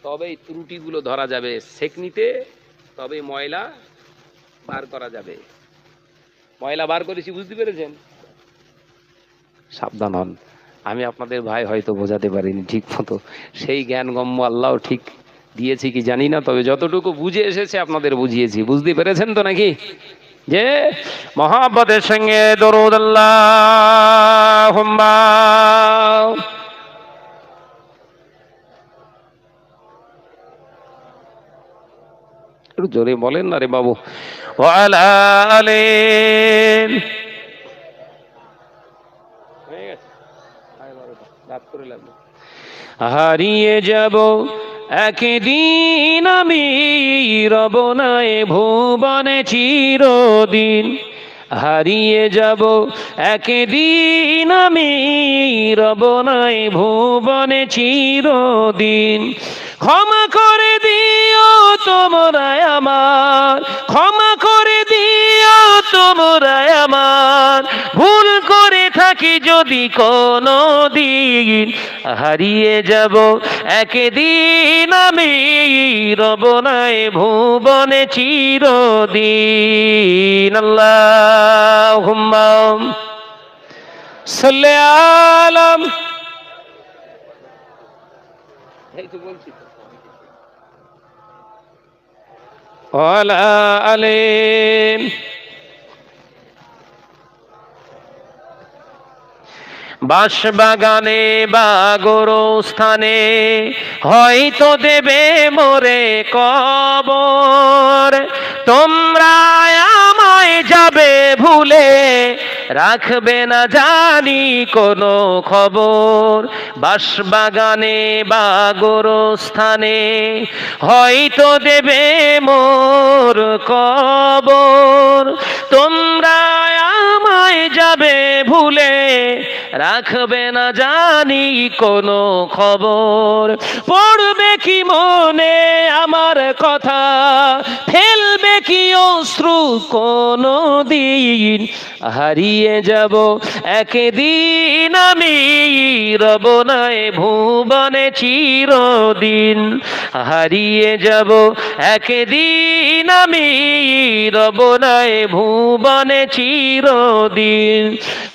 তবেই ত্রুটিগুলো ধরা যাবে সেকনিতে, তবে ময়লা বার করা যাবে। ময়লা বার করেছি, বুঝতে পেরেছেন? সাবধান হন। আমি আপনাদের ভাই হয়তো বোঝাতে পারিনি ঠিক মতো, সেই জ্ঞান গম্য আল্লাহ ঠিক দিয়েছি কি জানি না, তবে যতটুকু বুঝে এসেছে আপনাদের বুঝিয়েছি। বুঝতে পেরেছেন তো নাকি? যে মহাব্বতের সঙ্গে দরুদ আল্লাহুম্মা, একটু জোরে বলেন না রে বাবু। ওয়া আলা আলি, হারিয়ে যাব একদিন আমি, রব নাই ভুবনে চিরদিন। হারিয়ে যাব একদিন আমি, রব নাই ভুবনে চিরদিন। ক্ষমা করে দিও তোমরা আমার, ক্ষমা করে দিও তোমরা আমার, ভুল করে থাকি যদি কোনো দিন। হারিয়ে যাব একদিন আমি, রব নাই ভুবনে চিরদিন। আল্লাহুম্মা সাল্লি আলা, এই তো বলছি তো, ওয়ালা আলি। বাঁশবাগানে বা গোরস্থানে হয়তো দেবে মোরে কবর, তোমরা আমায় যাবে ভুলে, রাখবে না জানি কোনো খবর। বাঁশবাগানে বা গোরস্থানে হয়তো দেবে মোর কবর, তোমরা আমায় যাবে ভুলে, রাখবে না জানি কোনো খবর। পড়বে কি মনে আমার কথা, ফেলবে কি অশ্রু কোনো দিন। হারিয়ে যাব একদিন আমি, রব নাই ভুবনে চিরদিন। হারিয়ে যাব একদিন আমি, রব নাই ভুবনে চিরদিন।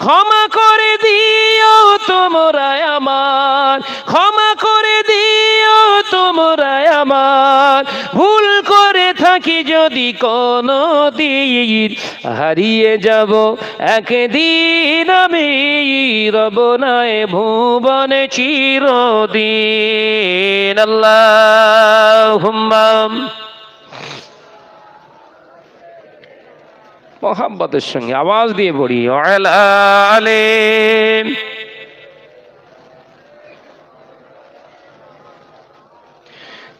ক্ষমা করে দিও তোমরা আমার, ক্ষমা করে দিও তোমরা আমার, ভুল করে থাকি যদি কোনো দিন। হারিয়ে যাব একদিন আমি, রব নাই ভুবনে চিরদিন। আল্লাহুম্মা, মোহাম্মতের সঙ্গে আওয়াজ দিয়ে পড়ি, ওয়ালা আলি।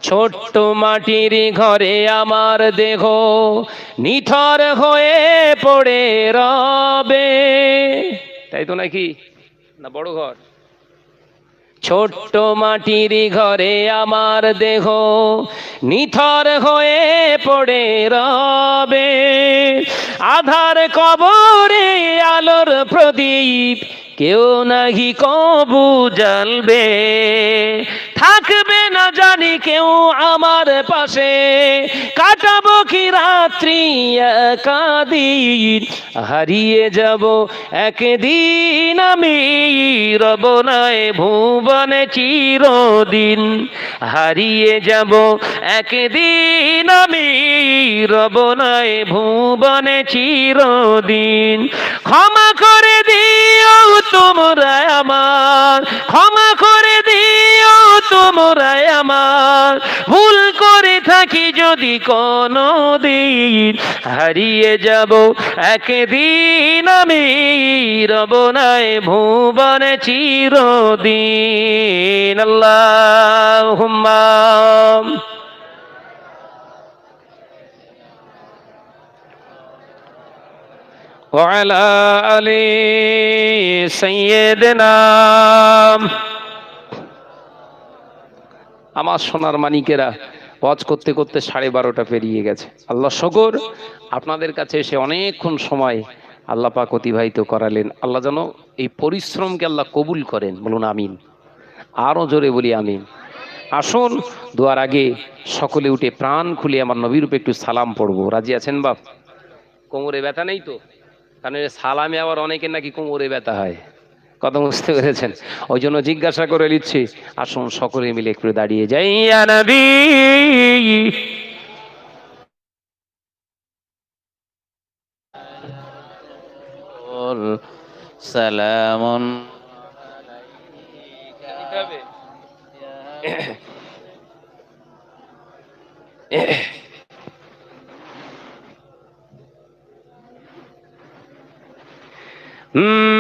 ছোট্ট মাটির ঘরে আমার দেহ নিথর হয়ে পড়ে রবে, তাই তো নাকি? না বড় ঘর? ছোট্ট মাটির ঘরে আমার দেহ নিথর হয়ে পড়ে রবে, আধার কবরে আলোর প্রদীপ কেউ নাহি কবু জ্বলবে, থাকবে না জানি কেউ আমার পাশে, কাটাবো কি রাত্রি একাদিন। হারিয়ে যাব একদিন আমি, রব নাই ভুবনে চিরদিন। হারিয়ে যাব একদিন আমি, রব নাই ভুবনে চিরদিন। ক্ষমা করে দিও তোমরা আমার, ক্ষমা করে দিও তোমরা আমার, ভুল করে থাকি যদি কোনো দিন। হারিয়ে যাব একদিন আমি, রব নাই ভুবনে চিরদিন। আল্লাহুম্মা, وعلى آل سيدنا। আমার সোনার মানিকেরা, ওয়াজ করতে করতে 12:30 পেরিয়ে গেছে। আল্লাহ শকর, আপনাদের কাছে এসে অনেকক্ষণ সময় আল্লাহ পাক অতিবাহিত করালেন। আল্লাহ যেন এই পরিশ্রমকে আল্লাহ কবুল করেন, বলুন আমিন। আরো জোরে বলি আমিন। আসুন, দোয়ার আগে সকলে উঠে প্রাণ খুলে আমার নবীর উপরে একটু সালাম পড়বো। রাজি আছেন বাপ? কোমরে ব্যথা নেই তো? কারণ সালামে আবার অনেকের নাকি কোমরে ব্যথা হয়, কথা বুঝতে পেরেছেন? ওই জন্য জিজ্ঞাসা করে নিচ্ছি। আসুন সকলে মিলে একটু দাঁড়িয়ে যাই। ইয়া নবী সালামুন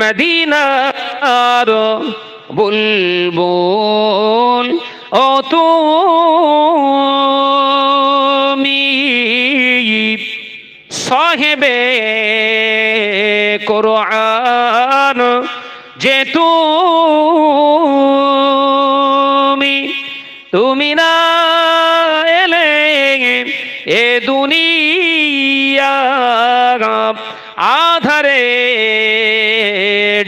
মদিনার বুলবুল ও তুমি সাহেবে কোরআন যে তুমি না এলে এ দুনিয়া আধারে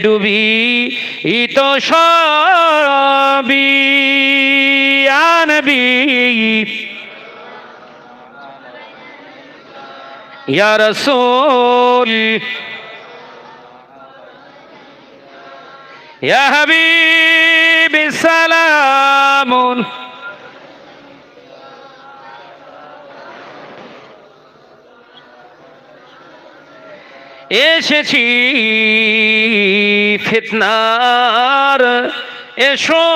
ডুবি ইতো সবই। ইয়া নবী ইয়া রাসূল ইয়া হাবিবি সালামুন। এসেছি ফিতনার এসময়,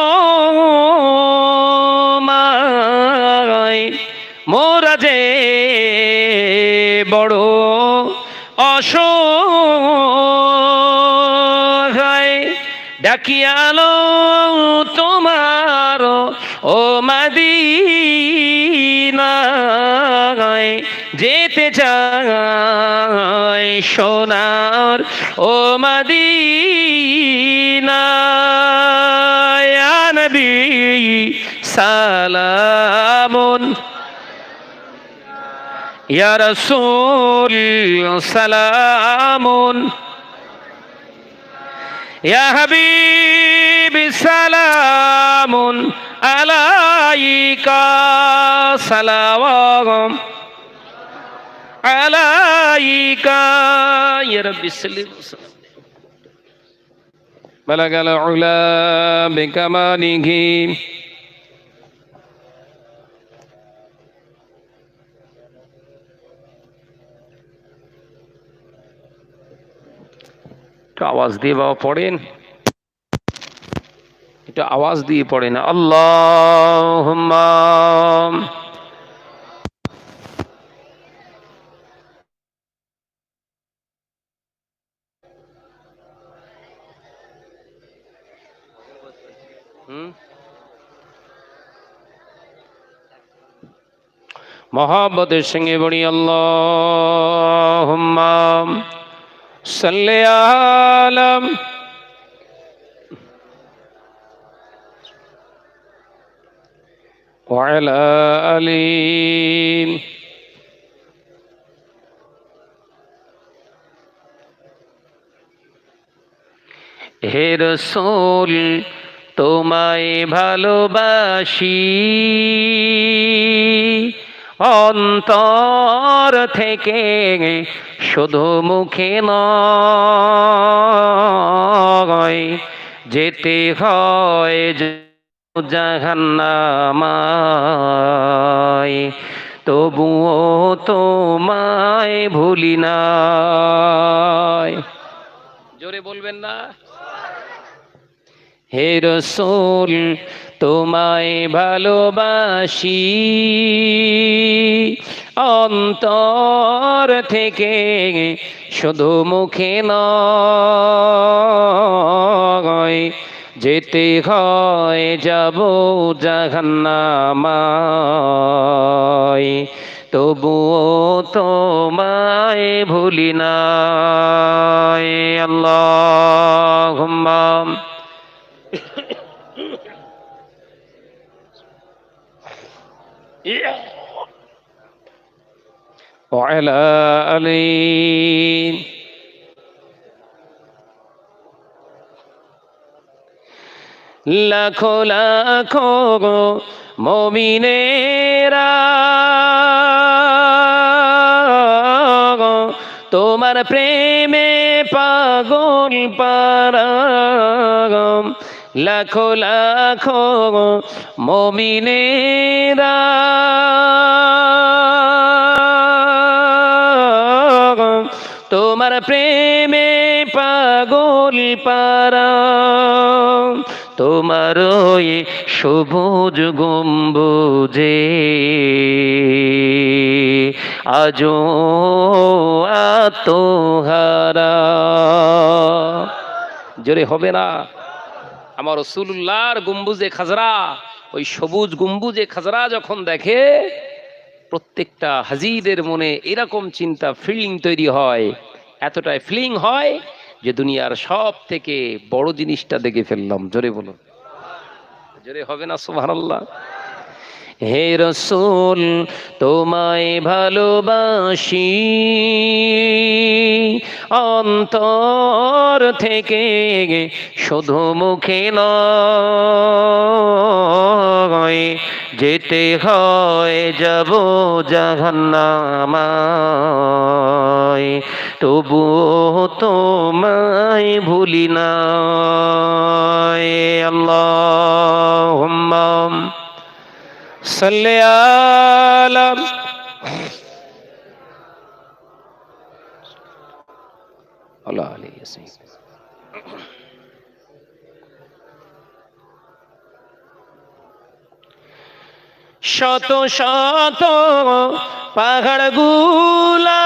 মোরা যে বড় অসহায়, ডাকিয়ালো তোমার ও মদিনায়, যেতে চাই সোনার ও মদিনা। ইয়া নবী সালামুন ইয়া রাসূল সালামুন ইয়া হাবিবি সালামুন আলাইকা সালাওয়াম আলাইকা ইয়া রাব্বি সাল্লি বালাগাল উলা বিকামালিহি। একটু আওয়াজ দিয়ে বাবা পড়েন, একটু আওয়াজ দিয়ে পড়েন। আল্লাহুম্মা মোহাব্বতের সঙ্গে বলি আল্লাহুম্মা সাল্লি আলা ওয়া আলা আলি হে রাসূল তোমায় ভালোবাসি অন্তর থেকে, শুধু মুখে নয়, যেতে হয় জাহান্নামায়, তবুও তোমায় ভুলি নাই। জোরে বলবেন না? হে রাসূল তোমায় ভালোবাসি অন্তর থেকে, শুধু মুখে নয়, যেতে হয় যাব জাহান্নামায়, তবুও তোমায় ভুলি না। আল্লাহুম্মা ওয়া আলা আলি লাখো লাখো মুমিনেরা তোমার প্রেমে পাগল পারা, লাখো লাখো মুমিনেরা তোমার প্রেমে পাগল পারা, তোমার ওই সবুজ গম্বুজে আজো আত্মহারা। জোরে হবে না? আমার রাসূলুল্লাহর গম্বুজে খাজরা, ওই সবুজ গম্বুজে খাজরা যখন দেখে, প্রত্যেকটা হাজিদের মনে এরকম চিন্তা ফিলিং তৈরি হয়, এতটাই ফিলিং হয় যে দুনিয়ার সব থেকে বড় জিনিসটা দেখে ফেললাম। জোরে বলো, জোরে হবে না? সুবহানাল্লাহ। হে রাসূল তোমায় ভালোবাসি অন্তর থেকে, শুধু মুখে নয়, যেতে হয় যাব জাহান্নামায়, তবুও তোমায় ভুলি না। আল্লাহুম্মা সাল্লি আলা আলি ইয়াসিন। শত শত পাহাড় গুলা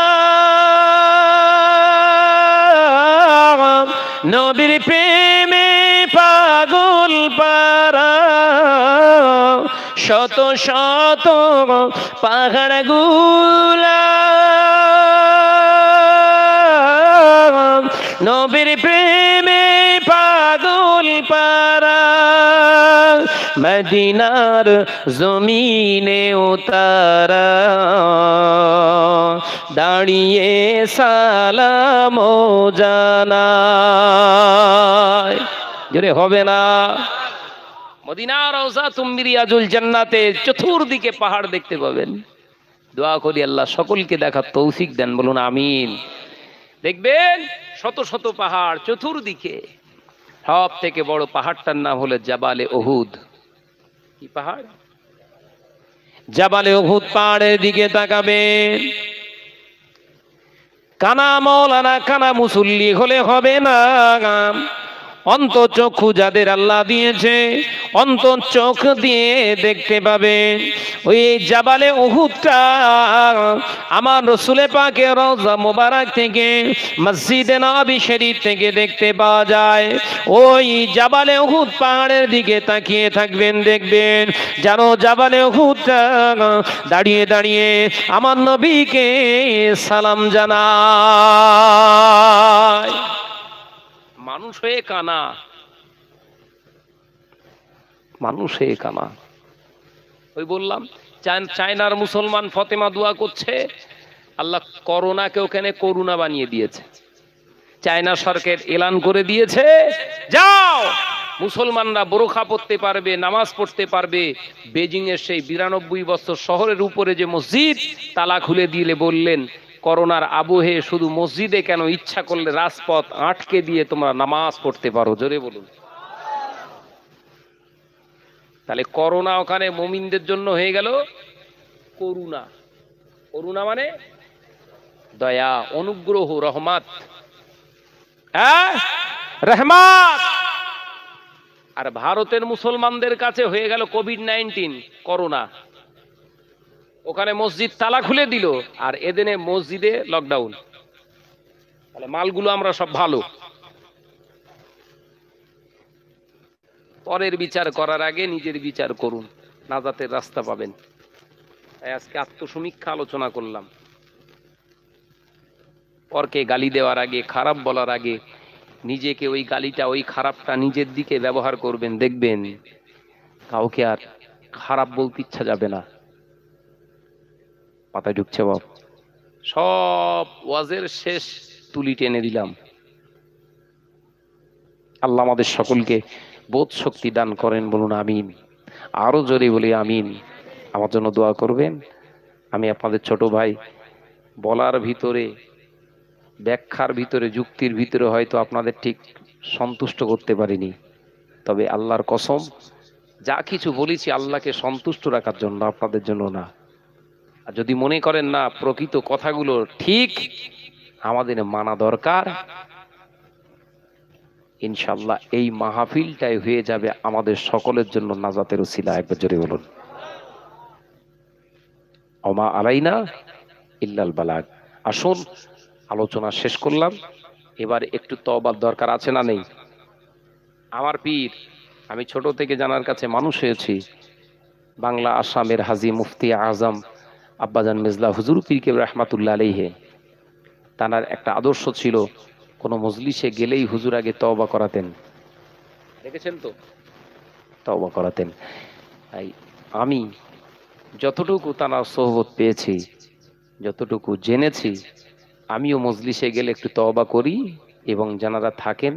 নবীর প্রেমে পাগল পারা, শত শত পাহাড় গুলা নবীর প্রেমে পাগল পারা, মদিনার জমিনেও তারা দাঁড়িয়ে সালাম জানায়। জোরে হবে না? মদিনার রওজা তুমরিয়াজুল জান্নাতে চতুর্দিকে পাহাড় দেখতে পাবেন। দোয়া করি আল্লাহ সকলকে দেখার তৌফিক দেন, বলুন আমিন। দেখবেন শত শত পাহাড় চতুর্দিকে, সব থেকে বড় পাহাড়টার নাম হলো জাবালে উহুদ। কি পাহাড়? জাবালে উহুদ পাহাড়ের দিকে তাকাবেন। কানা মৌলানা কানা মুসল্লি হলে হবে না, অন্তর্চক্ষু যাদের আল্লাহ দিয়েছে অন্তর্চোখ দিয়ে দেখতে পাবে। ওই জাবালে উহুদটা আমার রাসূলে পাকের রওজা মোবারক থেকে, মসজিদে নববী শরীফ থেকে দেখতে পাওয়া যায়। ওই জাবালে উহুদ পাহাড়ের দিকে তাকিয়ে থাকবেন, দেখবেন যেন জাবালে উহুদটা দাঁড়িয়ে দাঁড়িয়ে আমার নবীকে সালাম জানায়। মানুষ হয়ে কানা, মানুষ হয়ে কানা। ওই বললাম চায়নার মুসলমান ফতেমা দোয়া করছে, আল্লাহ করোনাকে ওখানে করুণা বানিয়ে দিয়েছে। চায়না সরকার এলান করে দিয়েছে, যাও মুসলমানরা বোরখা পড়তে পারবে, নামাজ পড়তে পারবে। বেজিং এর সেই 92 বছর শহরের উপরে যে মসজিদ, তালা খুলে দিলে বললেন করোনার আবহে শুধু মসজিদে কেন, ইচ্ছা করলে রাজপথ আটকে দিয়ে তোমরা নামাজ পড়তে পারো। জোরে বলুন। তাহলে করোনা ওখানে মুমিনদের জন্য হয়ে গেল করুণা। করুণা মানে দয়া, অনুগ্রহ, রহমত, রহমত। আর ভারতের মুসলমানদের কাছে হয়ে গেল কোভিড-19 করোনা। ওখানে মসজিদ তালা খুলে দিল, আর এদেনে মসজিদে লকডাউন। তাহলে মালগুলো আমরা সব ভালো। পরের বিচার করার আগে নিজের বিচার করুন, নাজাতের রাস্তা পাবেন। তাই আজকে আত্মসমীক্ষা আলোচনা করলাম। পরকে গালি দেওয়ার আগে, খারাপ বলার আগে নিজেকে ওই গালিটা, ওই খারাপটা নিজের দিকে ব্যবহার করবেন, দেখবেন কাউকে আর খারাপ বলতে ইচ্ছা যাবে না। মাথায় ঢুকছে বাপ? সব ওয়াজের শেষ তুলি টেনে দিলাম। আল্লাহ আমাদের সকলকে বোধ শক্তি দান করেন, বলুন আমিন। আরো জোরে বলি আমিন। আমার জন্য দোয়া করবেন। আমি আপনাদের ছোট ভাই, বলার ভিতরে, ব্যাখ্যার ভিতরে, যুক্তির ভিতরে হয়তো আপনাদের ঠিক সন্তুষ্ট করতে পারিনি, তবে আল্লাহর কসম যা কিছু বলেছি আল্লাহকে সন্তুষ্ট রাখার জন্য, আপনাদের জন্য না। আর যদি মনে করেন না প্রকৃত কথাগুলো ঠিক, আমাদের মানা দরকার, ইনশাআল্লাহ এই মাহফিলটাই হয়ে যাবে আমাদের সকলের জন্য নাজাতের উসিলা। একবার জোরে বলুন ওমা আলাইনা ইল্লাল বালাগ। আসুন, আলোচনা শেষ করলাম, এবার একটু তওবার দরকার আছে না নেই? আমার পীর, আমি ছোট থেকে জানার কাছে মানুষ হয়েছি, বাংলা আসামের হাজী মুফতি আজম আব্বাজান মিজলা হুজুর পীর কেবলা রাহমাতুল্লাহ আলাইহি, তার একটা আদর্শ ছিল, কোনো মজলিসে গেলেই হুজুর আগে তওবা করাতেন। দেখেছেন তো? তওবা করাতেন। তাই আমি যতটুকু তার সোহবত পেয়েছি, যতটুকু জেনেছি, আমিও মজলিসে গেলে একটু তওবা করি এবং যারা থাকেন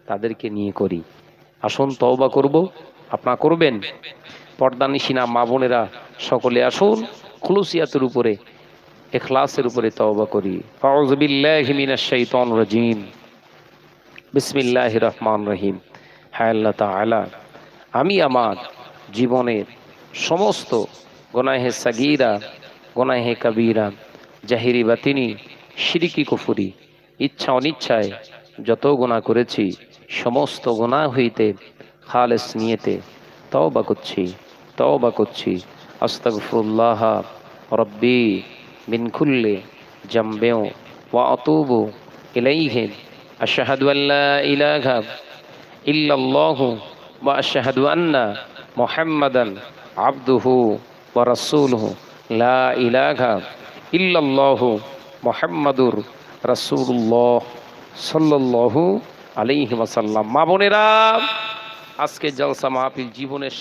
তাদেরকে নিয়ে করি। আসুন তওবা করব, আপনারা করবেন। পর্দানিশিনা মা বোনেরা সকলে আসুন, খুলুসিয়াতের উপরে, ইখলাসের উপরে তওবা করি। আউযু বিল্লাহি মিনাশ শাইতানির রাজিম। বিসমিল্লাহির রহমানির রহিম। হায় আল্লাহ তাআলা, আমি আমার জীবনের সমস্ত গুনাহে সাগীরা, গুনাহে কবীরা, জাহিরি বাতিনি, শিরকি কুফরি, ইচ্ছা অনিচ্ছায় যত গুনাহ করেছি, সমস্ত গুনাহ হইতে খালেস নিয়তে তওবা করছি, তওবা করছি। আস্তাগফিরুল্লাহ রব্বি মিন কুল্লি জামবিন ওয়া আতুবু ইলাইহি। আশহাদু আল্লা ইলাহা ইল্লাল্লাহু ওয়া আশহাদু আন্না মুহাম্মাদান আবদুহু ওয়া রাসূলুহু। লা ইলাহা ইল্লাল্লাহু মুহাম্মাদুর রাসূলুল্লাহ সাল্লাল্লাহু আলাইহি ওয়াসাল্লাম। মা বোনেরা, আজকে জলসা মাহফিল জীবনের